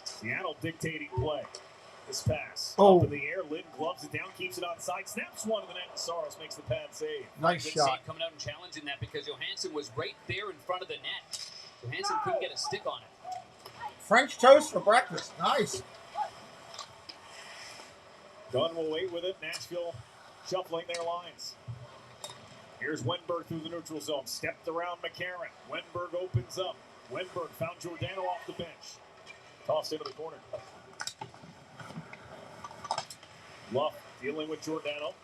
Seattle dictating play. This pass up in the air. Lynn gloves it down, keeps it onside, snaps one to the net, and Saros makes the pad save. Nice shot. Save coming out and challenging that because Johansson was right there in front of the net. Johansson couldn't get a stick on it. French toast for breakfast. Nice. Dunn will wait with it. Nashville shuffling their lines. Here's Wenberg through the neutral zone. Stepped around McCarron. Wenberg opens up. Wenberg found Giordano off the bench. Tossed into the corner. Luff dealing with Giordano.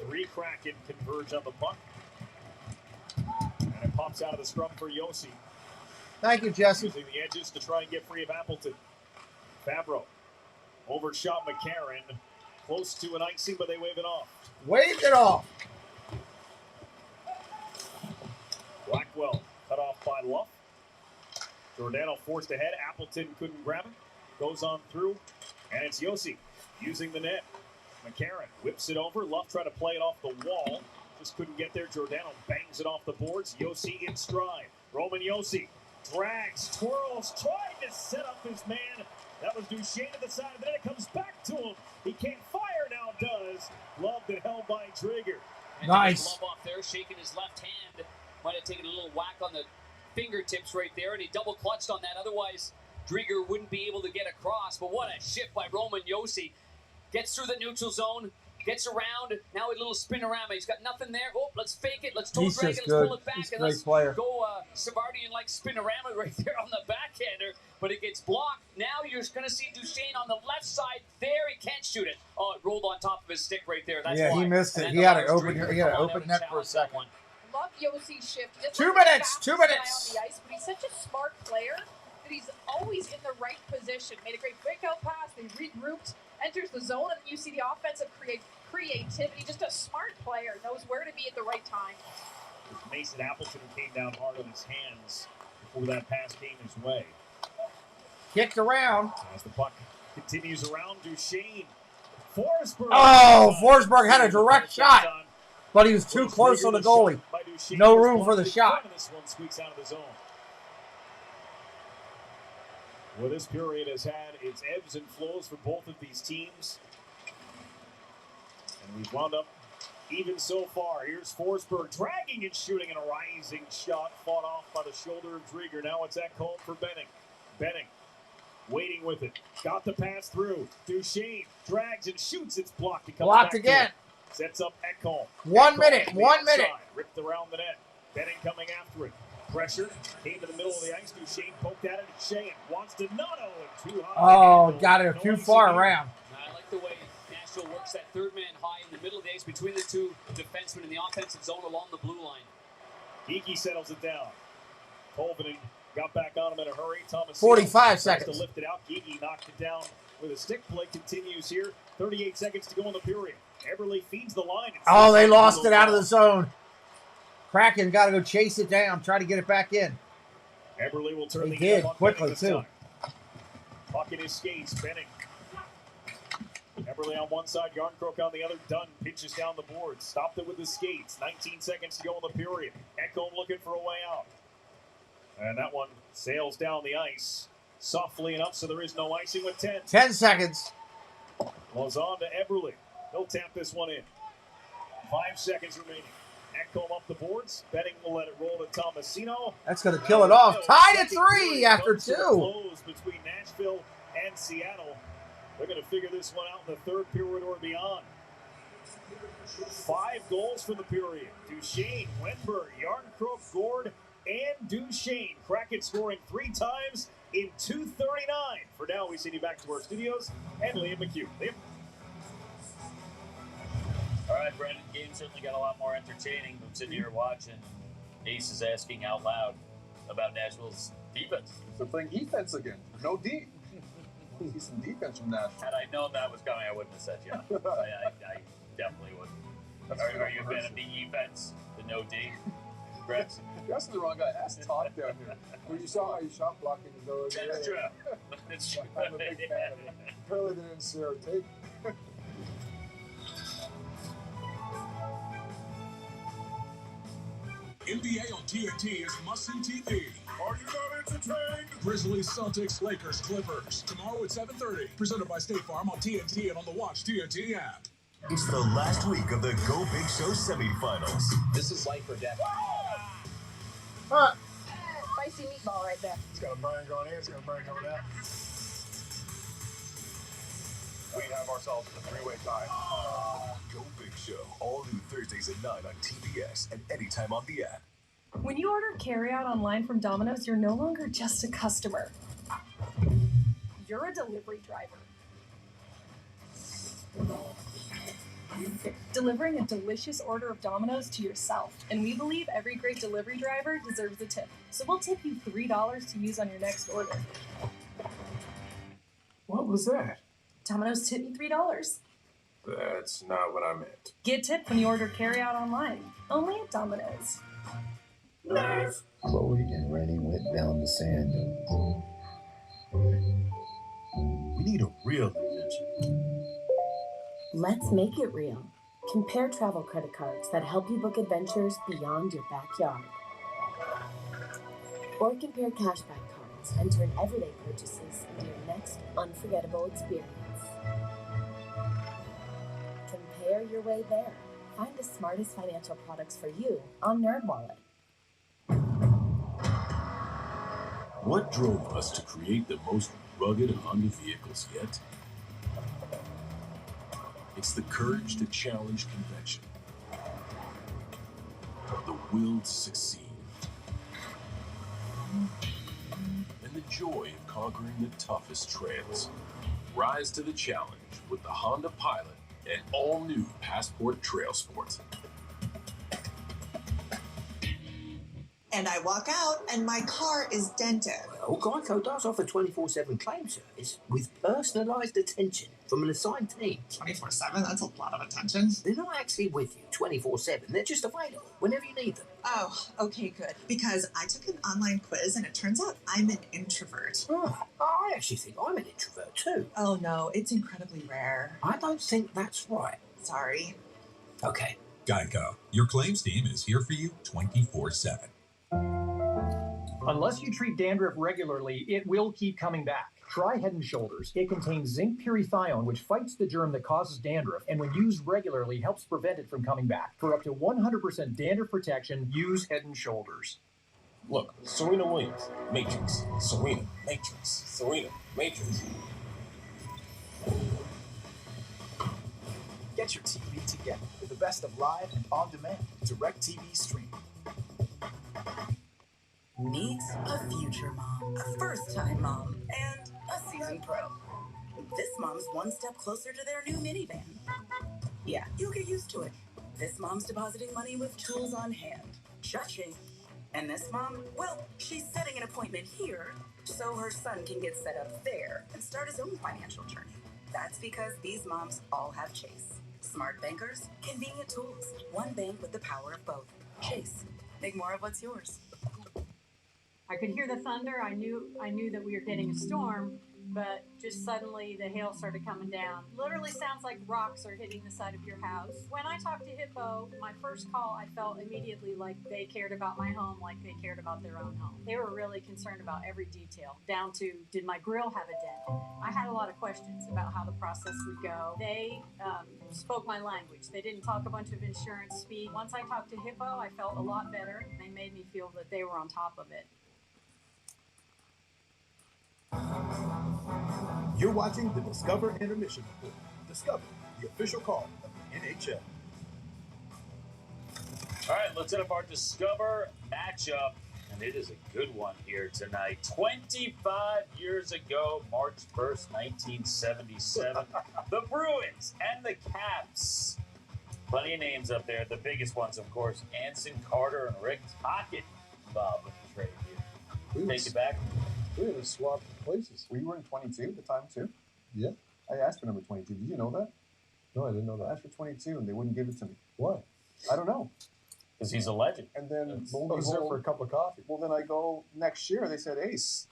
3 Kraken converge on the puck. And it pops out of the scrum for Yossi. Thank you, Jesse. Using the edges to try and get free of Appleton. Fabro overshot McCarron. Close to an icing, but they wave it off. Waved it off. Blackwell cut off by Luff. Giordano forced ahead. Appleton couldn't grab it. Goes on through, and it's Yossi using the net. McCarron whips it over. Luff tried to play it off the wall. Just couldn't get there. Giordano bangs it off the boards. Yossi in stride. Roman Yossi drags, twirls, trying to set up his man. That was Duchesne to the side, and then it comes back to him. He can't fire, now does. Loved it held by Drieger. Nice. Love off there, shaking his left hand. Might have taken a little whack on the fingertips right there, and he double clutched on that. Otherwise, Drieger wouldn't be able to get across. But what a shift by Roman Yossi. Gets through the neutral zone, gets around. Now a little spinorama. He's got nothing there. Oh, let's fake it. Let's toe drag it. Let's pull it back. He's and great let's player. go Savardian like spinorama right there on the backhander. But it gets blocked. Now you're going to see Duchesne on the left side. There, he can't shoot it. Oh, it rolled on top of his stick right there. That's why. He missed it. He had an open net for a second. Love Yossi's shift. 2 minutes. 2 minutes. On the ice, but he's such a smart player that he's always in the right position. Made a great breakout pass. They regrouped, enters the zone, and you see the offensive creativity. Just a smart player. Knows where to be at the right time. Mason Appleton came down hard on his hands before that pass came his way. Kicked around. As the puck continues around, Duchesne. Forsberg. Oh, Forsberg had a direct shot, but he was too close on the goalie. No room for the shot. This one squeaks out of the zone. Well, this period has had its ebbs and flows for both of these teams. And we've wound up even so far. Here's Forsberg dragging and shooting, and a rising shot fought off by the shoulder of Drieger. Now it's Ekholm for Benning. Benning waiting with it. Got the pass through. Duchesne drags and shoots. It's blocked. It comes blocked back again. Sets up Ekholm. 1 minute. 1 minute. Ripped around the net. Benning coming after it. Pressure. Came to the middle of the ice. Duchesne poked at it. Shane wants to not and too high. Oh, got it too far around. I like the way Nashville works that third man high in the middle of the ice between the two defensemen in the offensive zone along the blue line. Geeky settles it down. Colvin got back on him in a hurry. Thomas 45 seconds to lift it out. Geeky knocked it down with a stick. Play continues here. 38 seconds to go in the period. Eberle feeds the line. Oh, they lost it out of the zone. Kraken got to go chase it down, try to get it back in. Eberle will turn the heat up on quickly too. Puck in his skates. Benning. Eberle on one side, Yarncroke on the other. Dunn pinches down the board. Stopped it with the skates. 19 seconds to go in the period. Ekholm looking for a way out. And that one sails down the ice softly enough so there is no icing with 10. 10 seconds. Lozon to Eberle. He'll tap this one in. 5 seconds remaining. Ekholm up the boards. Benning will let it roll to Tomasino. That's going to kill it off. Tied at 3 after 2. Close between Nashville and Seattle. They're going to figure this one out in the third period or beyond. 5 goals for the period. Duchesne, Wenberg, Yarncroke, Gord, and Duchesne. Kraken scoring 3 times in 2:39. For now, we send you back to our studios and Liam McHugh. Liam. All right, Brendan, game certainly got a lot more entertaining. I'm sitting here watching. Ace is asking out loud about Nashville's defense. They're playing defense again. No D. See some defense from Nashville. Had I known that was coming, I wouldn't have said yeah. I definitely wouldn't. Are you a fan of the defense, the no D? Brett. You're asking the wrong guy. Ask Todd down here. Well, you saw how he shot blocking the door. That's true. That's true. I'm a big fan of it. Apparently they didn't see our tape. NBA on TNT is must-see TV. Are you not entertained? Grizzlies, Celtics, Lakers, Clippers. Tomorrow at 7:30. Presented by State Farm on TNT and on the Watch TNT app. It's the last week of the Go Big Show semifinals. This is life or death. Spicy meatball right there. It's got a burn going in, it's got a burn going out. We have ourselves a three-way tie. Go Big Show, all new Thursdays at 9 on TBS and anytime on the app. When you order carryout online from Domino's, you're no longer just a customer. You're a delivery driver. Delivering a delicious order of Domino's to yourself. And we believe every great delivery driver deserves a tip. So we'll tip you $3 to use on your next order. What was that? Domino's tip you $3. That's not what I meant. Get tipped when you order carryout online. Only at Domino's. Nice. Chloe and Rennie went down the sand dunes. We need a real adventure. Let's make it real. Compare travel credit cards that help you book adventures beyond your backyard. Or compare cashback cards and turn everyday purchases into your next unforgettable experience. Compare your way there. Find the smartest financial products for you on NerdWallet. What drove us to create the most rugged Honda vehicles yet? It's the courage to challenge convention, the will to succeed, and the joy of conquering the toughest trails. Rise to the challenge with the Honda Pilot and all-new Passport Trail Sport. And I walk out, and my car is dented. Well, Geico does offer 24/7 claim service with personalised attention from an assigned team. 24/7? That's a lot of attention. They're not actually with you 24/7. They're just available whenever you need them. Oh, okay, good. Because I took an online quiz, and it turns out I'm an introvert. Oh, I actually think I'm an introvert too. Oh, no, it's incredibly rare. I don't think that's right. Sorry. Okay. Geico, your claims team is here for you 24/7. Unless you treat dandruff regularly, it will keep coming back. Try Head & Shoulders. It contains zinc pyrithione, which fights the germ that causes dandruff, and when used regularly, helps prevent it from coming back. For up to 100% dandruff protection, use Head & Shoulders. Look, Serena Williams, Matrix. Serena, Matrix. Serena, Matrix. Get your TV together with the best of live and on-demand DirecTV streaming. Meet a future mom, a first-time mom, and a seasoned pro. This mom's one step closer to their new minivan. Yeah, you'll get used to it. This mom's depositing money with tools on hand. Cha-ching. And this mom, well, she's setting an appointment here so her son can get set up there and start his own financial journey. That's because these moms all have Chase. Smart bankers, convenient tools. One bank with the power of both. Chase. Make more of what's yours. I could hear the thunder. I knew that we were getting a storm, but just suddenly the hail started coming down. Literally sounds like rocks are hitting the side of your house. When I talked to Hippo, my first call, I felt immediately like they cared about my home like they cared about their own home. They were really concerned about every detail, down to, did my grill have a dent? I had a lot of questions about how the process would go. They spoke my language. They didn't talk a bunch of insurance speak. Once I talked to Hippo, I felt a lot better. They made me feel that they were on top of it. You're watching the Discover Intermission Report. Discover, the official call of the NHL. All right, let's hit up our Discover matchup, and it is a good one here tonight. 25 years ago, March 1st, 1977, the Bruins and the Caps. Plenty of names up there. The biggest ones, of course, Anson Carter and Rick Tocchet involved with the trade here. Take it back. We were swapped places. Were you wearing 22 at the time, too? Yeah. I asked for number 22. Did you know that? No, I didn't know that. I asked for 22, and they wouldn't give it to me. Why? I don't know. Because he's a legend. And then I was there for a cup of coffee. Well, then I go next year. They said, Ace,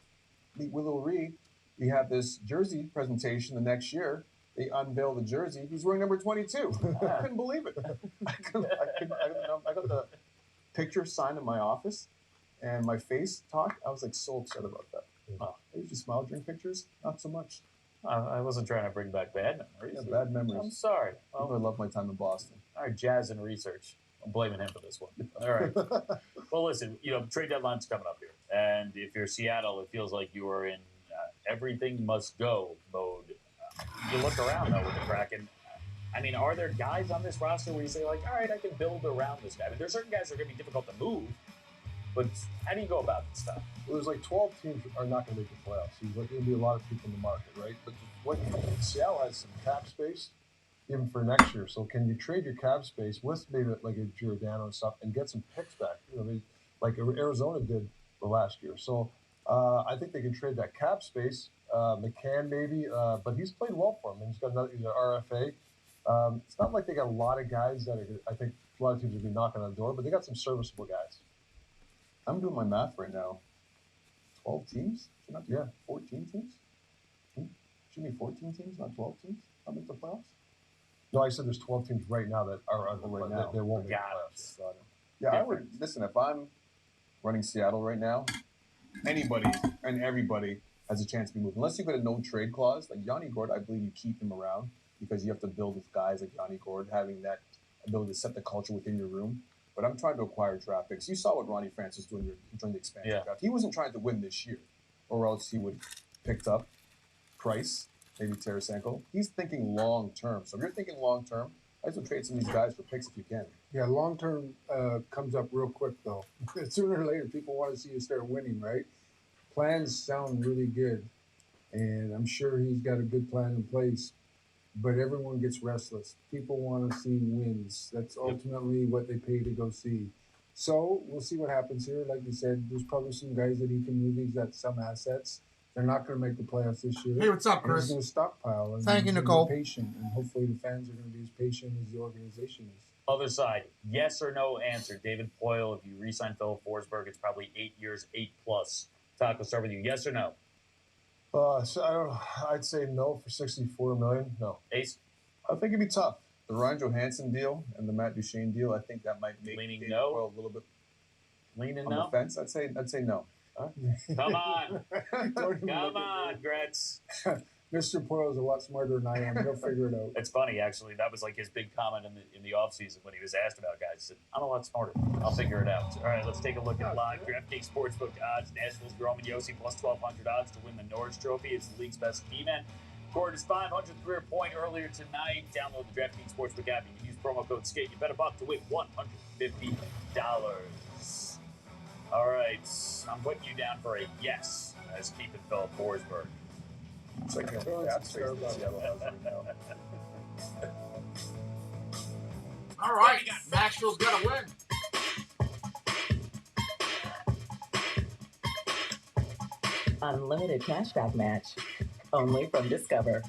meet Willow Reed. We have this jersey presentation the next year. They unveil the jersey. He's wearing number 22. I couldn't believe it. I got the picture signed in my office, and my face talked. I was like so upset about that. I usually smile during pictures, not so much. I wasn't trying to bring back bad memories. Yeah, bad memories. I'm sorry. I love my time in Boston. All right, Jazz and research. I'm blaming him for this one. All right. Well, listen, trade deadline's coming up here. And if you're Seattle, it feels like you are in everything must go mode. You look around, though, with the Kraken. I mean, are there guys on this roster where you say, like, all right, I can build around this guy? I mean, there's certain guys that are going to be difficult to move, but how do you go about this stuff? Well, there's like 12 teams are not going to make the playoffs. There's like going to be a lot of people in the market, right? But Seattle has some cap space even for next year. So can you trade your cap space with maybe like a Giordano and stuff and get some picks back? Like Arizona did the last year. So I think they can trade that cap space. McCann maybe, but he's played well for him. He's got another. He's an RFA. It's not like they got a lot of guys that I think a lot of teams will be knocking on the door, but they got some serviceable guys. I'm doing my math right now. 12 teams? Yeah, 14 teams? Should be 14 teams, not 12 teams? I'll make the playoffs? No, I said there's 12 teams right now that are right now. They won't make the playoffs. Yeah, I would listen. If I'm running Seattle right now, anybody and everybody has a chance to be moved. Unless you've got a no trade clause, like Yanni Gourde, I believe you keep him around because you have to build with guys like Yanni Gourde, having that ability to set the culture within your room. But I'm trying to acquire draft picks. You saw what Ronnie Francis doing during the expansion draft. He wasn't trying to win this year, or else he would picked up Price, maybe Tarasenko. He's thinking long term. So if you're thinking long term, I just would trade some of these guys for picks if you can. Yeah, long term comes up real quick though. Sooner or later, people want to see you start winning, right? Plans sound really good, and I'm sure he's got a good plan in place. But everyone gets restless. People want to see wins. That's ultimately what they pay to go see. So we'll see what happens here. Like you said, there's probably some guys that he can move. He's got some assets. They're not going to make the playoffs this year. Hey, what's up, And Chris? he's going to stockpile. And Thank you, he's gonna Nicole. be patient, and hopefully the fans are going to be as patient as the organization is. Other side, yes or no answer. David Poyle, if you re-sign Phil Forsberg, it's probably 8 years, 8+. Taco, start with you. Yes or no? So I don't know. I'd say no for $64 million. No. Ace? I think it'd be tough. The Ryan Johansson deal and the Matt Duchene deal, I think that might make Leaning David no? Poyle a little bit Leaning on no? the fence. I'd say no. Come on. Come on, Gretz. Mr. Poyle's a lot smarter than I am. He'll figure it out. It's funny, actually. That was like his big comment in the offseason when he was asked about guys. He said, I'm a lot smarter. I'll figure it out. All right, let's take a look at live DraftKings Sportsbook odds. Nashville's Jerome Yossi plus 1,200 odds to win the Norris Trophy. It's the league's best D-man. Scored his 500th career point earlier tonight. Download the DraftKings Sportsbook app. You can use promo code SKATE. You bet a buck to win $150. All right, I'm putting you down for a yes as keeping Philip Forsberg. It's like All right, Nashville's got to win. Unlimited cashback match. Only from Discover.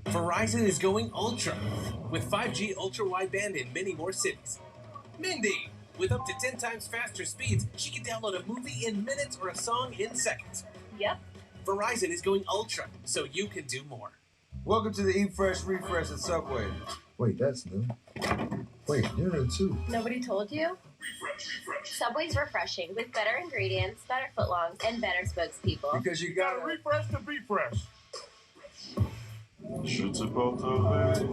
Verizon is going ultra with 5G ultra wideband in many more cities. Mindy, with up to 10 times faster speeds, she can download a movie in minutes or a song in seconds. Yep. Verizon is going ultra, so you can do more. Welcome to the Eat Fresh Refresh at Subway. Wait, that's new. Wait, you're new too. Nobody told you? Subway's refreshing with better ingredients, better footlongs, and better spokespeople. Because you gotta refresh to be fresh. Shit's about to live.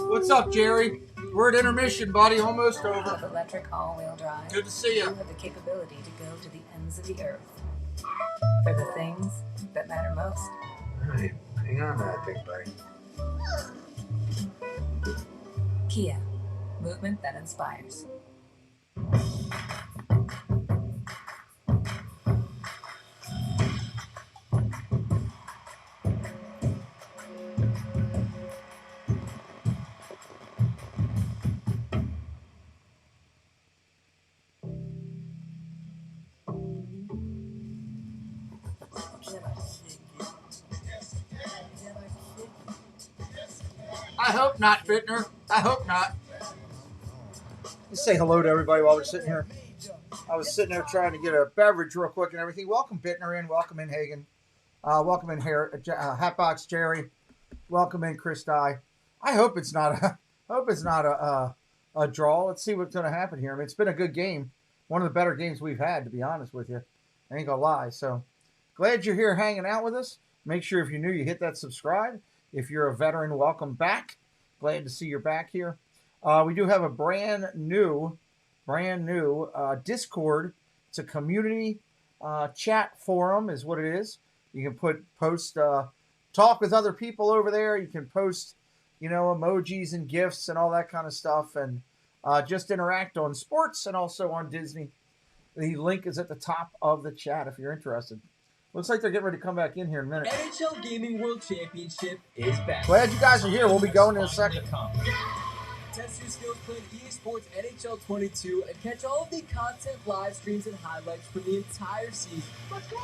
What's up, Jerry? We're at intermission, buddy. Almost over. With electric all-wheel drive, Good to see you. you have the capability to go to the ends of the earth for the things that matter most. All right, hang on to that thing, buddy. Kia, movement that inspires. I hope not, Bittner. I hope not. Let's say hello to everybody while we're sitting here. I was sitting there trying to get a beverage real quick and everything. Welcome Bittner in. Welcome in Hagen. Welcome in Hatbox Jerry. Welcome in Chris Dye. I hope it's not a draw. Let's see what's going to happen here. I mean, it's been a good game. One of the better games we've had, to be honest with you. I ain't gonna lie. So glad you're here hanging out with us. Make sure if you're new, you hit that subscribe. If you're a veteran, welcome back. Glad to see you're back here. We do have a brand new Discord. It's a community chat forum is what it is. You can post talk with other people over there. You can post, emojis and GIFs and all that kind of stuff, and just interact on sports and also on Disney. The link is at the top of the chat if you're interested. Looks like they're getting ready to come back in here in a minute. NHL Gaming World Championship is back. Glad you guys are here. We'll be going in a second. Test your skills playing EA Sports NHL 22 and catch all of the content, live streams, and highlights from the entire season. Let's go!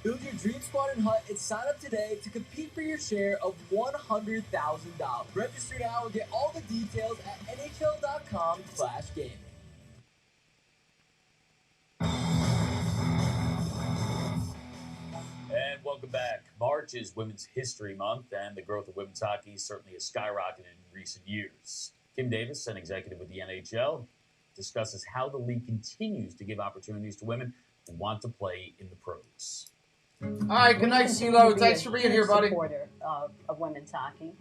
Build your dream squad and hut and sign up today to compete for your share of $100,000. Register now and get all the details at NHL.com/gaming. And welcome back. March is Women's History Month, and the growth of women's hockey certainly has skyrocketed in recent years. Kim Davis, an executive with the NHL, discusses how the league continues to give opportunities to women who want to play in the pros. All right, good night, CeeLo. Thanks for being here, buddy. Supporter of women's hockey.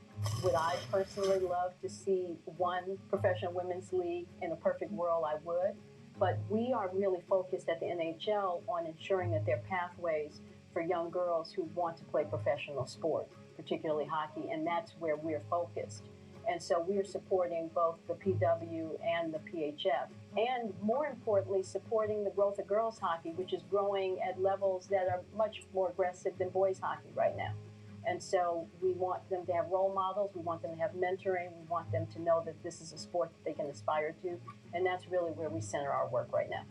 Would I personally love to see one professional women's league? In a perfect world, I would. But we are really focused at the NHL on ensuring that there are pathways for young girls who want to play professional sport, particularly hockey, and that's where we're focused. And so we're supporting both the PW and the PHF. And more importantly, supporting the growth of girls hockey, which is growing at levels that are much more aggressive than boys hockey right now. And so we want them to have role models. We want them to have mentoring. We want them to know that this is a sport that they can aspire to. And that's really where we center our work right now.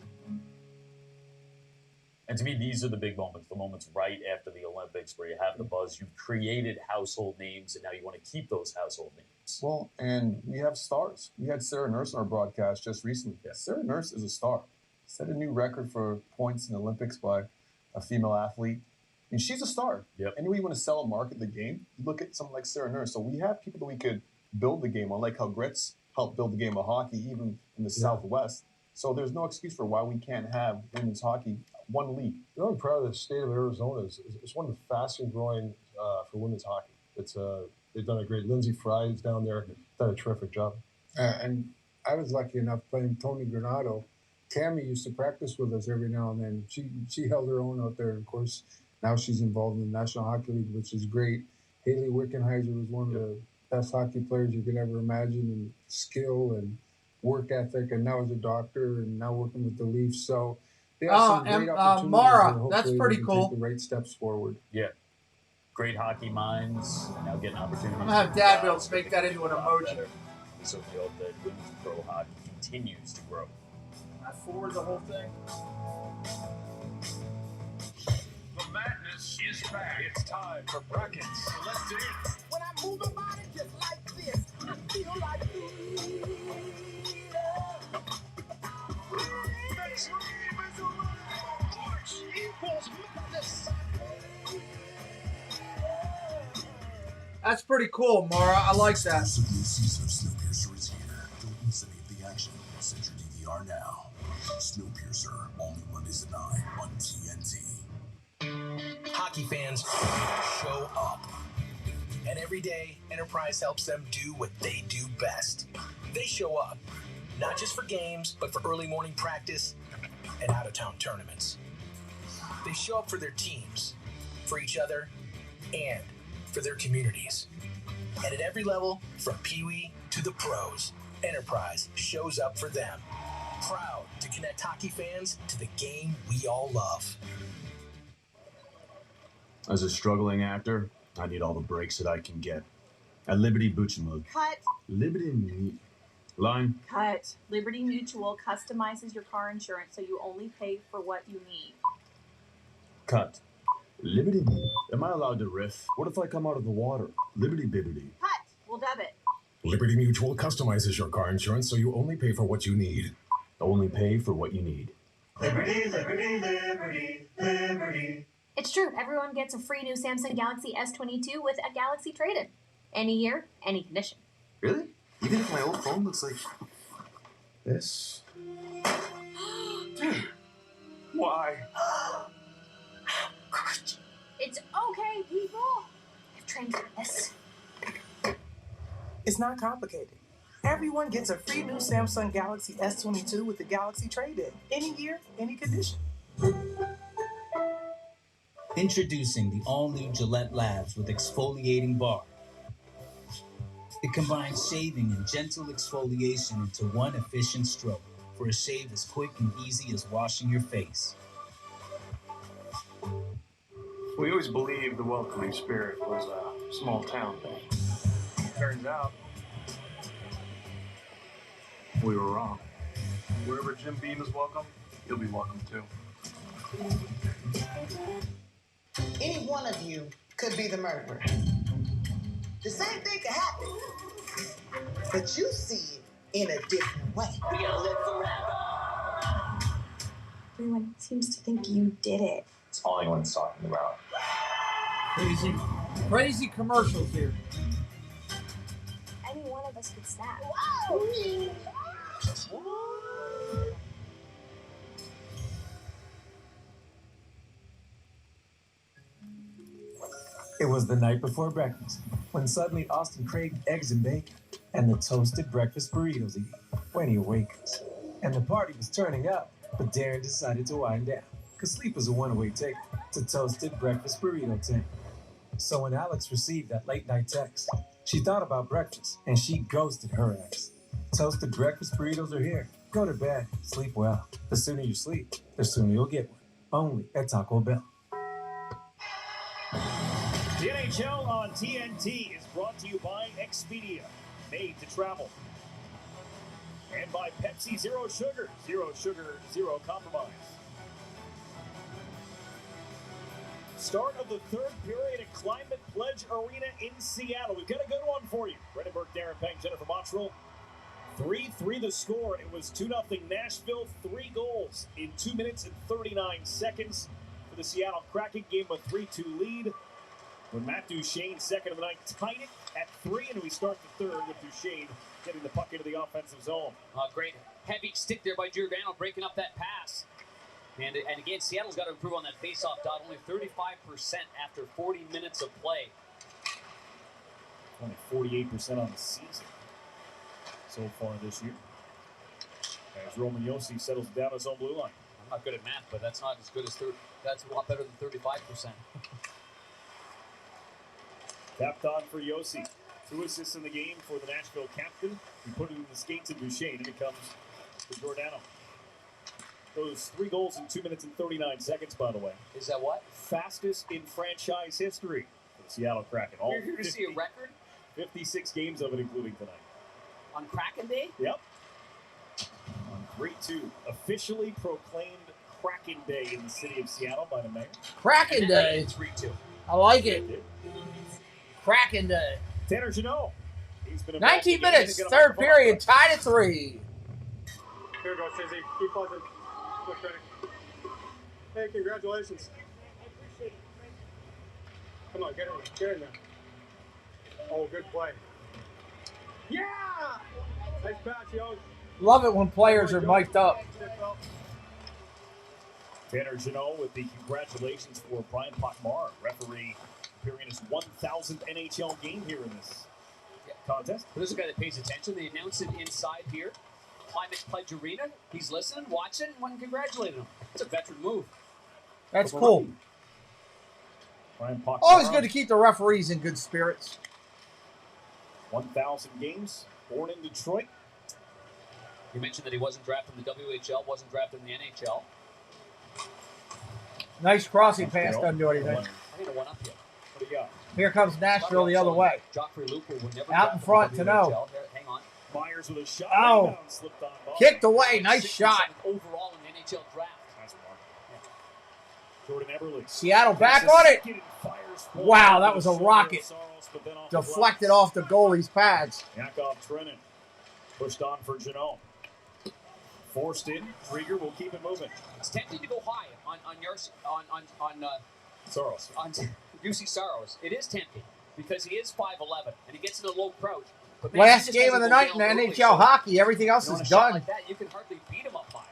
And to me, these are the big moments, the moments right after the Olympics where you have the buzz. You've created household names, and now you want to keep those household names. Well, and we have stars. We had Sarah Nurse on our broadcast just recently. Yeah. Sarah Nurse is a star. Set a new record for points in the Olympics by a female athlete. I mean, she's a star. Yep. Any way you want to sell and market the game, you look at someone like Sarah Nurse. So we have people that we could build the game on, like how Gritz helped build the game of hockey, even in the Southwest. So there's no excuse for why we can't have women's hockey one league. You know, I'm proud of the state of Arizona. It's one of the fastest growing for women's hockey. It's they've done a great. Lindsay Fry is down there, done a terrific job. And I was lucky enough playing Tony Granado. Tammy used to practice with us every now and then. She held her own out there. And of course, now she's involved in the National Hockey League, which is great. Haley Wickenheiser was one of the best hockey players you could ever imagine, and skill and work ethic, and now as a doctor and now working with the Leafs. So they have some great opportunities. Mara, that's pretty cool. Take the right steps forward. Yeah. Great hockey minds, and now getting opportunities. I'm going to have Dad be able to make that into an emoji. We certainly hope that women's pro hockey continues to grow. I forward the whole thing. The madness is back. It's time for brackets. So let's do it. When I move my body just like this, I feel like freedom. The dream is alive. Arch equals madness. That's pretty cool, Mara. I like that. Snowpiercer is here. Don't miss any of the action. Set your DVR now. Snowpiercer, only Mondays at 9 on TNT. Hockey fans, show up. And every Every day, Enterprise helps them do what they do best. They show up, not just for games, but for early morning practice and out-of-town tournaments. They show up for their teams, for each other, and for their communities. And at every level, from Pee-wee to the pros, Enterprise shows up for them. Proud to connect hockey fans to the game we all love. As a struggling actor, I need all the breaks that I can get. At Liberty Butchamug. Cut. Liberty Line. Cut. Liberty Mutual customizes your car insurance so you only pay for what you need. Cut. Liberty. Am I allowed to riff? What if I come out of the water? Liberty Bibbity. Cut. We'll dub it. Liberty Mutual customizes your car insurance so you only pay for what you need. Only pay for what you need. Liberty, liberty, liberty, liberty. It's true. Everyone gets a free new Samsung Galaxy S22 with a Galaxy trade-in. Any year, any condition. Really? Even if my old phone looks like this? Why? It's okay, people. I've trained for this. It's not complicated. Everyone gets a free new Samsung Galaxy S22 with the Galaxy trade-in. Any year, any condition. Introducing the all-new Gillette Labs with exfoliating bar. It combines shaving and gentle exfoliation into one efficient stroke for a shave as quick and easy as washing your face. We always believed the welcoming spirit was a small town thing. Turns out, we were wrong. Wherever Jim Beam is welcome, you'll be welcome too. Any one of you could be the murderer. The same thing could happen, but you see it in a different way. We gonna live forever. Everyone seems to think you did it. It's all anyone's talking about. Crazy commercials here. Any one of us could snap. Whoa! It was the night before breakfast, when suddenly Austin craved eggs and bacon and the toasted breakfast burritos he ate when he awakens. And the party was turning up, but Darren decided to wind down, because sleep was a one-way ticket to toasted breakfast burrito time. So when Alex received that late-night text, she thought about breakfast, and she ghosted her ex. Toasted breakfast burritos are here. Go to bed, sleep well. The sooner you sleep, the sooner you'll get one. Only at Taco Bell. The NHL on TNT is brought to you by Expedia, made to travel. And by Pepsi Zero Sugar, zero compromise. Start of the third period at Climate Pledge Arena in Seattle. We've got a good one for you. Wenberg, Darren Peng, Jennifer Bottrell. 3-3 the score. It was 2-0 Nashville. 3 goals in 2 minutes and 39 seconds for the Seattle Kraken. Game a 3-2 lead. When Matt Duchene, second of the night, tied it at 3, and we start the third with Duchene getting the puck into the offensive zone. Great heavy stick there by Giordano, breaking up that pass. And again, Seattle's got to improve on that faceoff dot. Only 35% after 40 minutes of play. Only 48% on the season so far this year. As Roman Yossi settles down his own blue line. I'm not good at math, but that's not as good as that's a lot better than 35%. Tapped on for Yossi. 2 assists in the game for the Nashville captain. He put it in the skates of Duchene, and it comes to Giordano. Those 3 goals in 2 minutes and 39 seconds, by the way. Is that what? Fastest in franchise history for the Seattle Kraken. We're here to see a record? 56 games of it, including tonight. On Kraken Day? Yep. On 3-2, officially proclaimed Kraken Day in the city of Seattle by the mayor. Kraken Day. 3-2. I like it. Kraken Day. Tanner Jeannot. He's been 19 minutes, third period, tied at 3. Here goes, Izzy. Keep buzzing. Quick training. Hey, congratulations. Come on, get in there. Oh, good play. Yeah! Nice pass, yo. Love it when players are mic'd up. Tanner Jeannot with the congratulations for Brian Pockmar, referee appearing in his 1,000th NHL game here in this contest. There's a guy that pays attention. They announce it inside here. Climate Pledge Arena. He's listening, watching, and congratulating him. It's a veteran move. That's cool. Always good to keep the referees in good spirits. 1,000 games, born in Detroit. You mentioned that he wasn't drafted in the WHL, wasn't drafted in the NHL. Nice crossing pass, doesn't do anything. I think it went up here. What do you got? Here comes Nashville the other way. Out in front to know. Hang on. Myers with a shot. Oh. Slipped on ball. Kicked away. Nice shot. Overall in the NHL draft. Nice mark. Jordan Eberle. Seattle back on it. Wow, that was a rocket. Deflected off the goalie's pads. Yakov Trenin pushed on for Janot. Forced in. Krieger will keep it moving. It's tempting to go high on Saros. On UC Saros. It is tempting because he is 5'11" and he gets in a low crouch. But man, last game of the night in NHL hockey. Everything else is done. Like that, you can hardly beat him up high.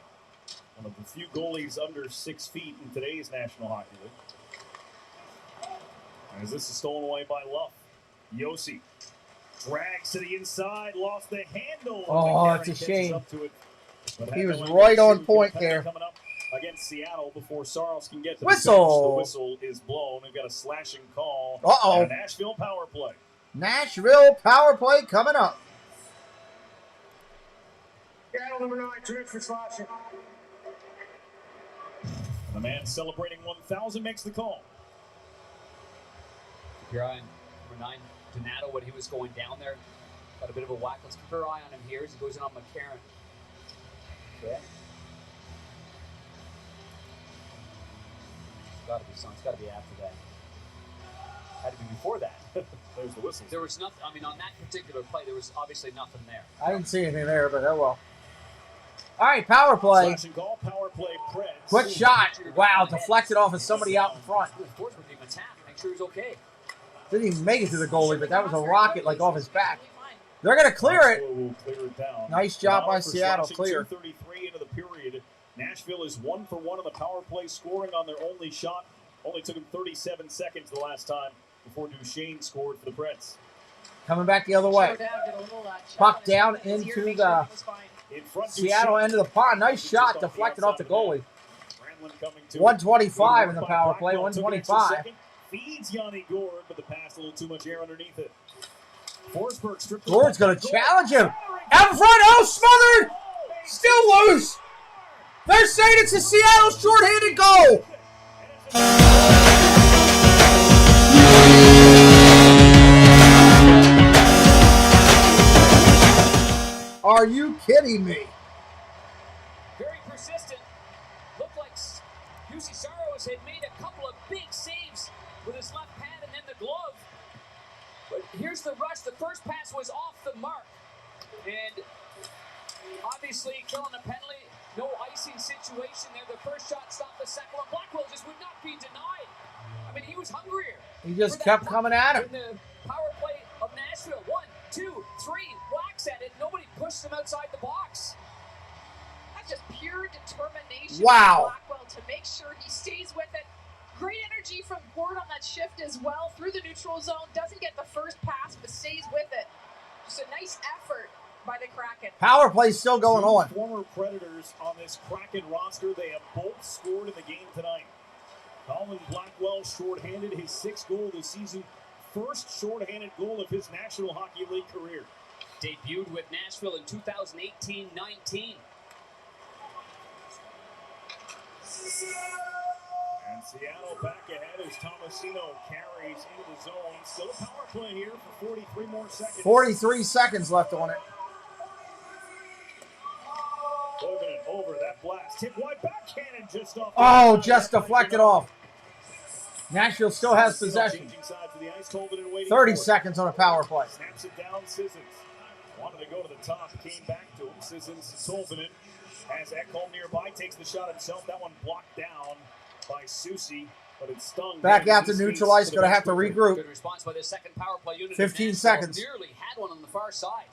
One of the few goalies under 6 feet in today's National Hockey League. As this is stolen away by Luff. Yossi drags to the inside, lost the handle. Oh, it's a shame. He was right right on point there. Coming up against Seattle before Saros can get to whistle. The whistle is blown. We've got a slashing call. Uh-oh. And a Nashville power play. Nashville power play coming up. Seattle number 9, transfer slashing. The man celebrating 1,000 makes the call. Keep your eye on number 9, Donato, when he was going down there. Got a bit of a whack. Let's keep our eye on him here as he goes in on McCarron. Okay. It's got to be something. It's got to be after that. Had to be before that. There's the whistle. There was nothing. I mean, on that particular play, there was obviously nothing there. I didn't see anything there, but oh well. All right, power play. Slashing call, power play, Preds. Quick shot. Wow, deflected off of somebody out in front. Of course, with him attack, make sure he's okay. Didn't even make it to the goalie, but that was a rocket like off his back. They're going to clear it. Nice job by Seattle. Clear. 2:33 into the period. Nashville is 1 for 1 on the power play, scoring on their only shot. Only took him 37 seconds the last time before Duchesne scored for the Preds. Coming back the other way. Puck down into the Seattle end of the pond. Nice shot. Deflected off the goalie. 125 in the power play. 125. Feeds Yanni Gord, but the pass a little too much air underneath it. Forsberg stripped. Gord's going to challenge him. Out in front. Oh, smothered. Still loose. They're saying it's a Seattle shorthanded goal. Are you kidding me? Very persistent. Looked like UC Saros had made a couple of big saves with his left pad and then the glove. But here's the rush. The first pass was off the mark. And obviously killing a penalty. No icing situation there. The first shot stopped the second one. Blackwell just would not be denied. I mean, he was hungrier. He just kept coming at him. In the power play of Nashville. 1, 2, 3, whacks at it. Nobody pushed him outside the box. That's just pure determination wow. from Blackwell to make sure he stays with it. Great energy from Gord on that shift as well through the neutral zone. Doesn't get the first pass, but stays with it. Just a nice effort by the Kraken. Power play's still going on. Former Predators on this Kraken roster. They have both scored in the game tonight. Colin Blackwell shorthanded, his 6th goal this season. First shorthanded goal of his National Hockey League career. Debuted with Nashville in 2018-19. And Seattle back ahead as Tomasino carries into the zone. Still a power play here for 43 more seconds. 43 seconds left on it. Moving it over that blast. Tip wide backhanded just off. Oh, just deflected off. Nashville still has possession. 30 seconds on a power play. Snaps it down, Sissons. Wanted to go to the top, came back to him. Sissons solving it. As Ekholm nearby takes the shot himself. That one blocked down by Susi, but it stung. Back out to neutralize. Going to have to regroup. Good response by the second power play unit. 15 seconds. Nearly had one on the far side.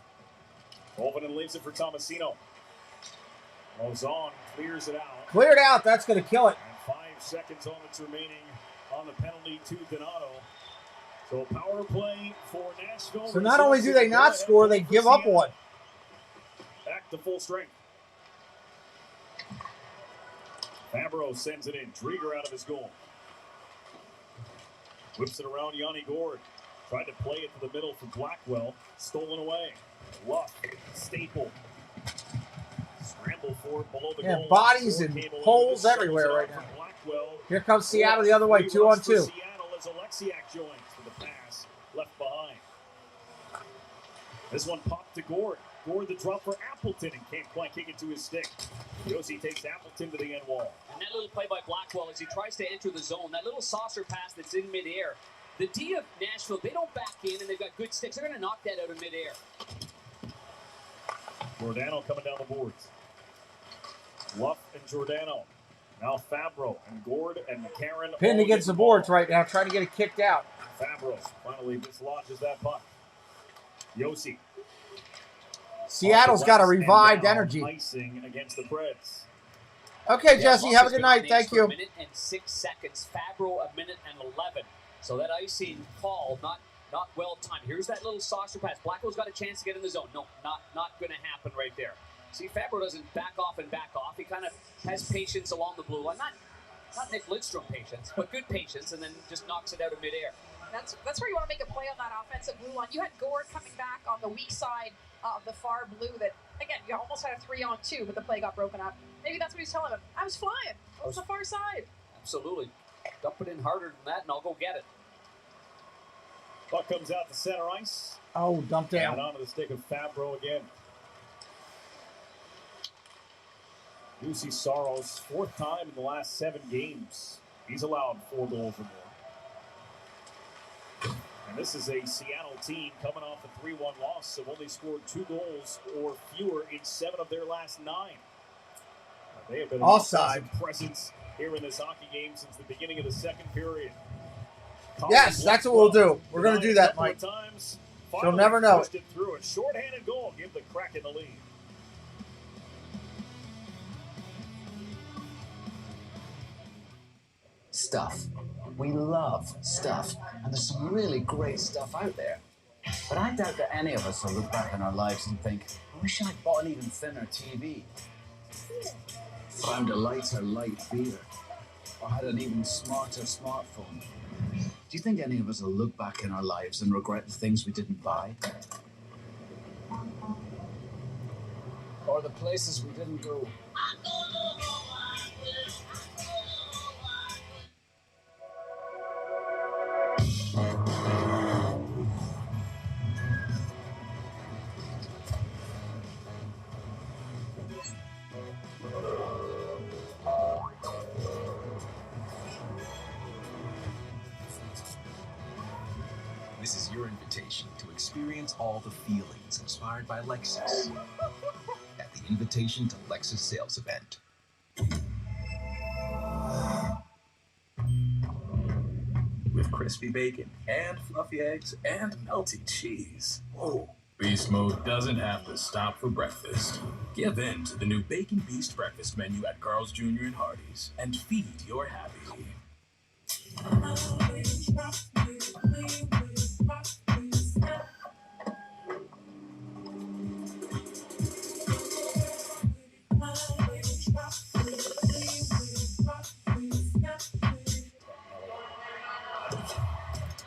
Colvin leaves it for Tomasino. Ozon clears it out. Cleared out. That's going to kill it. And 5 seconds on it's remaining on the penalty to Donato. So power play for Nashville. So not only do they not score, they give up one. Back to full strength. Fabro sends it in. Drieger out of his goal. Whips it around Yanni Gord. Tried to play it to the middle for Blackwell. Stolen away. Luck. Staple. Scramble for it below the goal. Bodies and poles everywhere right now. Here comes Seattle the other way, 2-on-2. Seattle as Alexiak joins for the pass. Left behind. This one popped to Gord. Gord the drop for Appleton and came planking into his stick. Yossi takes Appleton to the end wall. And that little play by Blackwell as he tries to enter the zone, that little saucer pass that's in midair. The D of Nashville, they don't back in and they've got good sticks. They're going to knock that out of midair. Giordano coming down the boards. Luff and Giordano. Now Fabro and Gord and McCarron. Pinned against the boards right now, trying to get it kicked out. Fabro finally dislodges that puck. Yossi. Seattle's got a revived energy. Icing against the Preds. Okay, Jesse, have a good night. Thank you. A minute and 6 seconds. Fabro a minute and 11. So that icing call, not well timed. Here's that little saucer pass. Blackwell's got a chance to get in the zone. No, not going to happen right there. See, Fabro doesn't back off and back off. He kind of has patience along the blue line. Not Nick Lidstrom patience, but good patience, and then just knocks it out of midair. That's where you want to make a play on that offensive blue line. You had Gord coming back on the weak side of the far blue that, again, you almost had a 3-on-2, but the play got broken up. Maybe that's what he's telling him. I was flying. I was the far side. Absolutely. Dump it in harder than that, and I'll go get it. Puck comes out to center ice. Oh, dumped down. And onto the stick of Fabro again. Lucy Saros, 4th time in the last 7 games. He's allowed 4 goals or more. And this is a Seattle team coming off a 3-1 loss, so only scored 2 goals or fewer in 7 of their last 9. They have been an offensive presence here in this hockey game since the beginning of the second period. Yes, that's what we'll do. We're going to do that, Mike. You'll never know it. It through a shorthanded goal, give the Kraken the lead. Stuff. We love stuff, and there's some really great stuff out there. But I doubt that any of us will look back in our lives and think, I wish I'd bought an even thinner TV, found a lighter light beer, or had an even smarter smartphone. Do you think any of us will look back in our lives and regret the things we didn't buy? Or the places we didn't go? This is your invitation to experience all the feelings inspired by Lexus at the Invitation to Lexus sales event. With crispy bacon and fluffy eggs and melty cheese. Oh, Beast Mode doesn't have to stop for breakfast. Give in to the new Bacon Beast breakfast menu at Carl's Jr. and Hardee's and feed your happy.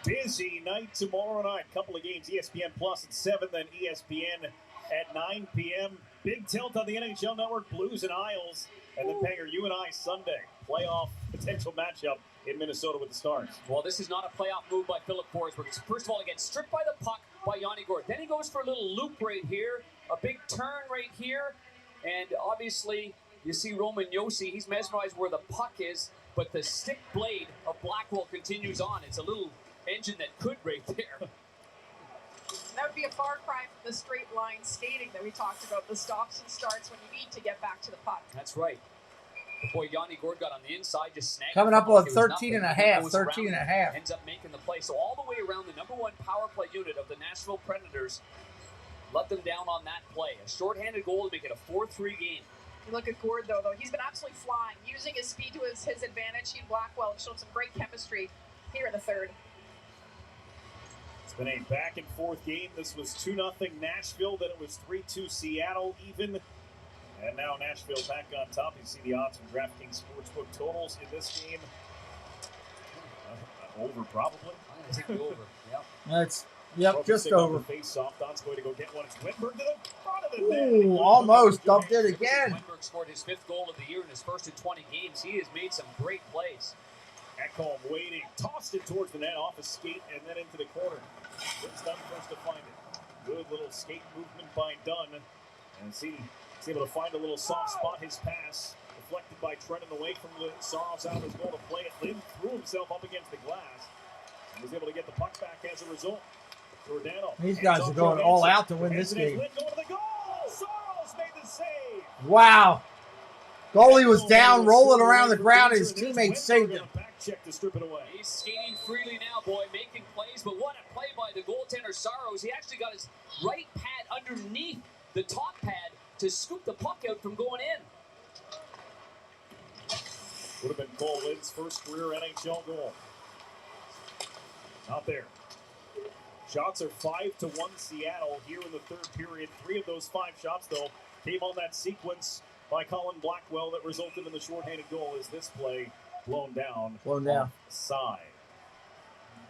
Busy night tomorrow night. Couple of games, ESPN Plus at 7, then ESPN at 9 p.m. Big tilt on the NHL Network, Blues and Isles, and then Panger, you and I Sunday. Playoff potential matchup in Minnesota with the Stars. Well, this is not a playoff move by Philip Forsberg. First of all, he gets stripped by the puck by Yanni Gord. Then he goes for a little loop right here, a big turn right here, and obviously you see Roman Josi. He's mesmerized where the puck is, but the stick blade of Blackwell continues on. It's a little engine that could right there. That would be a far cry from the straight line skating that we talked about, the stops and starts when you need to get back to the puck. That's right. The boy Yanni Gord got on the inside, just snagged. Coming up on 13 and a half, 13 and a half. Ends up making the play. So all the way around, the number 1 power play unit of the Nashville Predators let them down on that play. A shorthanded goal to make it a 4-3 game. You look at Gord, though. He's been absolutely flying, using his speed to his advantage. He and Blackwell have shown some great chemistry here in the third. been a back-and-forth game. This was 2-0 Nashville, then it was 3-2 Seattle even. And now Nashville back on top. You see the odds from DraftKings Sportsbook totals in this game. Over, probably. I'm going to take the over. Yep. That's, just over. Face-off. Don's going to go get one. It's Wenberg to the front of the Ooh, net. almost dumped it again. Wenberg scored his 5th goal of the year in his first in 20 games. He has made some great plays. Ekholm waiting, tossed it towards the net, off a skate, and then into the corner. It's Dunn first to find it. Good little skate movement by Dunn. And he's able to find a little soft spot. His pass deflected by Trenton away from Lynn. Saros out of his goal to play it. Lynn threw himself up against the glass and was able to get the puck back as a result. Giordano. These guys are going all out to win this game. Lynn going to the goal. Saros made the save. Wow. Goalie was down, rolling around the ground, and his teammates saved him. Check to strip it away. He's skating freely now, boy, making plays, but what a play by the goaltender Saros. He actually got his right pad underneath the top pad to scoop the puck out from going in. Would have been Cole Lynn's first career NHL goal. Not there. Shots are 5-1 Seattle here in the third period. 3 of those 5 shots, though, came on that sequence by Colin Blackwell that resulted in the shorthanded goal as this play blown down. Side.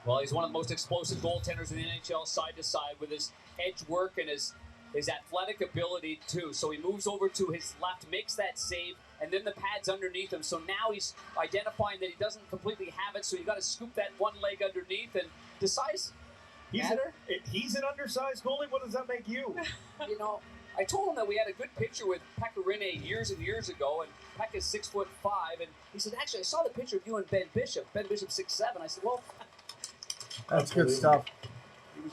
Well, he's one of the most explosive goaltenders in the NHL side to side with his edge work and his athletic ability too. So he moves over to his left, makes that save, and then the pad's underneath him. So now he's identifying that he doesn't completely have it, so you got to scoop that one leg underneath and decides. He's an undersized goalie. What does that make you? You know, I told him that we had a good picture with Pekka Rinne years and years ago, and Pekka's 6'5", and he said, actually, I saw the picture of you and Ben Bishop. Ben Bishop's 6'7". I said, well, that's good stuff.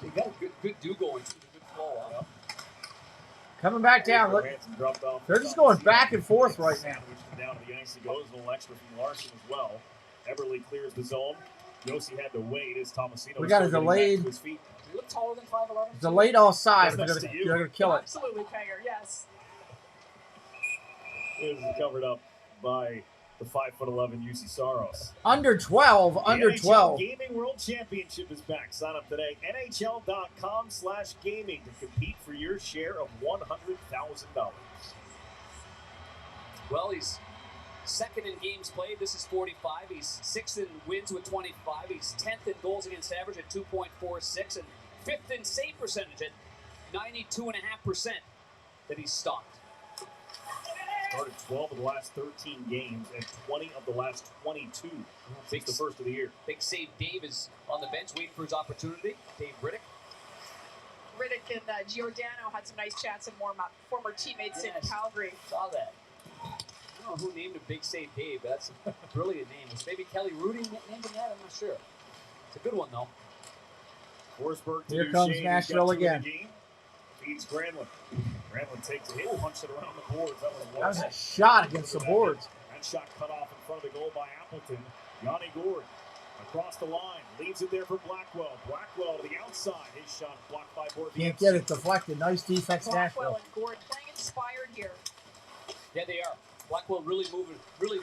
He got a good do going, a good flow. Huh? Coming back down. They're just going back and forth right now. Down to the ice he goes. A little extra from Larson as well. Everly clears the zone. Yossi had to wait as Tomasino. We got a delayed. He looked taller than 5'11". Delayed offside. They're going to kill it. Absolutely, Panger. Yes. It was covered up by the 5'11" Juuse Saros. Under 12. Under NHL 12. Gaming World Championship is back. Sign up today. NHL.com/gaming to compete for your share of $100,000. Well, he's second in games played. This is 45. He's 6th in wins with 25. He's 10th in goals against average at 2.46 and 5th in save percentage at 92.5% that he's stopped. Started 12 of the last 13 games and 20 of the last 22 since the first of the year. Big save. Dave is on the bench waiting for his opportunity. Dave Riddick. Riddick and Giordano had some nice chats and warm-up. Former teammates in Calgary. Saw that. I don't know who named him Big Save Dave, but that's a brilliant name. Was maybe Kelly Rudy named him that? I'm not sure. It's a good one, though. Forsberg Here comes Nashville again. Feeds Granlund. Granlund takes a hit, punched it around the boards. That was a shot against the boards. That shot cut off in front of the goal by Appleton. Yanni Gourde across the line. Leaves it there for Blackwell. Blackwell to the outside. His shot blocked by Gourde. Can't get it deflected. Nice defense, Blackwell Nashville. and Gourde playing inspired here. Yeah, they are. Blackwell really moving, really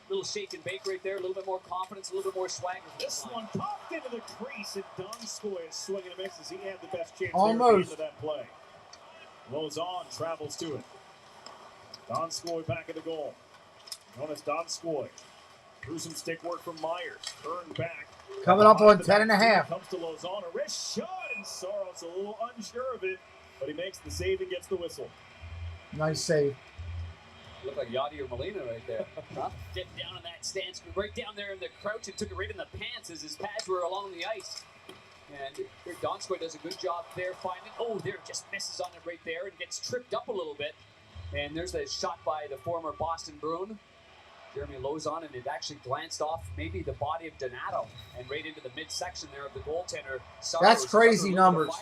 little shake and bake right there. A little bit more confidence, a little bit more swagger. This one popped into the crease, and Donskoy is swinging and misses. He had the best chance Almost. there at the end of that play. Lozon travels to it. Donskoy back at the goal. Jonas Donskoy. Through some stick work from Myers. Turned back. Coming up on 10.5. Comes to Lozon. A wrist shot, and Saros a little unsure of it, but he makes the save and gets the whistle. Nice save. Looked like Yadi or Molina right there. Huh? Getting down in that stance, right down there in the crouch, and took it right in the pants as his pads were along the ice. And here Donskoy does a good job there finding. Oh, there just misses on it right there and gets tripped up a little bit. And there's the shot by the former Boston Bruin, Jeremy Lozon, and it actually glanced off maybe the body of Donato and right into the midsection there of the goaltender. That's crazy numbers.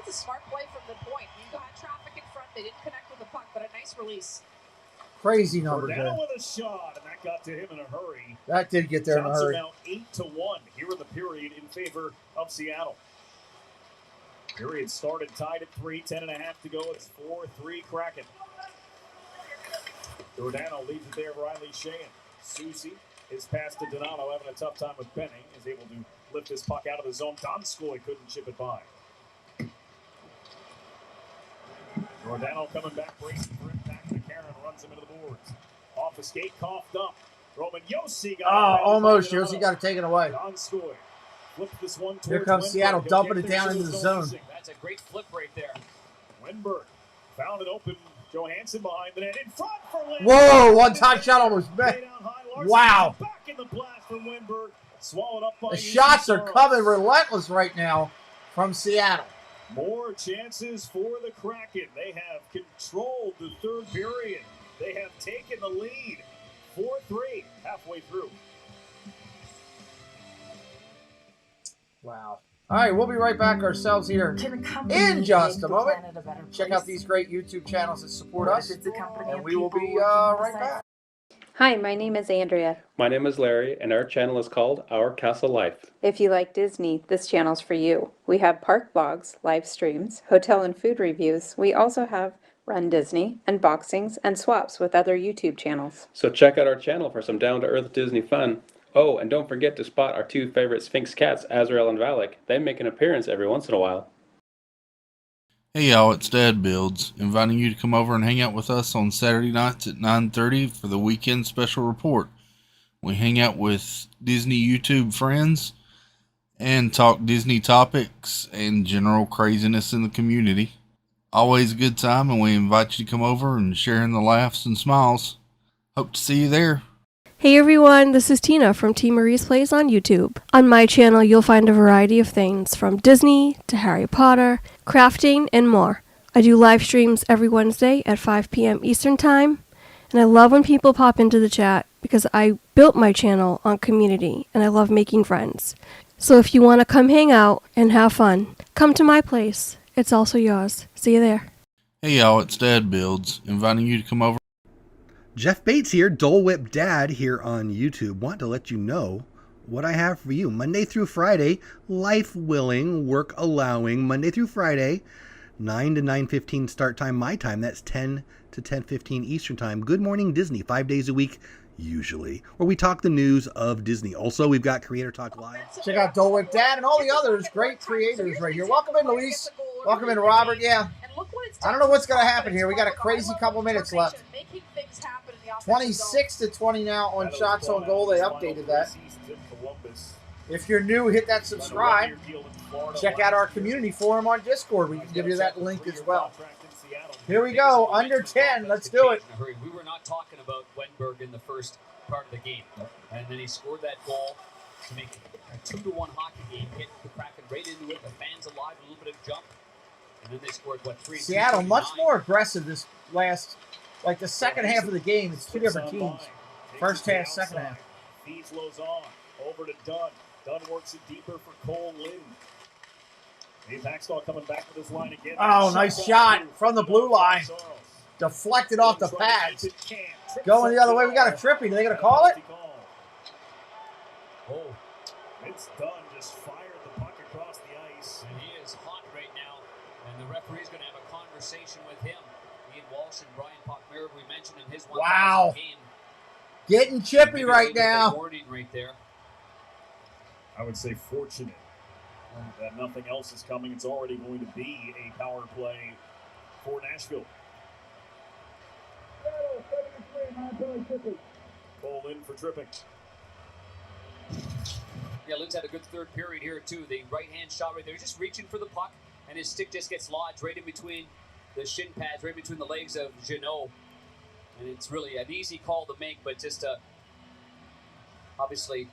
It's a smart play from the point. You got traffic in front. They didn't connect with the puck, but a nice release. Crazy numbers there. Giordano with a shot, and that got to him in a hurry. That did get there in a hurry. Shots are now 8-1 here in the period in favor of Seattle. Period started tied at 3, 10.5 to go. It's 4-3 Kraken. Giordano leaves it there, Riley Sheahan. Susie His pass to Donato, having a tough time with Benning, is able to lift his puck out of the zone. Donskoy couldn't chip it by. Giordano coming back, bracing for impact. McCarron runs him into the boards. Off the skate, coughed up. Roman Yossi got almost. Yossi got to take it away. Donskoy flipped this one. Here comes Seattle dumping it down into the zone. That's a great flip right there. Wenberg found it open. Johansson behind the net in front for Lynn. Whoa, one-time shot almost met. Wow. Back in the blast from Wenberg. Swallowed up by the shots are coming relentless right now from Seattle. More chances for the Kraken. They have controlled the third period. They have taken the lead. 4-3 halfway through. Wow. All right, we'll be right back ourselves here in just a moment. Check out these great YouTube channels that support us, and we will be right back. Hi, my name is Andrea. My name is Larry, and our channel is called Our Castle Life. If you like Disney, this channel's for you. We have park vlogs, live streams, hotel and food reviews. We also have Run Disney, unboxings, and swaps with other YouTube channels. So check out our channel for some down-to-earth Disney fun. Oh, and don't forget to spot our two favorite Sphinx cats, Azrael and Valak. They make an appearance every once in a while. Hey y'all, it's Dad Builds, inviting you to come over and hang out with us on Saturday nights at 9:30 for the weekend special report. We hang out with Disney YouTube friends and talk Disney topics and general craziness in the community. Always a good time, and we invite you to come over and share in the laughs and smiles. Hope to see you there. Hey everyone, this is Tina from T. Marie's Plays on YouTube. On my channel, you'll find a variety of things from Disney to Harry Potter, crafting, and more. I do live streams every Wednesday at 5 p.m. Eastern Time, and I love when people pop into the chat because I built my channel on community, and I love making friends. So if you want to come hang out and have fun, come to my place. It's also yours. See you there. Hey y'all, it's Dad Builds, inviting you to come over. Jeff Bates here, Dole Whip Dad here on YouTube. Want to let you know what I have for you. Monday through Friday, life willing, work allowing, Monday through Friday, 9 to 9:15 start time, my time. That's 10 to 10:15 Eastern time. Good Morning Disney, 5 days a week, usually, where we talk the news of Disney. Also, we've got Creator Talk Live. Check out Dole Whip Dad and all the others, great creators right here. Welcome in, Luis. Welcome in, Robert. Yeah. I don't know what's going to happen here. We got a crazy couple minutes left. 26 to 20 now on shots on goal. They updated that. If you're new, hit that subscribe. Check out our community forum on Discord. We can give you that link as well. Here we go. Under 10. Let's do it. We were not talking about Wenberg in the first part of the game. And then he scored that goal to make a 2-1 hockey game. Hit the Kraken right into it. The fans alive, a little bit of jump. And then they scored, what, 3? Seattle much more aggressive this last, like the second half of the game. It's two different teams. First half, second half. Feeds lows on. Over to Dunn. Dunn works it deeper for Cole Lynn. Dave Hackstall coming back with his line again. Oh, nice shot from the blue line. Deflected off the pads. Going the other way. We got a tripping. Are they going to call it? Oh, it's Dunn. Just fired the puck across the ice. And he is hot right now. And the referee's going to have a conversation with him. Ian Walsh and Brian Pockmere, we mentioned in his 1,000th game. Getting chippy right now. Warning right there. I would say fortunate that nothing else is coming. It's already going to be a power play for Nashville. Cole in for tripping. Yeah, Lynn's had a good third period here, too. The right-hand shot right there. He's just reaching for the puck, and his stick just gets lodged right in between the shin pads, right between the legs of Giordano. And it's really an easy call to make, but just obviously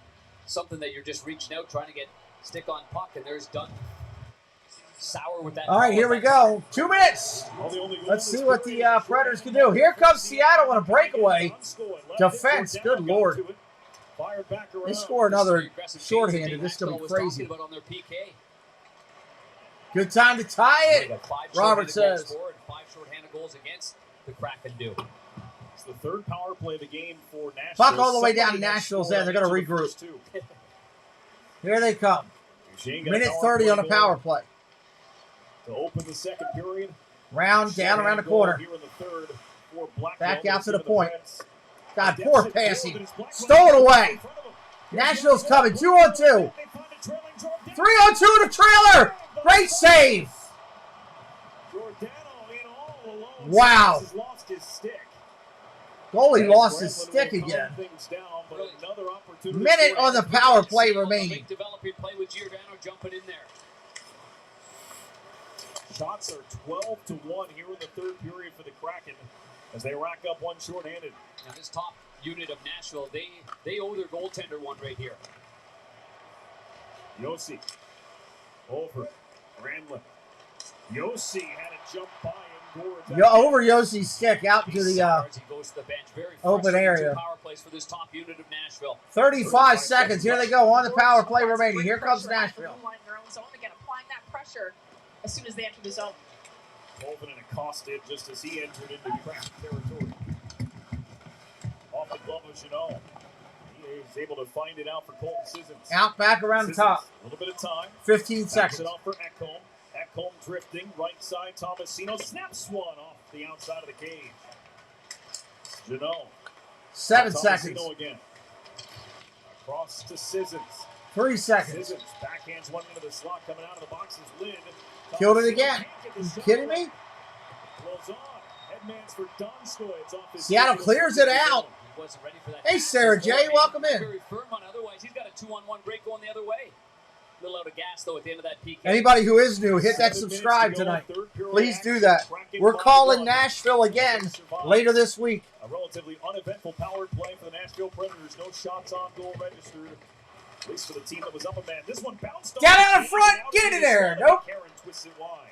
something that you're just reaching out, trying to get stick on puck, and there's Dunn. Sour with that. All right, here we go. 2 minutes. Let's see what the Predators can do. Here comes Seattle on a breakaway. Defense, good Lord. They score another shorthanded. This is going to be crazy. Good time to tie it, Robert says. 5 shorthanded goals against the Kraken do. It's the third power play of the game for Nashville. Puck all the way down Nashville's end. They're going to regroup. Here they come. Minute 30 on a power play. To open the second period. Round down around the corner. Here in the third for back out to the point. God, poor passing. Stolen away. Nashville's coming. 2-on-2. 3-on-2 to trailer. Great save. Wow. Goalie lost his stick again. Minute on the power play remaining. Developing play with Giordano jumping in there. Shots are 12-1 here in the third period for the Kraken as they rack up one shorthanded. Now this top unit of Nashville, they owe their goaltender one right here. Yossi over Granlund. Yossi had a jump by him. Over Yossi's stick out to the open area. Power plays for this top unit of Nashville. 35 seconds. Here they go on the power play remaining. Here comes Nashville. Again, applying that pressure as soon as they enter the zone. Colvin and accosted just as he entered into Kraken territory. Off the glove of Giordano. He is able to find it out for Colton Sissons. Out back around the top. A little bit of time. 15 seconds. It off for Ekholm. Ekholm drifting. Right side, Tomasino snaps one off the outside of the cage. Giordano. 7 seconds. Again. Across to Sissons. 3 seconds. Sissons backhands one into the slot coming out of the box is Lynn. Killed it again. Are you kidding me? Seattle clears it out. Hey, Sarah J, welcome in. Otherwise, he's got a 2-on-1 break going the other way. A little out of gas, though, at the end of that PK. Anybody who is new, hit that subscribe tonight. Please do that. We're calling Nashville again later this week. A relatively uneventful power play for the Nashville Predators. No shots on goal registered. At least for the team that was up a man. This one bounced Get out in front. Get it in there. Nope. Karen twists it wide.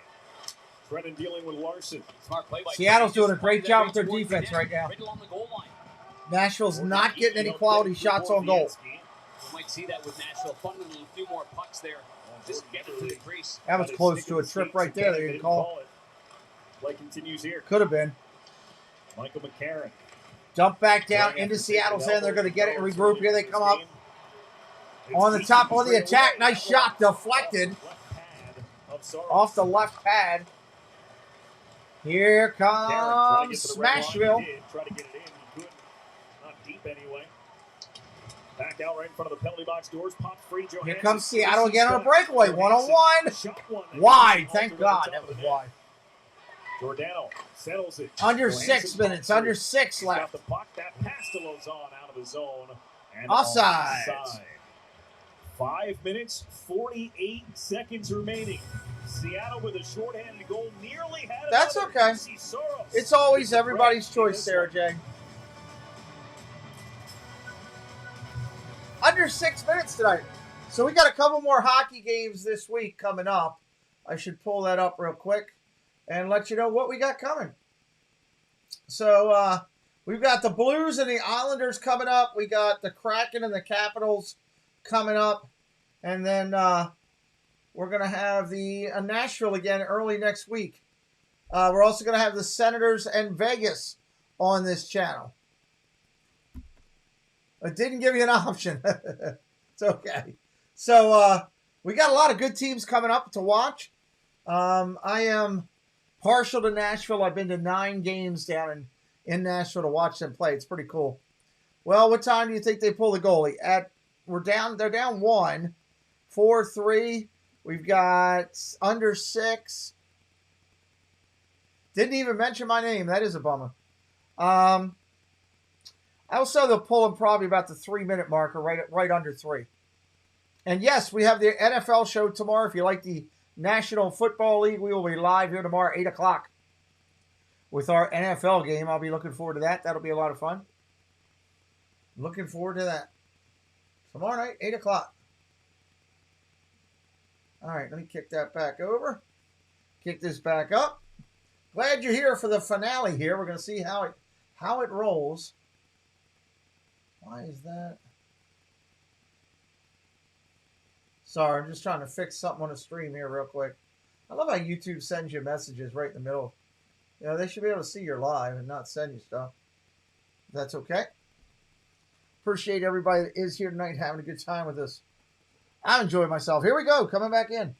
Trennan dealing with Larson. Smart play by Seattle's doing a great job with their defense right now. Nashville's not getting any quality shots on goal. You might see that with Nashville funneling a few more pucks there. Just get it to the crease. That was close to a trip right there. They didn't call. Play continues here. Could have been. Michael McCarron. Dump back down into Seattle's end. They're going to get it and regroup. Here they come up. On the top of the attack. Nice shot. Deflected. Off the left pad. Here comes Smashville. Try to get it in. He couldn't. Not deep anyway. Back out right in front of the penalty box doors. Pop free. Here comes Seattle again on a breakaway. 1-on-1. Wide. Thank God that was wide. Giordano settles it. Under 6 minutes. Under 6 left. Got the puck. That pass to Lozon out of the zone. And offside. 5 minutes, 48 seconds remaining. Seattle with a shorthanded goal nearly had it. That's okay. It's always everybody's choice, Sarah J. Under 6 minutes tonight. So we got a couple more hockey games this week coming up. I should pull that up real quick and let you know what we got coming. So we've got the Blues and the Islanders coming up. We got the Kraken and the Capitals coming up. And then we're going to have the Nashville again early next week. We're also going to have the Senators and Vegas on this channel. I didn't give you an option. It's okay. So we got a lot of good teams coming up to watch. I am partial to Nashville. I've been to 9 games down in Nashville to watch them play. It's pretty cool. Well, what time do you think they pull the goalie? They're down 1, 4-3. We've got under 6. Didn't even mention my name. That is a bummer. Also, they'll pull them probably about the 3-minute marker, right under 3. And yes, we have the NFL show tomorrow. If you like the National Football League, we will be live here tomorrow, 8 o'clock, with our NFL game. I'll be looking forward to that. That'll be a lot of fun. Looking forward to that. Tomorrow night, 8 o'clock. All right, let me kick that back over. Kick this back up. Glad you're here for the finale here. We're going to see how it rolls. Why is that? Sorry, I'm just trying to fix something on the stream here real quick. I love how YouTube sends you messages right in the middle. You know, they should be able to see you're live and not send you stuff. That's okay. Appreciate everybody that is here tonight having a good time with us. I enjoy myself. Here we go, coming back in.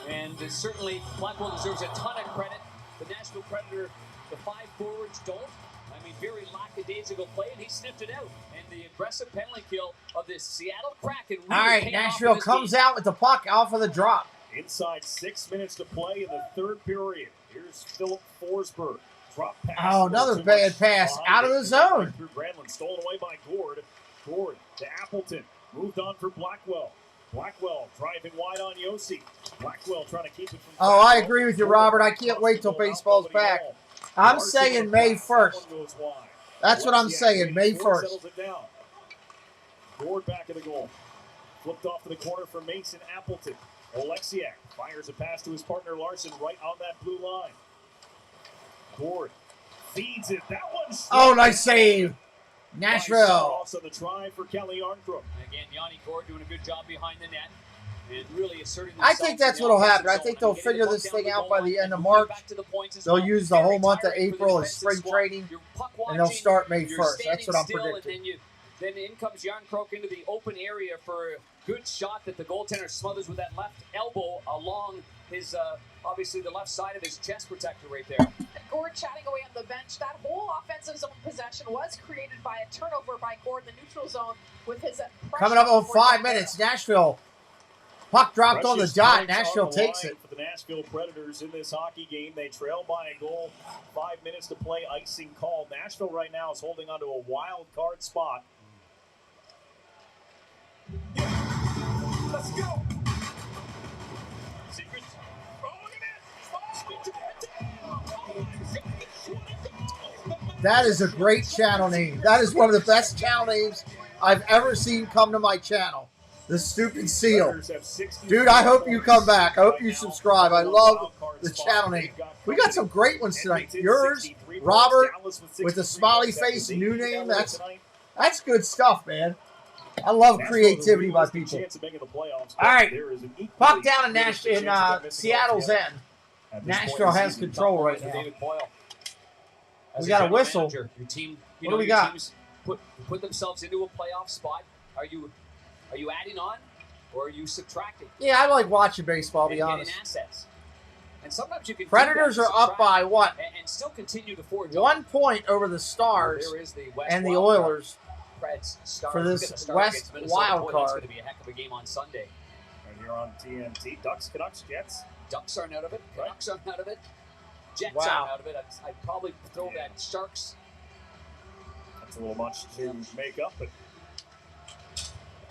And certainly Blackwell deserves a ton of credit. The Nashville Predator, the 5 forwards don't. I mean, very lackadaisical play, and he sniffed it out. And the aggressive penalty kill of the Seattle Kraken. Really All right, paid off Nashville in this comes game. out with the puck off of the drop. Inside 6 minutes to play in the third period. Here's Philip Forsberg. Drop pass. Oh, another bad pass out of the zone. Through Granlund, stolen away by Gord. Gord to Appleton. Moved on for Blackwell. Blackwell driving wide on Yossi. Blackwell trying to keep it from. Oh, I agree with you, Robert. I can't wait till baseball's back. I'm saying May 1st. That's what I'm saying, May 1st. Gord back of the goal. Flipped off to the corner for Mason Appleton. Oleksiak fires a pass to his partner Larson right on that blue line. Gord feeds it. That one's Oh, nice save. Nashville. Also the try for Kelly Armstrong. Again, Yanni Gord doing a good job behind the net. And really asserting I themselves think that's in the what'll offensive happen. I zone. think they'll Getting the figure puck this down thing the out goal by line the end of and March. back to the points as They'll well. use the Very whole month of tiring for the April as defensive spring squad. training, You're puck and they'll watching, start May you're 1st. That's standing what I'm still, predicting. And then in comes Jan Krok into the open area for a good shot that the goaltender smothers with that left elbow along his, obviously the left side of his chest protector right there. And Gord chatting away on the bench. That whole offensive zone possession was created by a turnover by Gord in the neutral zone with his Coming up on 5 minutes, Nashville. Puck dropped on the Precious dot. points Nashville on the takes line it. for the Nashville Predators in this hockey game. They trail by a goal. 5 minutes to play. Icing called. Nashville right now is holding onto a wild card spot. Let's go. Secrets. That is a great channel name. That is one of the best channel names I've ever seen come to my channel. The Stupid Seal. Dude, I hope you come back. I hope you subscribe. I love the channel name. We got some great ones tonight. Yours, Robert, with the smiley face, new name. That's good stuff, man. I love creativity by people. All right. Puck down in Seattle's end. Nashville has control right now. We got a whistle. Your team, What do we got? Teams put themselves into a playoff spot. Are you adding on, or are you subtracting? Yeah, I like watching baseball, to be and honest. getting assets. And sometimes you can do Predators that, are up by what? and still continue to forge 1 point over the Stars There is the West and the wild card. Oilers Preds, Stars. for Look this at the Stars West against Minnesota. wild Boy, that's card. going to be a heck of a game on Sunday. And here on TNT, Ducks, Canucks, Jets. Ducks aren't out of it. Canucks aren't out of it. Jets Wow. aren't out of it. I'd probably throw that Sharks. That's a little much to make up, but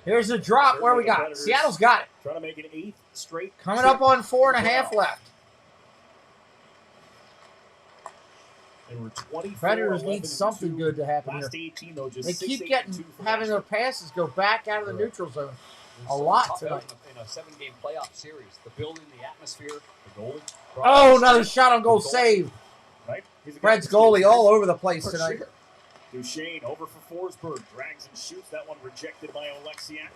Here's a drop. Where we got? Seattle's got it. trying to make an 8th straight. Coming up on 4.5 left. They were 24, Predators 11, need something good to happen here. Last 18, though, just They 6, keep 8, getting 2 for having their Nashville. passes go back out of the neutral zone a So lot tough tonight. out in a 7-game playoff series. The building, the atmosphere, the goalie. Oh, another shot on goal save. Right? He's a guy Fred's who steals goalie all first. over the place For tonight. sure. Duchesne over for Forsberg. Drags and shoots. That one rejected by Oleksiak.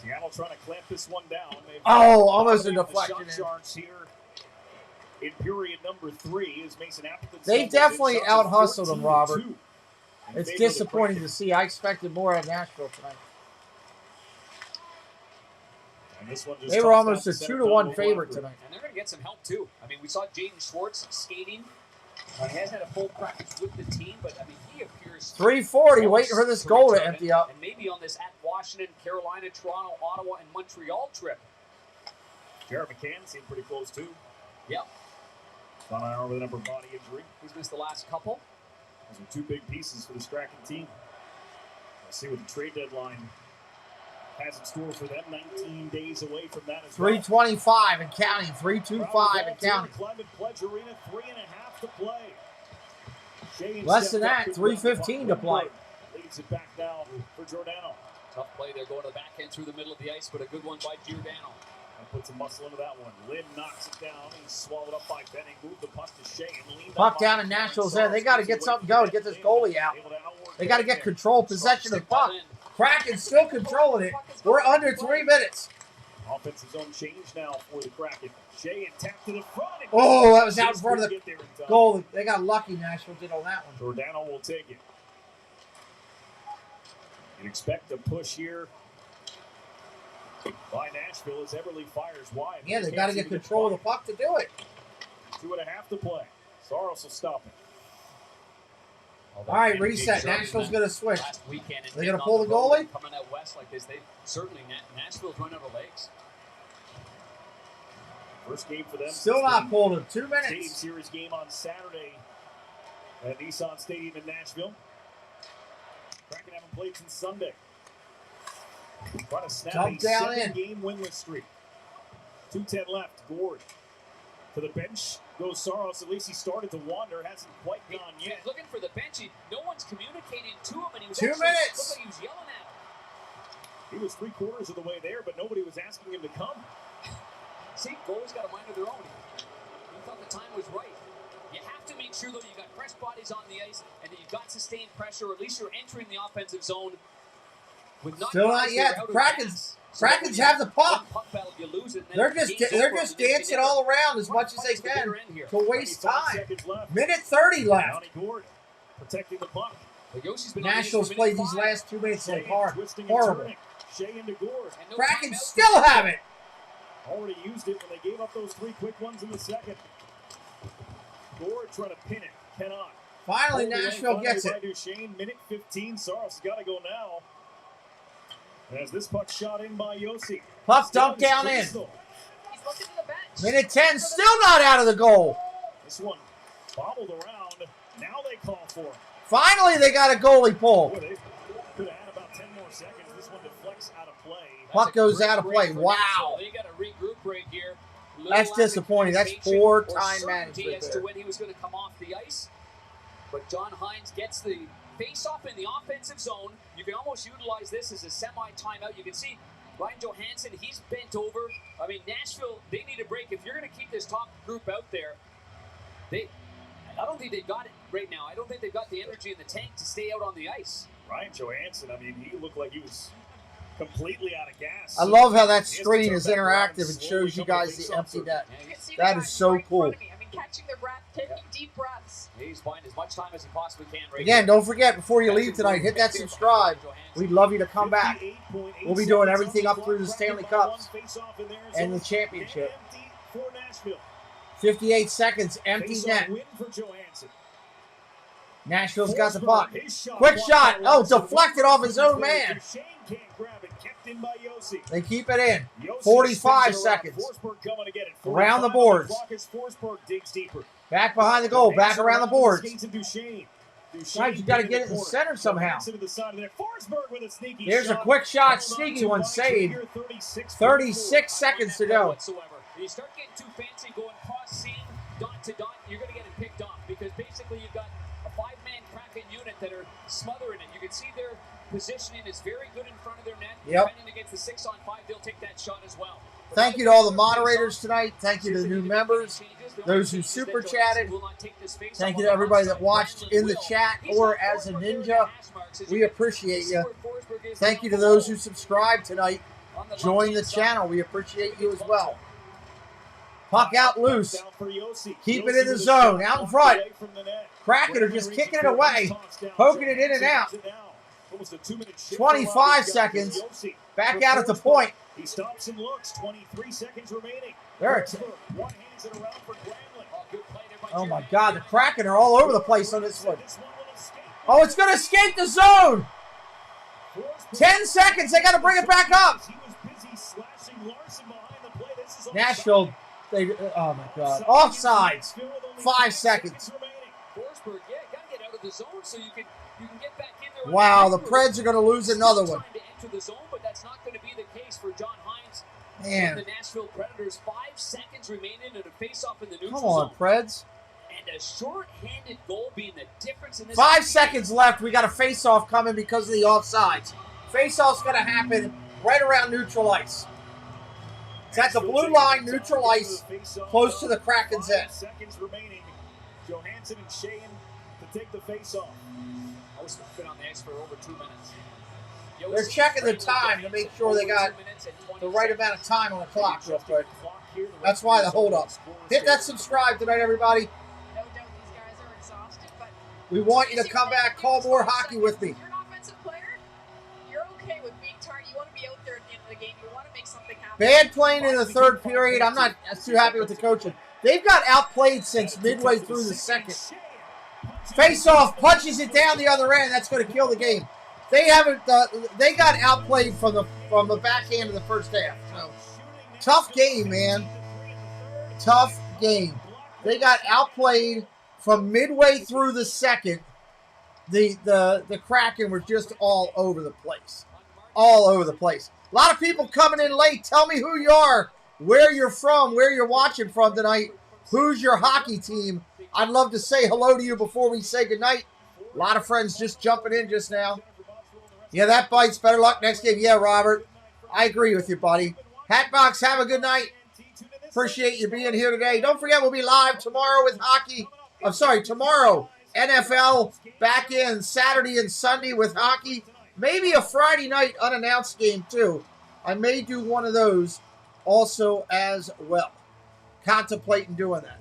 Seattle trying to clamp this one down. They've Oh, almost a dominated the deflection shot in. charts here in period number 3 is Mason Appleton. They've definitely out-hustled them, Robert. 14-2 in It's favor of the disappointing Kraken. to see. I expected more out of Nashville tonight. And this one just They were tossed almost out a to center 2-1 field favorite Wenberg. tonight. And they're going to get some help, too. I mean, we saw Jaden Schwartz skating. He hasn't had a full practice with the team, but, I mean, he appears... 340 waiting for this goal to empty up. And maybe on this at Washington, Carolina, Toronto, Ottawa, and Montreal trip. Jared McCann seemed pretty close, too. Yep. On IR with an upper body injury. He's missed the last couple. Those are 2 big pieces for this Kraken team. Let's see what the trade deadline has in store for them. 19 days away from that as well. 325 and counting. 325 and counting. Climate Pledge Arena, 3.5 to play. Shane Less than stepped up that, to win the 3:15 to play. puck. Leads it back now for Giordano. Tough play there going to the backhand through the middle of the ice, but a good one by Giordano. And puts some muscle into that one. Lynn knocks it down. He's swallowed up by Benning. Moved the puck to Shane. Puck down in Nashville's end. They got to get something going. Get this goalie out. They got to get control, possession of the puck. Kraken still controlling it. We're under 3 minutes. Offensive zone change now for the Kraken. Shea and tap to the front. Oh, that was out in front of Get the there in time. goal. They got lucky. Nashville did on that one. Giordano will take it. You expect a push here by Nashville as Everly fires wide. Yeah, they got to get control of the puck to do it. 2.5 to play. Saros will stop it. All right, reset. Nashville's going to switch. They're going to pull the goalie? Coming out west like this, they certainly Nashville's run out of legs. First game for them. Still not pulled in 2 minutes. Save series game on Saturday at Nissan Stadium in Nashville. Kraken haven't played since Sunday. Trying to snap Jump down a 7-game winless streak. 2:10 left. Gord to the bench goes Saros. At least he started to wander. Hasn't quite gone yet. He's looking for the bench. No one's communicating to him, and he was 2 actually, minutes. looked like he was yelling at him. He was 3/4 of the way there, but nobody was asking him to come. See, goalies got a mind of their own. He thought the time was right. You have to make sure, though, you got fresh bodies on the ice, and that you've got sustained pressure, or at least you're entering the offensive zone. With Still not yet. Krakens have the puck. They're just dancing all around as much as they can to waste time. Minute 30 left. Protecting the puck. Nashville's played these last 2 minutes like horrible. Kraken still have it. Already used it when they gave up those 3 quick ones in the second. Gord trying to pin it. Cannot. Finally, Nashville gets it. Duchesne, minute 15. Saros has got to go now. As this puck shot in by Yossi. Puck dumped down in. Minute 10, still not out of the goal. This one bobbled around. Now they call for it. Finally, they got a goalie pull. Boy, they could have had about 10 more seconds. This one deflects out of play. Puck goes out of play. Wow. They got to regroup right here. That's disappointing. That's poor time management as to when he was going to come off the ice. But John Hines gets the face-off in the offensive zone. You can almost utilize this as a semi-timeout. You can see Ryan Johansson, he's bent over. I mean, Nashville, they need a break. If you're going to keep this top group out there, I don't think they've got it right now. I don't think they've got the energy in the tank to stay out on the ice. Ryan Johansson, I mean, he looked like he was completely out of gas. I love how that screen is interactive and shows you guys the empty net. That is so cool. Catching their breath, taking deep breaths. He's buying as much time as he possibly can. Right Again, don't forget, before you leave tonight, hit that subscribe. We'd love you to come back. We'll be doing everything up through the Stanley Cups and the championship. 58 seconds, empty net. Nashville's got the puck. Quick shot. Oh, deflected off his own man. They keep it in. 45 seconds. Around the boards. Back behind the goal. Back around the boards. Guys, you got to get it in the center somehow. Here's a quick shot. Sneaky one saved. 36 seconds to go. You start getting too fancy going cross seam, dot to dot, you're going to get it picked off because basically you've got a 5-man Kraken unit that are smothering it. You can see their positioning is very good in front of their net. Yep. Depending against the 6-on-5, they'll take that shot as well. Thank you to all the moderators tonight. Thank you to the new members, those who super chatted. Thank you to everybody that watched in the chat or as a ninja. We appreciate you. Thank you to those who subscribed tonight. Join the channel. We appreciate you as well. Puck out loose. Keep it in the zone. Out in front. Kraken are just kicking it away. Poking it in and out. 25 seconds. Back out at the point. He stops and looks. 23 seconds remaining. There. One hands it around for Gramlin. Oh my God, the Kraken are all over the place on this one. Oh, it's going to escape the zone. 10 seconds. They got to bring it back up. Nashville. Oh my God. Offsides. 5 seconds. Forsberg, yeah, got to get out of the zone so you can get back in there. Wow, the Preds are going to lose another one. To enter the zone, but that's not going to be the case for John Hines. Man. The Nashville Predators, 5 seconds remaining in a face-off in the neutral Come on, zone. Preds. And a short-handed goal being the difference in this. 5 seconds left. We got a face-off coming because of the offsides. Face-off's going to happen right around neutral ice. It's at the blue line, neutral ice, close to the Kraken's end. 5 seconds remaining. Johansson and Sheehan to take the face-off. I was been on the ice for over 2 minutes. They're checking the time to make sure they got the right amount of time on the clock real quick. That's why the hold-up. Hit that subscribe tonight, everybody. No doubt these guys are exhausted, but We want you to come back, call more hockey with me. if you're an offensive player, you're okay with being tired. You want to be out there at the end of the game. You want to make something happen. Bad playing in the third period. I'm not too happy with the coaching. They've got outplayed since midway through the second. Face-off, punches it down the other end. That's going to kill the game. They haven't. They got outplayed from the backhand of the first half. So tough game, man. Tough game. They got outplayed from midway through the second. The Kraken were just all over the place. All over the place. A lot of people coming in late. Tell me who you are, where you're from, where you're watching from tonight. Who's your hockey team? I'd love to say hello to you before we say goodnight. A lot of friends just jumping in just now. Yeah, that bites. Better luck next game. Yeah, Robert. I agree with you, buddy. Hatbox, have a good night. Appreciate you being here today. Don't forget, we'll be live tomorrow with hockey. I'm sorry, tomorrow, NFL back in Saturday and Sunday with hockey. Maybe a Friday night unannounced game, too. I may do one of those also as well. Contemplating doing that.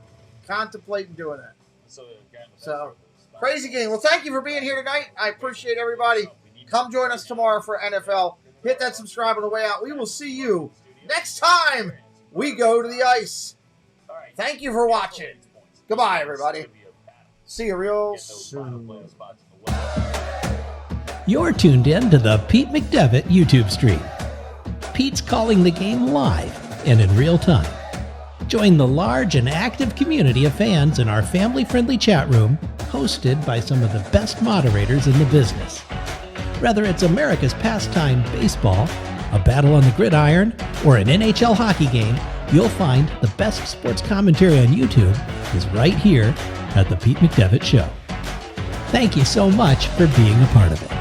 So, crazy game. Well, thank you for being here tonight. I appreciate everybody. Come join us tomorrow for NFL. Hit that subscribe on the way out. We will see you next time we go to the ice. Thank you for watching. Goodbye, everybody. See you real soon. You're tuned in to the Pete McDevitt YouTube stream. Pete's calling the game live and in real time. Join the large and active community of fans in our family-friendly chat room, hosted by some of the best moderators in the business. Whether it's America's pastime baseball, a battle on the gridiron, or an NHL hockey game, you'll find the best sports commentary on YouTube is right here at The Pete McDevitt Show. Thank you so much for being a part of it.